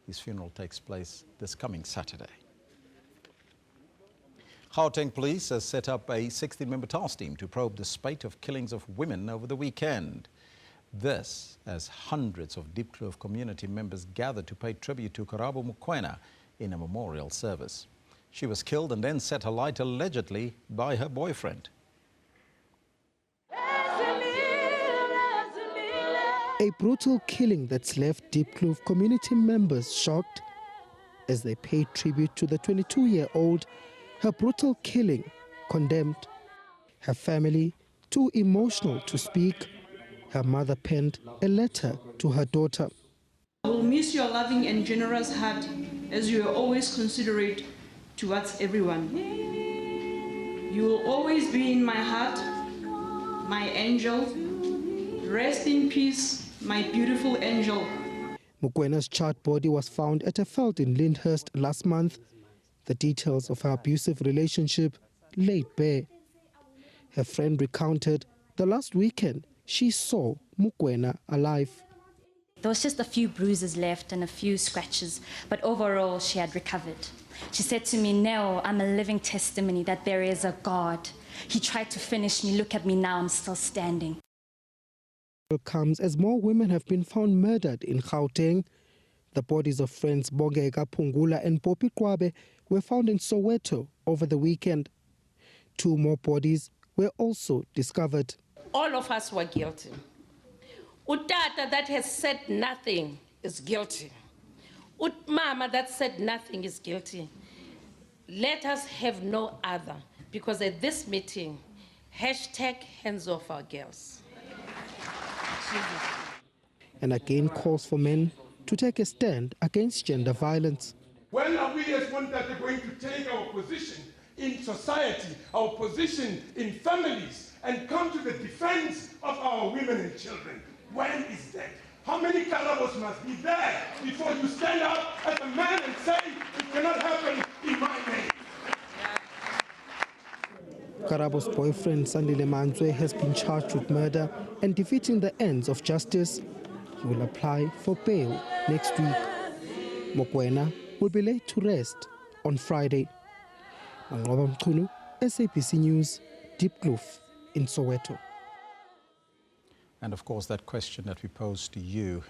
His funeral takes place this coming Saturday. Gauteng police has set up a 16-member task team to probe the spate of killings of women over the weekend. This as hundreds of Deep Kloof community members gathered to pay tribute to Karabo Mokoena in a memorial service. She was killed and then set alight allegedly by her boyfriend. A brutal killing that's left Deep Kloof community members shocked as they paid tribute to the 22-year-old. Her brutal killing condemned. Her family, too emotional to speak. Her mother penned a letter to her daughter. I will miss your loving and generous heart as you are always considerate towards everyone. You will always be in my heart, my angel. Rest in peace, my beautiful angel. Mokwena's charred body was found at a field in Lyndhurst last month. The details of her abusive relationship laid bare. Her friend recounted the last weekend she saw Mokoena alive. There was just a few bruises left and a few scratches, but overall she had recovered. She said to me, "Neo, I'm a living testimony that there is a God. He tried to finish me. Look at me now, I'm still standing." It comes as more women have been found murdered in Gauteng. The bodies of friends Bongeka Pungula and Popi Kwabe were found in Soweto over the weekend. 2 more bodies were also discovered. All of us were guilty. Utata that has said nothing is guilty. Mama that said nothing is guilty. Let us have no other, because at this meeting, #hands off our girls. And again calls for men to take a stand against gender violence. When are we as Montate going to take our position in society, our position in families, and come to the defense of our women and children. When is that? How many Karabos must be there before you stand up as a man and say, it cannot happen in my name? Karabo's boyfriend, Sandile Manzwe, has been charged with murder and defeating the ends of justice. He will apply for bail next week. Mokoena will be laid to rest on Friday. Mangoba Mchunu, SABC News, Deep Kloof in Soweto. And of course, that question that we posed to you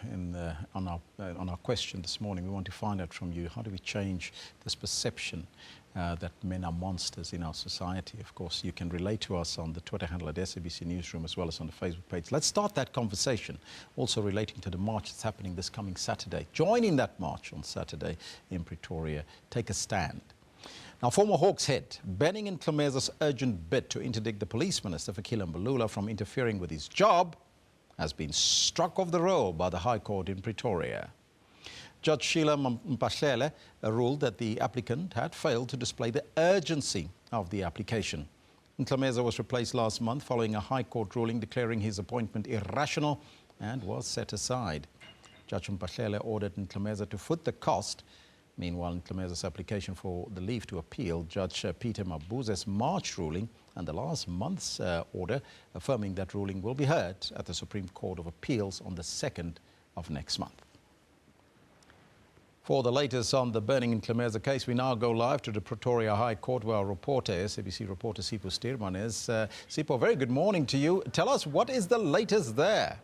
on our question this morning, we want to find out from you, how do we change this perception that men are monsters in our society? Of course, you can relate to us on the Twitter handle at SABC Newsroom as well as on the Facebook page. Let's start that conversation, also relating to the march that's happening this coming Saturday. Join in that march on Saturday in Pretoria. Take a stand. Now, former Hawks head Benning Ntlomeza's urgent bid to interdict the police minister, Fikile Mbalula, from interfering with his job has been struck off the roll by the High Court in Pretoria. Judge Sheila Mpahlele ruled that the applicant had failed to display the urgency of the application. Ntlomeza was replaced last month following a High Court ruling declaring his appointment irrational and was set aside. Judge Mpahlele ordered Ntlomeza to foot the cost. Meanwhile, Ntlomeza's application for the leave to appeal Judge Peter Mabuza's March ruling and the last month's order affirming that ruling will be heard at the Supreme Court of Appeals on the 2nd of next month. For the latest on the Benning Ntlomeeza case, we now go live to the Pretoria High Court where our reporter, SABC reporter Sipho Steerman is. Sipho, very good morning to you. Tell us, what is the latest there?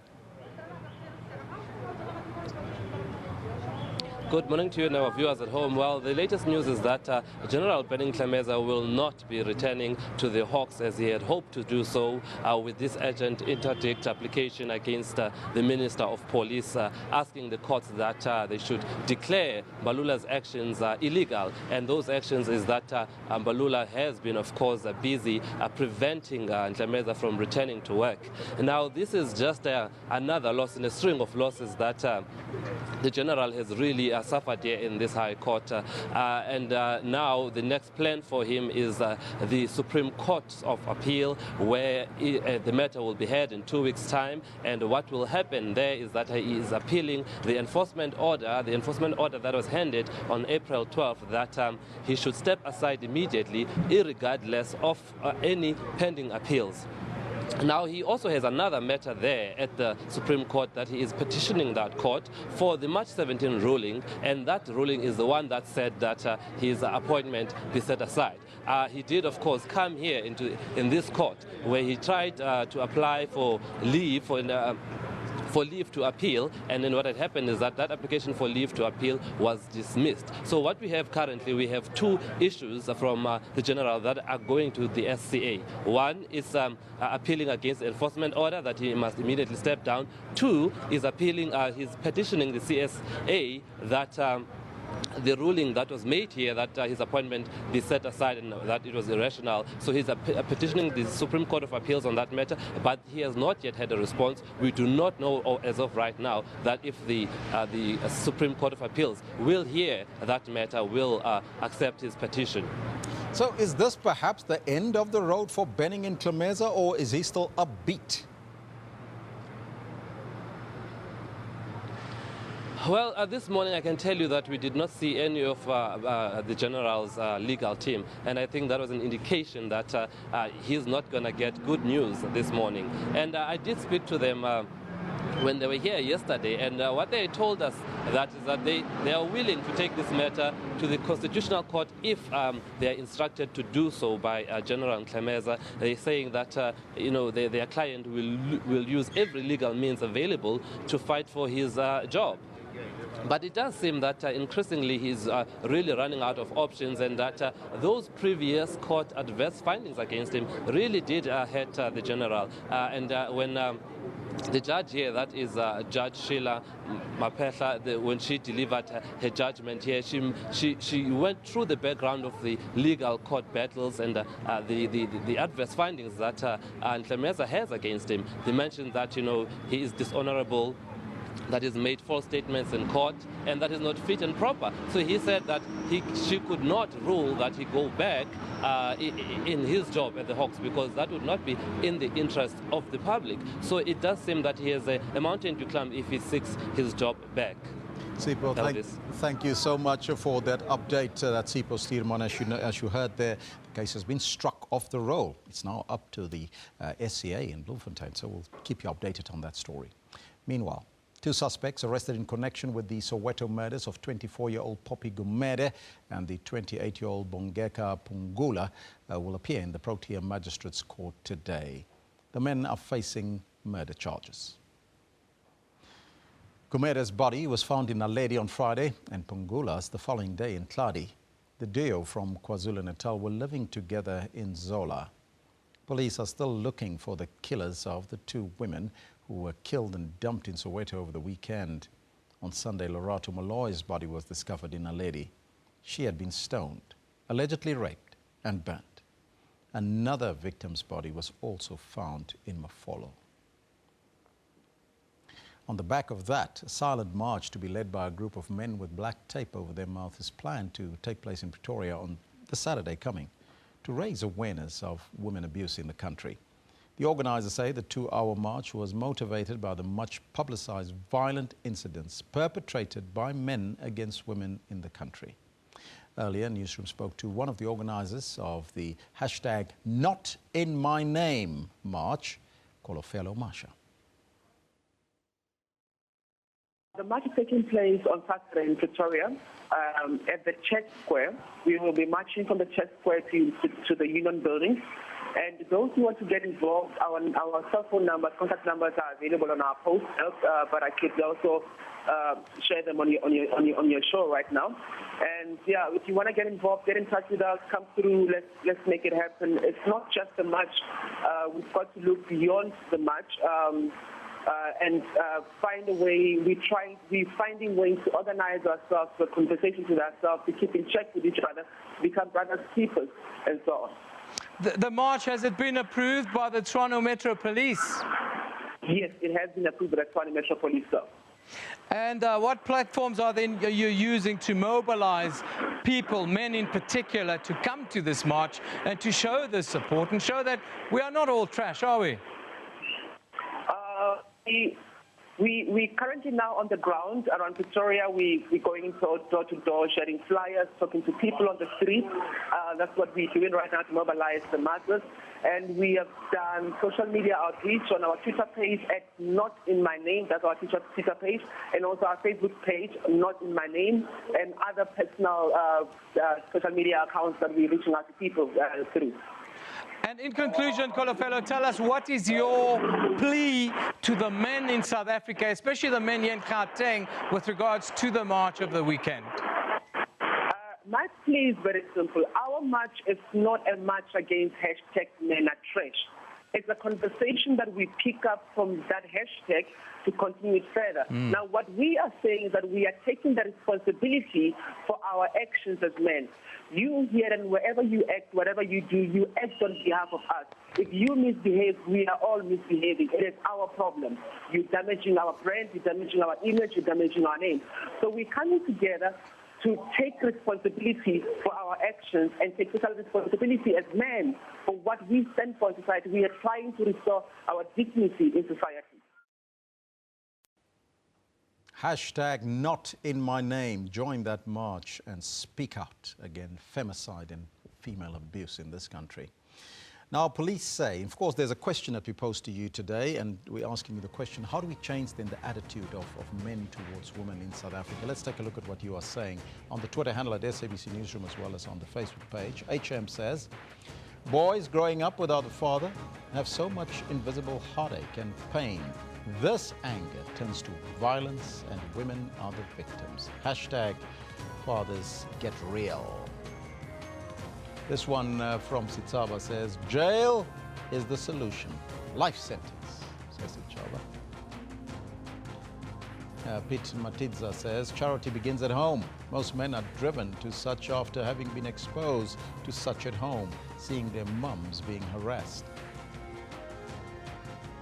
Good morning to you and our viewers at home. Well, the latest news is that General Benning Ntlomeeza will not be returning to the Hawks as he had hoped to do so with this urgent interdict application against the Minister of Police, asking the courts that they should declare Mbalula's actions illegal. And those actions is that Mbalula has been, of course, busy preventing Ntlomeeza from returning to work. Now, this is just another loss in a string of losses that the General has really suffered here in this High Court. Now the next plan for him is the Supreme Court of Appeal, where the matter will be heard in 2 weeks' time. And what will happen there is that he is appealing the enforcement order that was handed on April 12th, that he should step aside immediately, irregardless of any pending appeals. Now, he also has another matter there at the Supreme Court that he is petitioning that court for the March 17 ruling, and that ruling is the one that said that his appointment be set aside. He did, of course, come here in this court where he tried to apply for leave for leave to appeal, and then what had happened is that application for leave to appeal was dismissed. So what we have currently, we have two issues from the General that are going to the SCA. One is appealing against the enforcement order that he must immediately step down. Two is appealing, he's petitioning the CSA that the ruling that was made here, that his appointment be set aside and that it was irrational. So he's petitioning the Supreme Court of Appeals on that matter, but he has not yet had a response. We do not know as of right now that if the Supreme Court of Appeals will hear that matter, will accept his petition. So is this perhaps the end of the road for Benning Ntlomeeza, or is he still upbeat? Well, this morning I can tell you that we did not see any of the General's legal team, and I think that was an indication that he's not going to get good news this morning. And I did speak to them when they were here yesterday, and what they told us is that they are willing to take this matter to the Constitutional Court if they are instructed to do so by General Ntlomeeza. They're saying that their client will use every legal means available to fight for his job. But it does seem that increasingly he's really running out of options, and that those previous court adverse findings against him really did hurt the General. When the judge here, that is Judge Sheila Mpahlele, when she delivered her judgment here, she went through the background of the legal court battles and the adverse findings that Ntlomeeza has against him. They mentioned that he is dishonorable, that is made false statements in court, and that is not fit and proper. So he said that she could not rule that he go back in his job at the Hawks, because that would not be in the interest of the public. So it does seem that he has a mountain to climb if he seeks his job back. Sipho, thank you so much for that update. That's Sipho Stierman. As you heard there, the case has been struck off the roll. It's now up to the SCA in Bloemfontein, so we'll keep you updated on that story. Meanwhile, 2 suspects arrested in connection with the Soweto murders of 24-year-old Poppy Gumede and the 28-year-old Bongeka Pungula will appear in the Protea Magistrates Court today. The men are facing murder charges. Gumede's body was found in Naledi on Friday and Pungula's the following day in Tladi. The duo from KwaZulu-Natal were living together in Zola. Police are still looking for the killers of the 2 women who were killed and dumped in Soweto over the weekend. On Sunday, Lorato Malloy's body was discovered in Naledi. She had been stoned, allegedly raped and burnt. Another victim's body was also found in Mafolo. On the back of that, a silent march to be led by a group of men with black tape over their mouth is planned to take place in Pretoria on the Saturday coming to raise awareness of women abuse in the country. The organizers say the 2-hour march was motivated by the much publicized violent incidents perpetrated by men against women in the country. Earlier, Newsroom spoke to one of the organizers of the #NotInMyName march, Kolofelo Masha. The march is taking place on Saturday in Pretoria at the Church Square. We will be marching from the Church Square to the Union Building. And those who want to get involved, our cell phone numbers, contact numbers are available on our posters, but I could also share them on your show right now. And yeah, if you want to get involved, get in touch with us, come through, let's make it happen. It's not just a march. We've got to look beyond the march. And find a way, we're finding ways to organize ourselves, for conversations with ourselves, to keep in check with each other, become brothers, keepers, and so on. The march, has it been approved by the Toronto Metro Police? Yes, it has been approved by the Toronto Metro Police, sir. And what platforms are you using to mobilize people, men in particular, to come to this march and to show this support and show that we are not all trash, are we? We currently now on the ground around Pretoria. We're going door to door, sharing flyers, talking to people on the street. That's what we're doing right now to mobilize the masses. And we have done social media outreach on our Twitter page at Not In My Name. That's our Twitter page. And also our Facebook page, Not In My Name, and other personal social media accounts that we're reaching out to people through. And in conclusion, Kolofelo, tell us, what is your plea to the men in South Africa, especially the men here in Gauteng, with regards to the march of the weekend? My plea is very simple. Our march is not a march against #MENATRASH. It's a conversation that we pick up from that hashtag to continue it further. Now, what we are saying is that we are taking the responsibility for our actions as men. You here and wherever you act, whatever you do, you act on behalf of us. If you misbehave, we are all misbehaving. It is our problem. You're damaging our brand, you're damaging our image, you're damaging our name. So we're coming together to take responsibility for our actions and take total responsibility as men for what we stand for in society. We are trying to restore our dignity in society. #NotInMyName. Join that march and speak out against femicide and female abuse in this country. Now, police say, of course, there's a question that we posed to you today, and we're asking you the question, how do we change then the attitude of men towards women in South Africa? Let's take a look at what you are saying on the Twitter handle at SABC Newsroom, as well as on the Facebook page. HM says, boys growing up without a father have so much invisible heartache and pain. This anger turns to violence, and women are the victims. #fathers get real. This one from Sitsaba says, jail is the solution. Life sentence, says Sitsaba. Pete Matidza says, charity begins at home. Most men are driven to such after having been exposed to such at home, seeing their mums being harassed.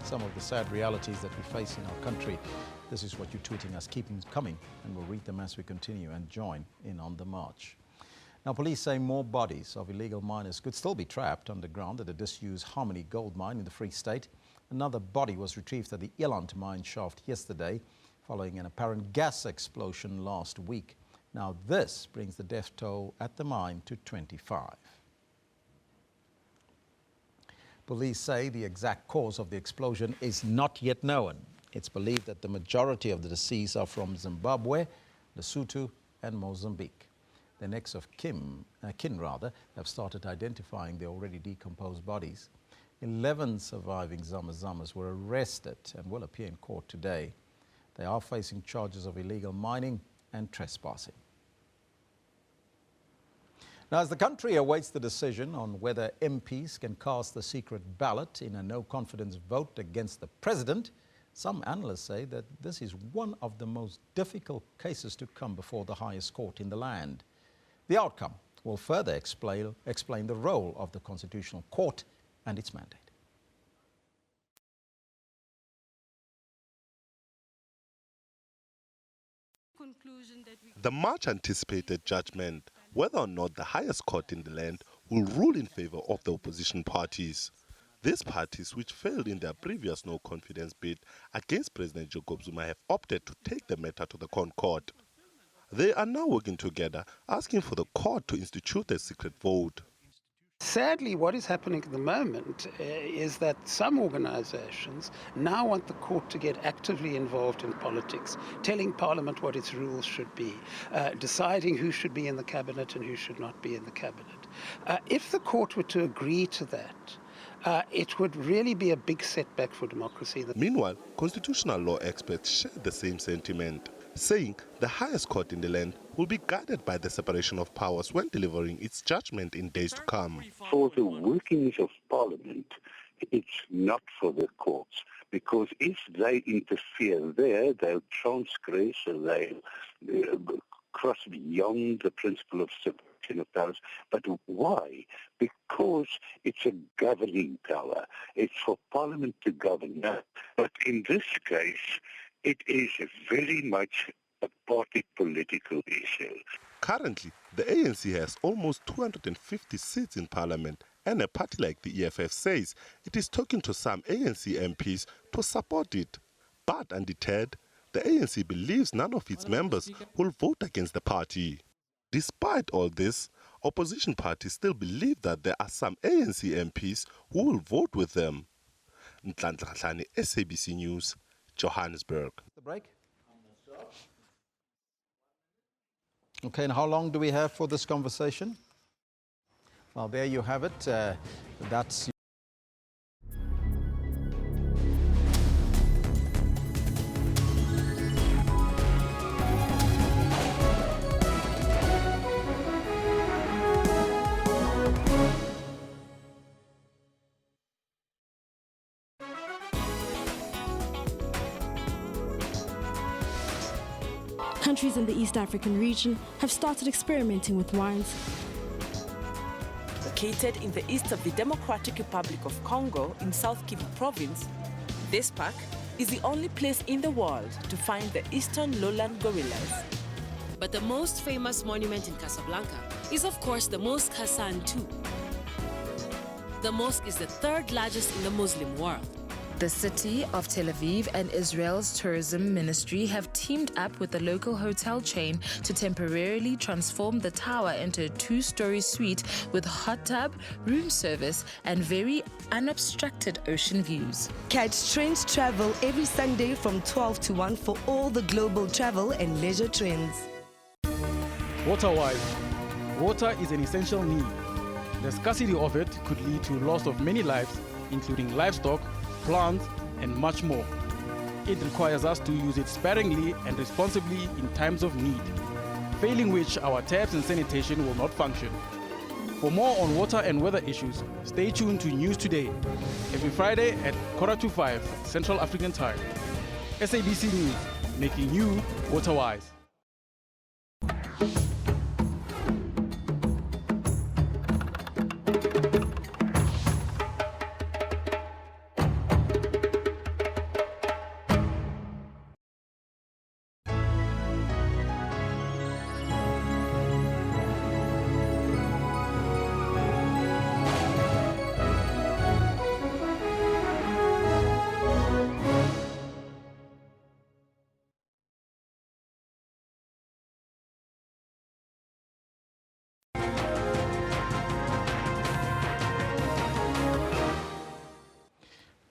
Some of the sad realities that we face in our country. This is what you're tweeting us. Keep them coming, and we'll read them as we continue and join in on the march. Now, police say more bodies of illegal miners could still be trapped underground at a disused Harmony gold mine in the Free State. Another body was retrieved at the Eland mine shaft yesterday, following an apparent gas explosion last week. Now, this brings the death toll at the mine to 25. Police say the exact cause of the explosion is not yet known. It's believed that the majority of the deceased are from Zimbabwe, Lesotho, and Mozambique. The next of kin have started identifying the already decomposed bodies. 11 surviving Zamazamas were arrested and will appear in court today. They are facing charges of illegal mining and trespassing. Now, as the country awaits the decision on whether MPs can cast the secret ballot in a no-confidence vote against the president, some analysts say that this is one of the most difficult cases to come before the highest court in the land. The outcome will further explain the role of the Constitutional Court and its mandate. The much-anticipated judgment, whether or not the highest court in the land will rule in favor of the opposition parties. These parties, which failed in their previous no-confidence bid against President Jacob Zuma, have opted to take the matter to the Court. They are now working together, asking for the court to institute a secret vote. Sadly, what is happening at the moment is that some organizations now want the court to get actively involved in politics, telling Parliament what its rules should be, deciding who should be in the cabinet and who should not be in the cabinet. If the court were to agree to that, it would really be a big setback for democracy. Meanwhile, constitutional law experts share the same sentiment, saying the highest court in the land will be guided by the separation of powers when delivering its judgment in days to come. For the workings of Parliament, it's not for the courts, because if they interfere there, they'll transgress, they'll cross beyond the principle of separation of powers. But why? Because it's a governing power. It's for Parliament to govern. But in this case, it is very much a party political issue. Currently, the ANC has almost 250 seats in Parliament, and a party like the EFF says it is talking to some ANC MPs to support it. But undeterred, the ANC believes none of its members will vote against the party. Despite all this, opposition parties still believe that there are some ANC MPs who will vote with them. Nhlanhla, SABC News, Johannesburg. The break? Okay, and how long do we have for this conversation? Well, there you have it. That's Countries in the East African region have started experimenting with wines. Located in the east of the Democratic Republic of Congo in South Kivu province, this park is the only place in the world to find the eastern lowland gorillas. But the most famous monument in Casablanca is of course the Mosque Hassan II. The mosque is the third largest in the Muslim world. The city of Tel Aviv and Israel's tourism ministry have teamed up with the local hotel chain to temporarily transform the tower into a two-story suite with hot tub, room service, and very unobstructed ocean views. Catch Strange Travel every Sunday from 12 to 1 for all the global travel and leisure trends. Water-wise, water is an essential need. The scarcity of it could lead to loss of many lives, including livestock, plants, and much more. It requires us to use it sparingly and responsibly in times of need, failing which our taps and sanitation will not function. For more on water and weather issues, stay tuned to News Today, every Friday at 4:45 Central African Time. SABC News, making you water-wise.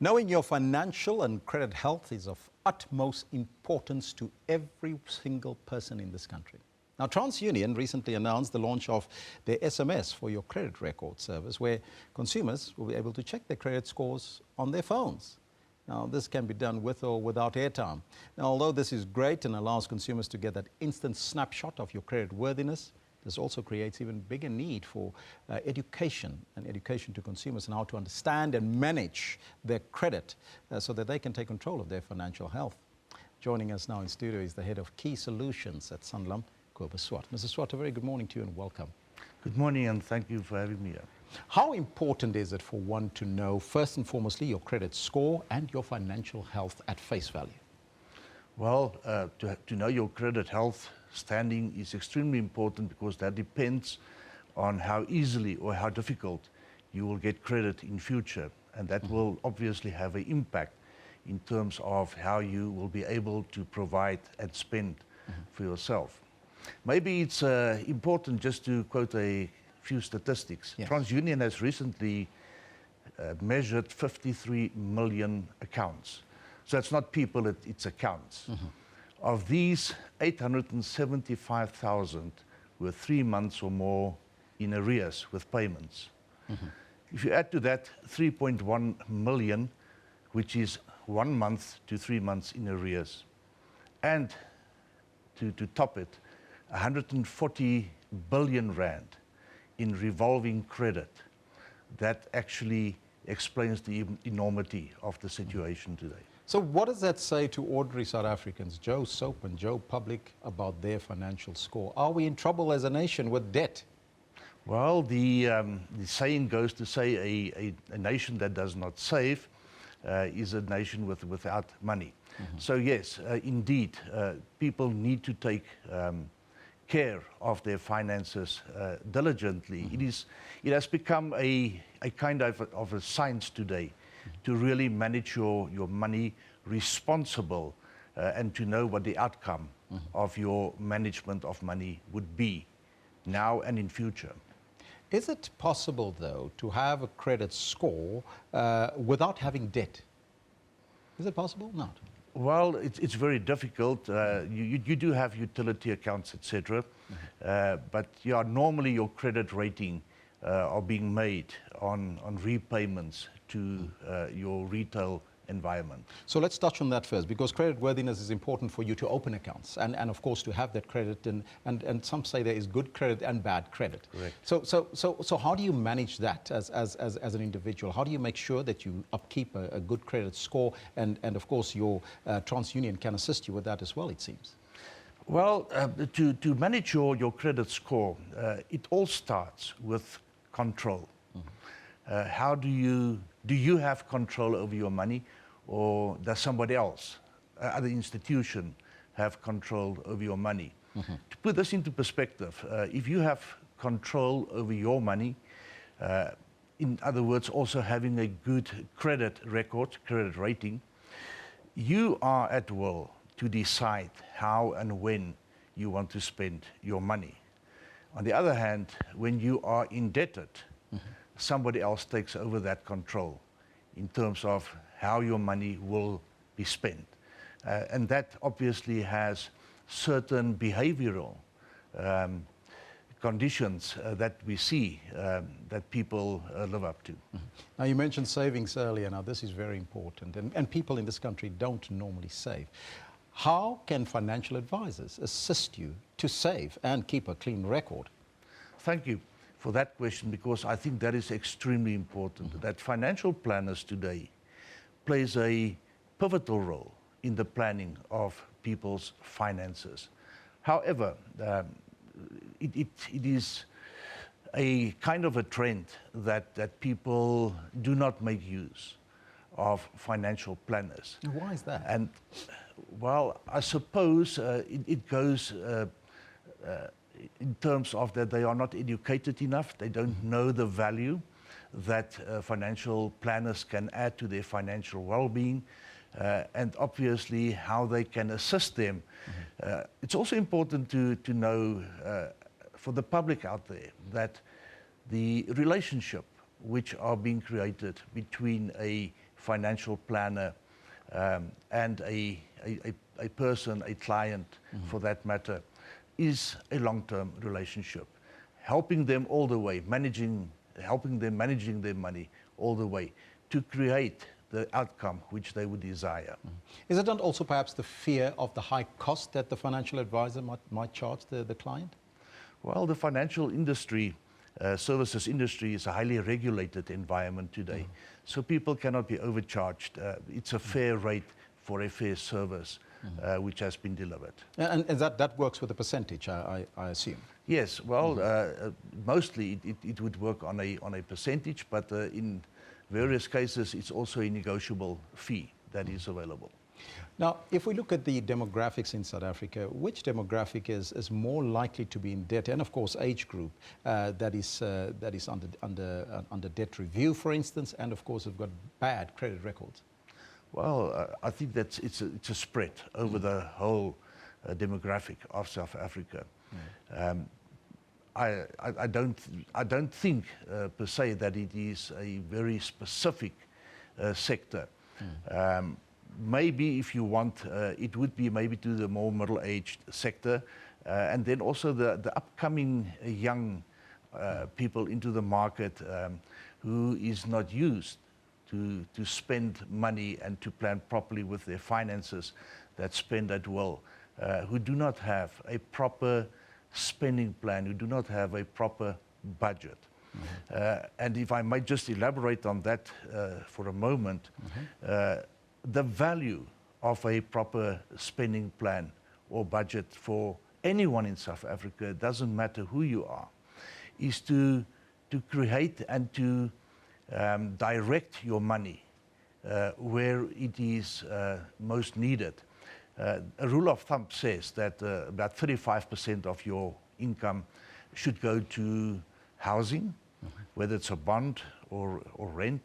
Knowing your financial and credit health is of utmost importance to every single person in this country. Now, TransUnion recently announced the launch of their SMS for your credit record service, where consumers will be able to check their credit scores on their phones. Now, this can be done with or without airtime. Now, although this is great and allows consumers to get that instant snapshot of your credit worthiness, this also creates even bigger need for education to consumers on how to understand and manage their credit so that they can take control of their financial health. Joining us now in studio is the head of Key Solutions at Sanlam, Kobus Swart. Mr. Swart, a very good morning to you and welcome. Good morning and thank you for having me here. How important is it for one to know, first and foremostly, your credit score and your financial health at face value? Well, to know your credit health standing is extremely important because that depends on how easily or how difficult you will get credit in future. And that will obviously have an impact in terms of how you will be able to provide and spend for yourself. Maybe it's important just to quote a few statistics. Yes. TransUnion has recently measured 53 million accounts. So it's not people, it's accounts. Of these, 875,000 were 3 months or more in arrears with payments. If you add to that 3.1 million, which is 1 month to 3 months in arrears, and to top it, 140 billion rand in revolving credit, that actually explains the enormity of the situation today. So what does that say to ordinary South Africans, Joe Soap and Joe Public, about their financial score? Are we in trouble as a nation with debt? Well, the saying goes to say a nation that does not save is a nation without money. So yes, indeed, people need to take care of their finances diligently. It has become a kind of a science today to really manage your money responsible and to know what the outcome of your management of money would be now and in future. Is it possible, though, to have a credit score without having debt? Is it possible? Not. Well, it's very difficult. You do have utility accounts, etc. But yeah, normally your credit rating are being made on repayments to your retail environment. So let's touch on that first, because credit worthiness is important for you to open accounts and of course to have that credit, and some say there is good credit and bad credit. Correct. So how do you manage that as an individual? How do you make sure that you upkeep a good credit score, and of course your TransUnion can assist you with that as well, it seems? Well, to manage your credit score, it all starts with control. How do you have control over your money, or does somebody else, other institution, have control over your money? To put this into perspective, if you have control over your money, in other words, also having a good credit record, credit rating, you are at will to decide how and when you want to spend your money. On the other hand, when you are indebted, somebody else takes over that control in terms of how your money will be spent. And that obviously has certain behavioral conditions that we see that people live up to. Now, you mentioned savings earlier. Now, this is very important, and people in this country don't normally save. How can financial advisors assist you to save and keep a clean record? Thank you for that question, because I think that is extremely important, that financial planners today plays a pivotal role in the planning of people's finances. However, it is a kind of a trend that people do not make use of financial planners. Why is that? And well, I suppose it goes in terms of that they are not educated enough, they don't know the value that financial planners can add to their financial well-being, and obviously how they can assist them. It's also important to know for the public out there that the relationship which are being created between a financial planner, and a person, a client for that matter, is a long-term relationship. Helping them all the way, helping them managing their money all the way to create the outcome which they would desire. Is it not also perhaps the fear of the high cost that the financial advisor might charge the client? Well, the financial industry, services industry, is a highly regulated environment today. So people cannot be overcharged. It's a fair rate for a fair service which has been delivered. And that works with a percentage, I assume? Yes, well, mostly it would work on a percentage, but in various cases it's also a negotiable fee that is available. Now, if we look at the demographics in South Africa, which demographic is more likely to be in debt? And of course, age group that is under debt review, for instance, and of course have got bad credit records. Well, I think that it's a spread over the whole demographic of South Africa. I don't think per se that it is a very specific sector. Maybe if you want, it would be maybe to the more middle-aged sector, and then also the upcoming young people into the market who is not used to spend money and to plan properly with their finances, that spend at will, who do not have a proper spending plan, who do not have a proper budget. And if I might just elaborate on that for a moment, the value of a proper spending plan or budget for anyone in South Africa, it doesn't matter who you are, is to create and to direct your money where it is most needed. A rule of thumb says that about 35% of your income should go to housing, whether it's a bond or rent.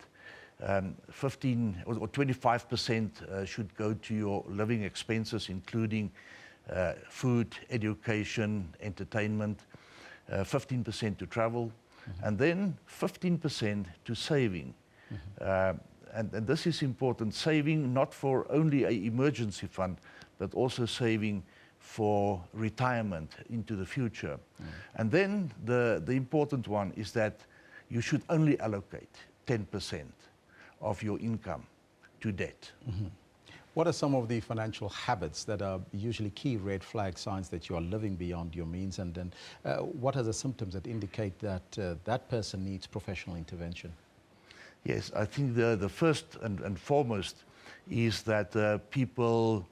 15 or 25% should go to your living expenses, including food, education, entertainment, 15% to travel, and then 15% to saving. And this is important, saving not for only an emergency fund, but also saving for retirement into the future. And then the important one is that you should only allocate 10% of your income to debt. What are some of the financial habits that are usually key red flag signs that you are living beyond your means? And then what are the symptoms that indicate that that person needs professional intervention? Yes, I think the first and foremost is that people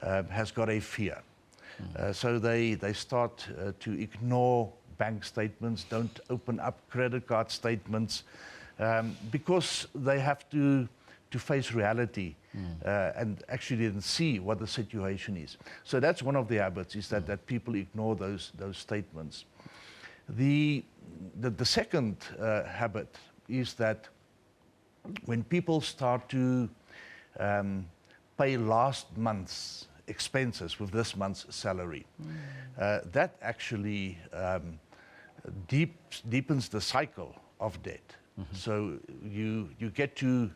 has got a fear. So they start to ignore bank statements, don't open up credit card statements, because they have to face reality and actually then see what the situation is. So that's one of the habits, is that people ignore those statements. The second habit is that when people start to pay last month's expenses with this month's salary, that actually deepens the cycle of debt. So you get to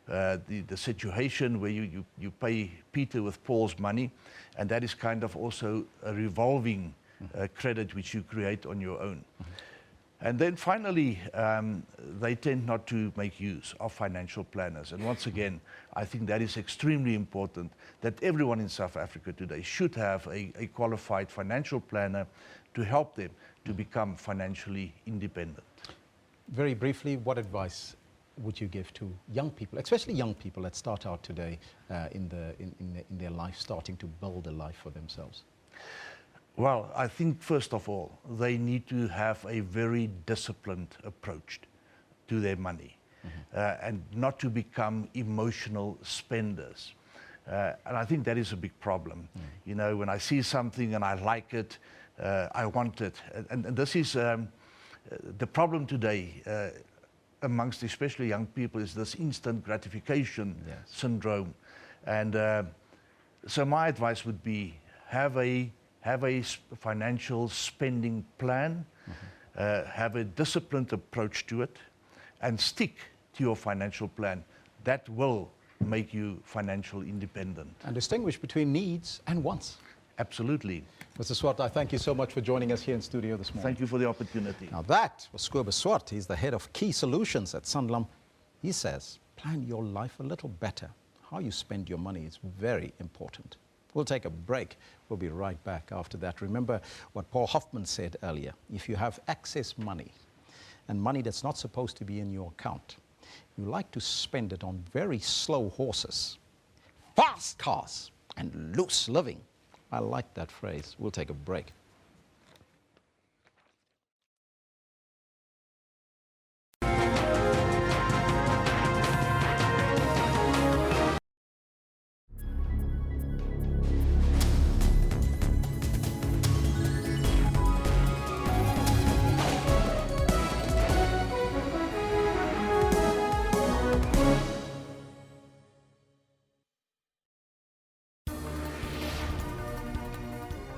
the situation where you pay Peter with Paul's money, and that is kind of also a revolving credit which you create on your own. And then finally, they tend not to make use of financial planners. And once again, I think that is extremely important, that everyone in South Africa today should have a qualified financial planner to help them to become financially independent. Very briefly, what advice would you give to young people, especially young people that start out today in their life, starting to build a life for themselves? Well, I think first of all, they need to have a very disciplined approach to their money, and not to become emotional spenders. And I think that is a big problem. You know, when I see something and I like it, I want it. And this is the problem today amongst especially young people, is this instant gratification syndrome. And so my advice would be, have a financial spending plan, have a disciplined approach to it, and stick to your financial plan. that will make you financially independent. And distinguish between needs and wants. Absolutely. Mr. Swart, I thank you so much for joining us here in studio this morning. Thank you for the opportunity. Now that was Scuba Swart. He's the head of Key Solutions at Sanlam. He says, plan your life a little better. How you spend your money is very important. We'll take a break. We'll be right back after that. Remember what Paul Hoffman said earlier. If you have excess money and money that's not supposed to be in your account, you like to spend it on very slow horses, fast cars, and loose living. I like that phrase. We'll take a break.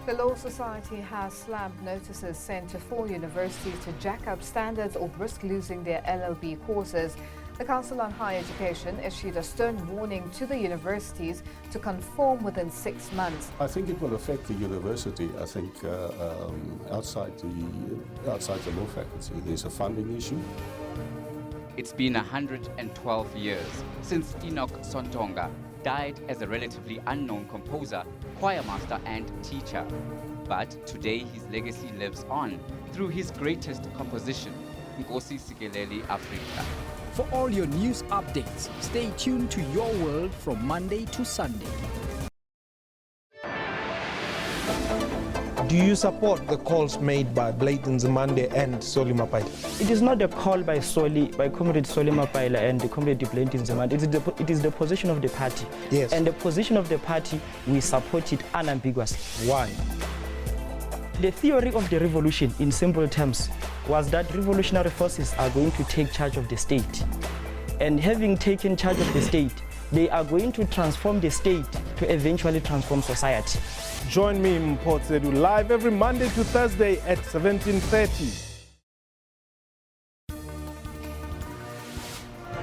The Law Society has slammed notices sent to 4 universities to jack up standards or risk losing their LLB courses. The Council on Higher Education issued a stern warning to the universities to conform within 6 months. I think it will affect the university. I think outside the law faculty, there's a funding issue. It's been 112 years since Enoch Sontonga died as a relatively unknown composer, choir master and teacher. But today his legacy lives on through his greatest composition, Nkosi Sikeleli Afrika. For all your news updates, stay tuned to Your World from Monday to Sunday. Do you support the calls made by Blade Nzimande and Solly Mapaila? It is not a call by Comrade Solly Mapaila and Comrade Blade Nzimande. It is the position of the party. Yes. And the position of the party, we support it unambiguously. Why? The theory of the revolution, in simple terms, was that revolutionary forces are going to take charge of the state. And having taken charge of the state, they are going to transform the state to eventually transform society. Join me in Port Zedu live every Monday to Thursday at 17:30.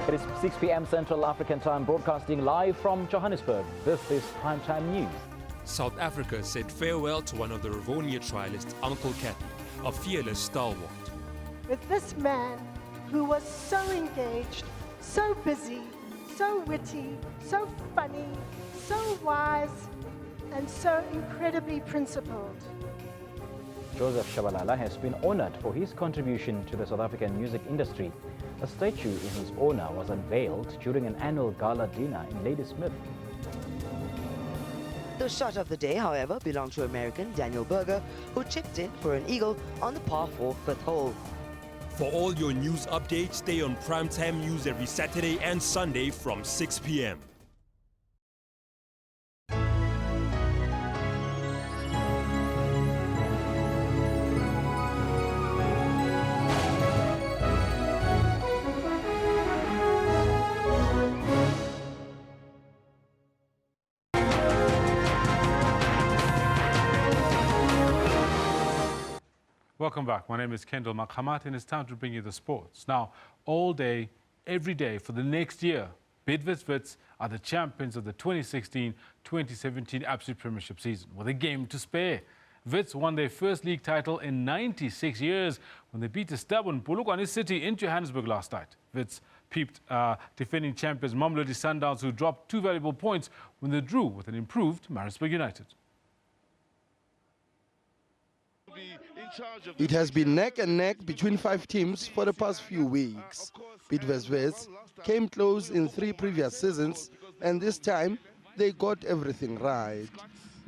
It is 6 p.m. Central African Time, broadcasting live from Johannesburg. This is Primetime News. South Africa said farewell to one of the Rivonia trialists, Uncle Kathy, a fearless stalwart. With this man who was so engaged, so busy, so witty, so funny, so wise, and so incredibly principled. Joseph Shabalala has been honored for his contribution to the South African music industry. A statue in his honor was unveiled during an annual gala dinner in Ladysmith. The shot of the day, however, belonged to American Daniel Berger, who chipped in for an eagle on the par 4 fifth hole. For all your news updates, stay on Primetime News every Saturday and Sunday from 6 p.m. Welcome back. My name is Kendall Makhamat and it's time to bring you the sports. Now, all day, every day for the next year, Bidvest Wits are the champions of the 2016-2017 Absolute Premiership season with a game to spare. Wits won their first league title in 96 years when they beat the stubborn Polokwane City in Johannesburg last night. Wits peeped defending champions Mamelodi Sundowns, who dropped 2 valuable points when they drew with an improved Maritzburg United. It has been neck and neck between 5 teams for the past few weeks. Bidvest Wits came close in 3 previous seasons, and this time they got everything right.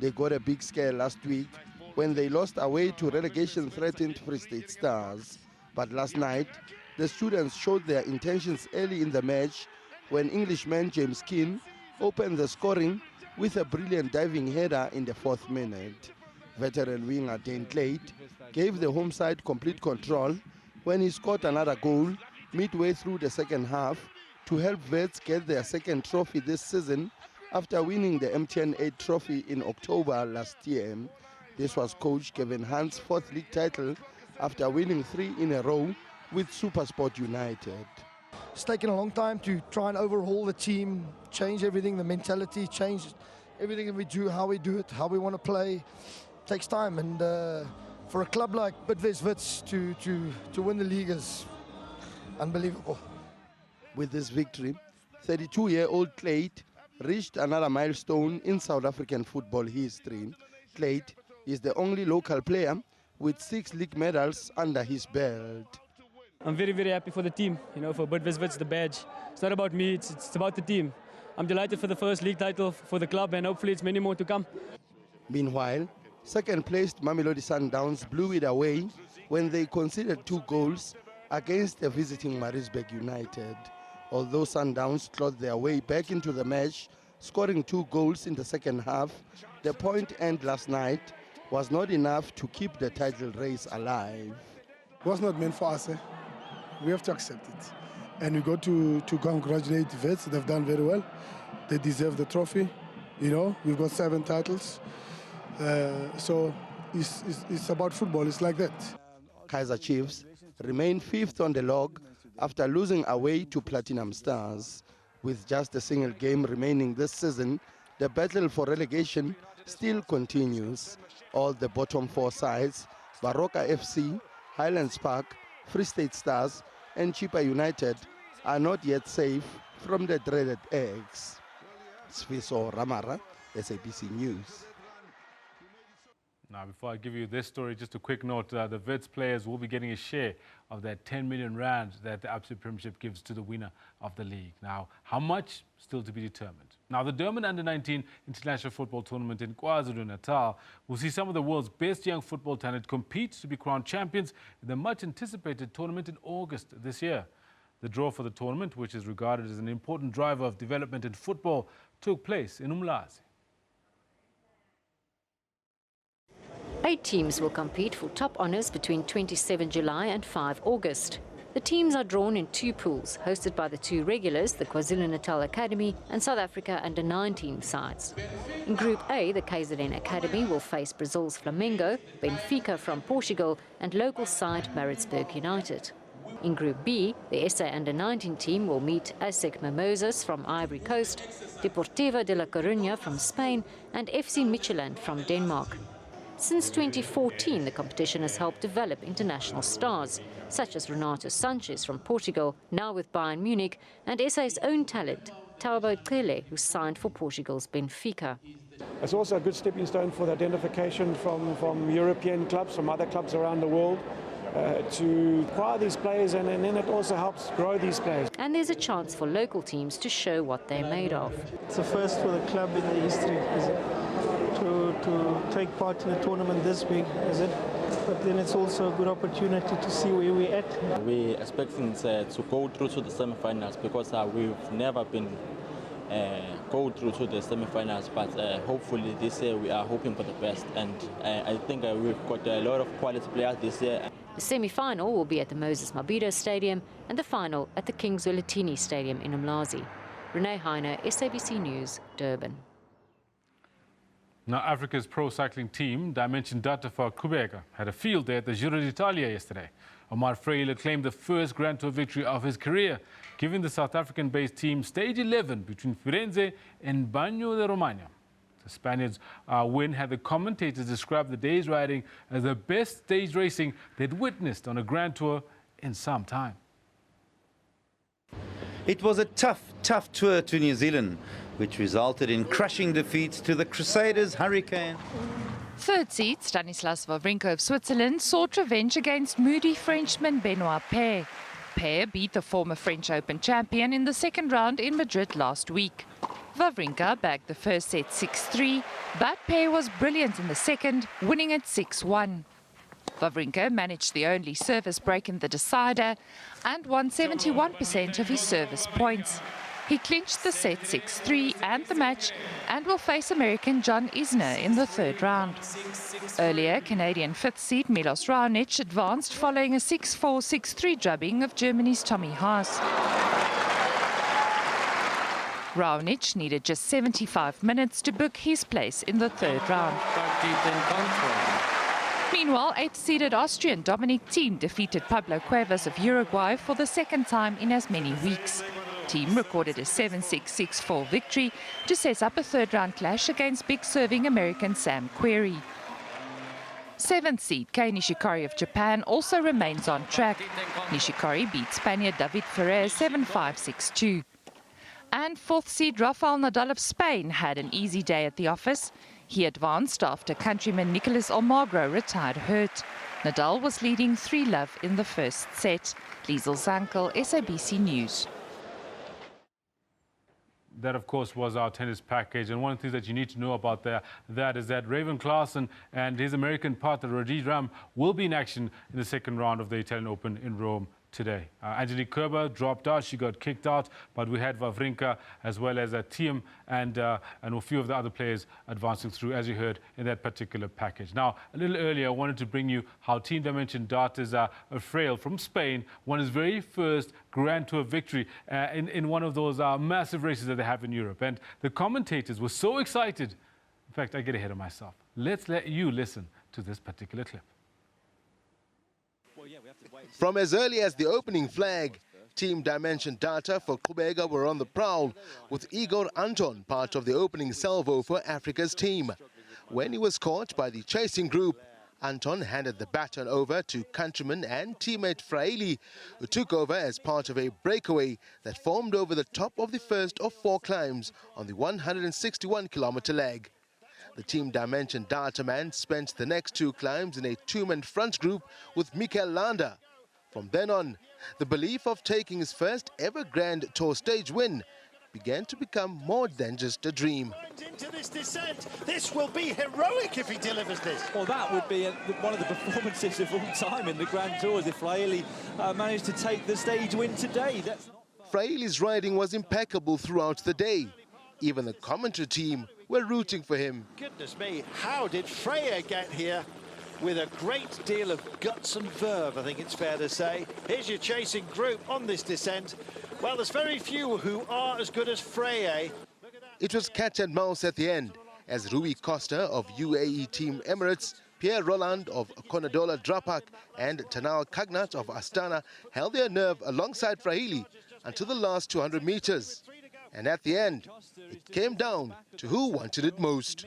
They got a big scare last week when they lost away to relegation-threatened Free State Stars. But last night, the students showed their intentions early in the match when Englishman James Keane opened the scoring with a brilliant diving header in the 4th minute. Veteran winger Dane Clate gave the home side complete control when he scored another goal midway through the second half to help Wits get their second trophy this season after winning the MTN 8 trophy in October last year. This was coach Kevin Hunt's 4th league title after winning 3 in a row with SuperSport United. It's taken a long time to try and overhaul the team, change everything, the mentality, change everything that we do, how we do it, how we want to play. It takes time, and for a club like Bidvest Wits to win the league is unbelievable. With this victory, 32-year-old Clayt reached another milestone in South African football history. Clayt is the only local player with 6 league medals under his belt. I'm very, very happy for the team. You know, for Bidvest Wits, the badge. It's not about me, it's about the team. I'm delighted for the first league title for the club, and hopefully it's many more to come. Meanwhile, second-placed Mamelodi Sundowns blew it away when they conceded 2 goals against the visiting Maritzburg United. Although Sundowns clawed their way back into the match, scoring 2 goals in the second half, the point end last night was not enough to keep the title race alive. It was not meant for us. We have to accept it. And we got to congratulate the Vets. They've done very well. They deserve the trophy. You know, we've got 7 titles. So it's about football. It's like that. Kaizer Chiefs remain 5th on the log after losing away to Platinum Stars. With just a single game remaining this season, the battle for relegation still continues. All the bottom 4 sides, Baroka FC, Highlands Park, Free State Stars and Chippa United, are not yet safe from the dreaded eggs. Sfiso Ramara, SABC News. Now, before I give you this story, just a quick note. The Wits players will be getting a share of that 10 million rand that the Absolute Premiership gives to the winner of the league. Now, how much? Still to be determined. Now, the Durban Under-19 International Football Tournament in KwaZulu-Natal will see some of the world's best young football talent compete to be crowned champions in the much-anticipated tournament in August this year. The draw for the tournament, which is regarded as an important driver of development in football, took place in Umlazi. 8 teams will compete for top honours between 27 July and 5 August. The teams are drawn in 2 pools, hosted by the 2 regulars, the KwaZulu-Natal Academy and South Africa Under-19 sides. In Group A, the KZN Academy will face Brazil's Flamengo, Benfica from Portugal and local side Maritzburg United. In Group B, the SA Under-19 team will meet ASEC Mimosas from Ivory Coast, Deportivo de La Coruña from Spain and FC Midtjylland from Denmark. Since 2014, the competition has helped develop international stars, such as Renato Sanchez from Portugal, now with Bayern Munich, and SA's own talent, Taubo Qele, who signed for Portugal's Benfica. It's also a good stepping stone for the identification from European clubs, from other clubs around the world, to acquire these players, and then it also helps grow these players. And there's a chance for local teams to show what they're made of. It's a first for the club in the history, is it? To take part in a tournament this big, is it? But then it's also a good opportunity to see where we're at. We're expecting to go through to the semi-finals because we've never been go through to the semi-finals, but hopefully this year we are hoping for the best, and I think we've got a lot of quality players this year. The semi-final will be at the Moses Mabhida Stadium and the final at the King Zwelithini Stadium in Umlazi. Renee Heine, SABC News, Durban. Now, Africa's pro cycling team, Dimension Data for Kubeka, had a field day at the Giro d'Italia yesterday. Omar Freire claimed the first Grand Tour victory of his career, giving the South African-based team stage 11 between Firenze and Bagno de Romagna. The Spaniards' win had the commentators describe the day's riding as the best stage racing they'd witnessed on a Grand Tour in some time. It was a tough tour to New Zealand, which resulted in crushing defeats to the Crusaders' Hurricane. Third seed Stanislas Wawrinka of Switzerland sought revenge against moody Frenchman Benoit Paire. Paire beat the former French Open champion in the second round in Madrid last week. Wawrinka bagged the first set 6-3, but Paire was brilliant in the second, winning it 6-1. Wawrinka managed the only service break in the decider and won 71% of his service points. He clinched the set 6-3 and the match, and will face American John Isner in the third round. Earlier, Canadian 5th seed Milos Raonic advanced following a 6-4, 6-3 drubbing of Germany's Tommy Haas. Raonic needed just 75 minutes to book his place in the third round. Meanwhile, 8th-seeded Austrian Dominic Thiem defeated Pablo Cuevas of Uruguay for the second time in as many weeks. Thiem recorded a 7-6, 6-4 victory to set up a third-round clash against big-serving American Sam Querrey. 7th seed Kei Nishikori of Japan also remains on track. Nishikori beat Spaniard David Ferrer 7-5, 6-2. And 4th seed Rafael Nadal of Spain had an easy day at the office. He advanced after countryman Nicolas Almagro retired hurt. Nadal was leading 3-love in the first set. Liesl Zankel, SABC News. That, of course, was our tennis package. And one of the things that you need to know about that is that Raven Klaasen and his American partner, Rodrigue Ram, will be in action in the second round of the Italian Open in Rome today. Angelique Kerber dropped out. She got kicked out. But we had Wawrinka as well as Thiem and a few of the other players advancing through, as you heard, in that particular package. Now, a little earlier, I wanted to bring you how Team Dimension darters Frail from Spain won his very first Grand Tour victory in one of those massive races that they have in Europe. And the commentators were so excited. In fact, I get ahead of myself. Let's let you listen to this particular clip. From as early as the opening flag, Team Dimension data for Qhubeka were on the prowl, with Igor Anton part of the opening salvo for Africa's team. When he was caught by the chasing group, Anton handed the baton over to countryman and teammate Fraili, who took over as part of a breakaway that formed over the top of the first of 4 climbs on the 161-kilometer leg. The Team Dimension data man spent the next 2 climbs in a 2-man front group with Mikel Landa. From then on, the belief of taking his first ever Grand Tour stage win began to become more than just a dream. Into this descent, this will be heroic if he delivers this. Well, that would be one of the performances of all time in the Grand Tours if Fraili managed to take the stage win today. Fraili's riding was impeccable throughout the day. Even the commentary team were rooting for him. Goodness me, how did Freya get here? With a great deal of guts and verve, I think it's fair to say. Here's your chasing group on this descent. Well, there's very few who are as good as Freya. It was cat and mouse at the end, as Rui Costa of UAE Team Emirates, Pierre Roland of Konadola Drapak and Tanal Kagnat of Astana held their nerve alongside Fraili until the last 200 meters. And at the end, it came down to who wanted it most.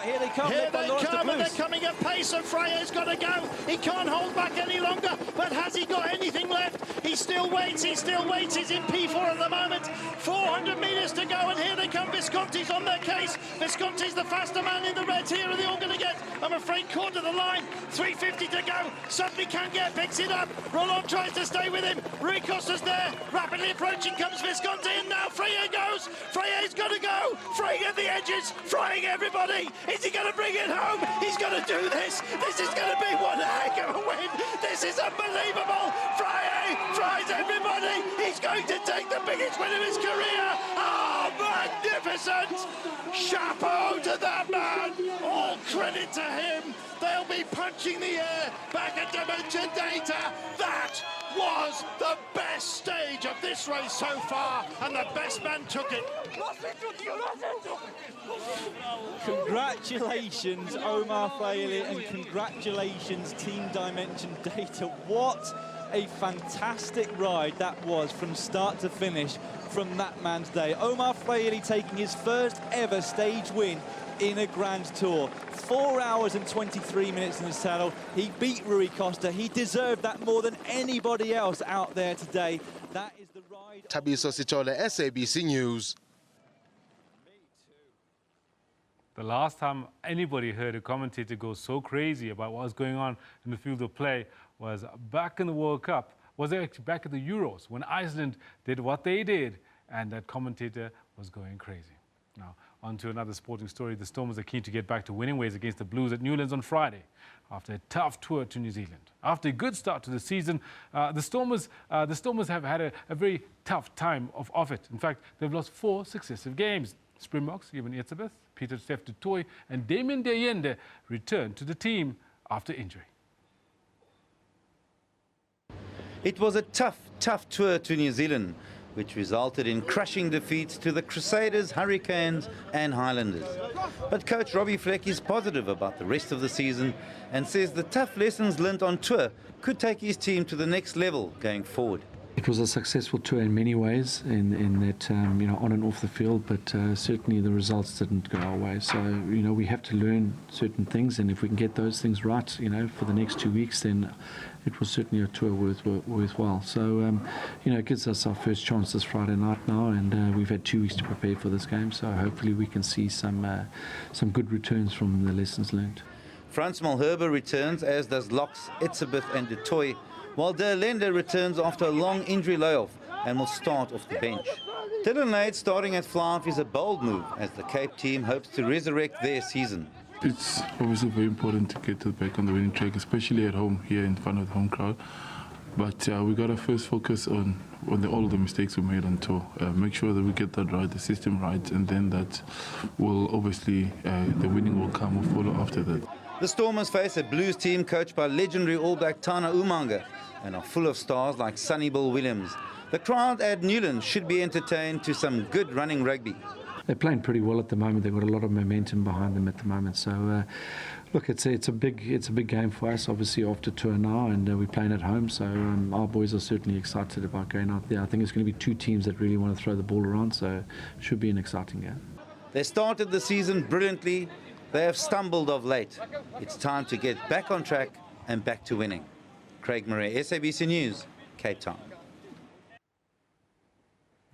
Here they come, and they're coming at pace, and Freya's got to go. He can't hold back any longer, but has he got anything left? He still waits, he's in P4 at the moment. 400 metres to go, and here they come. Visconti's on their case. Visconti's the faster man in the reds. Here are they all going to get, I'm afraid, caught to the line. 350 to go. Suddenly Canguet picks it up. Roland tries to stay with him. Rui Costa's there. Rapidly approaching comes Visconti, and now Freya goes. Freya's got to go. Freya at the edges, frying everybody. Is he going to bring it home? He's going to do this. This is going to be one heck of a win. This is unbelievable. Freya fries everybody. He's going to take the biggest win of his career. Oh, magnificent. Chapeau to that man. All credit to him. They'll be punching the air back at Dimension Data. That was the best stage of this race so far, and the best man took it. Congratulations, Omar Fraile, and congratulations, Team Dimension Data. What a fantastic ride that was from start to finish from that man's day. Omar Fraile taking his first ever stage win in a Grand Tour. 4 hours and 23 minutes in the saddle. He beat Rui Costa. He deserved that more than anybody else out there today. That is the ride. Tabiso Sitole, SABC News. The last time anybody heard a commentator go so crazy about what was going on in the field of play was back in the World Cup. Was actually back at the Euros when Iceland did what they did, and that commentator was going crazy. Now, on to another sporting story. The Stormers are keen to get back to winning ways against the Blues at Newlands on Friday after a tough tour to New Zealand. After a good start to the season, the Stormers have had a very tough time of it. In fact, they've lost 4 successive games. Springboks, Evan Etzebeth, Peter Steph du Toit and Damien de Allende returned to the team after injury. It was a tough tour to New Zealand, which resulted in crushing defeats to the Crusaders, Hurricanes and Highlanders. But coach Robbie Fleck is positive about the rest of the season and says the tough lessons learnt on tour could take his team to the next level going forward. It was a successful tour in many ways, in that on and off the field, but certainly the results didn't go our way. So we have to learn certain things, and if we can get those things right, for the next 2 weeks, then it was certainly a tour worthwhile. So it gives us our first chance this Friday night now, and we've had 2 weeks to prepare for this game. So hopefully we can see some good returns from the lessons learned. Frans Malherbe returns, as does Locks, Etzebeth and De Toy, while De Lende returns after a long injury layoff and will start off the bench. Dylan Lade starting at fly-half is a bold move as the Cape team hopes to resurrect their season. It's obviously very important to get back on the winning track, especially at home here in front of the home crowd. But we got to first focus on all the mistakes we made on tour. Make sure that we get that right, the system right, and then that will obviously, the winning will come, will follow after that. The Stormers face a Blues team coached by legendary All Black Tana Umanga and are full of stars like Sonny Bill Williams. The crowd at Newland should be entertained to some good running rugby. They're playing pretty well at the moment. They've got a lot of momentum behind them at the moment. So, look, it's a big game for us, obviously, after tour now, and we're playing at home. So our boys are certainly excited about going out there. I think it's going to be two teams that really want to throw the ball around, so it should be an exciting game. They started the season brilliantly. They have stumbled of late. It's time to get back on track and back to winning. Craig Murray, SABC News, Cape Town.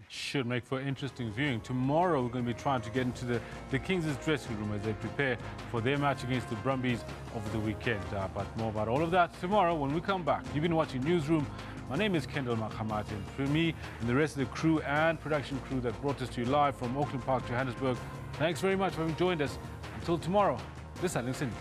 Should make for interesting viewing. Tomorrow we're going to be trying to get into the Kings' dressing room as they prepare for their match against the Brumbies over the weekend. But more about all of that tomorrow when we come back. You've been watching Newsroom. My name is Kendall Makhamati, and for me and the rest of the crew and production crew that brought us to you live from Auckland Park, Johannesburg, thanks very much for having joined us. Until tomorrow, this is Alex Cindy.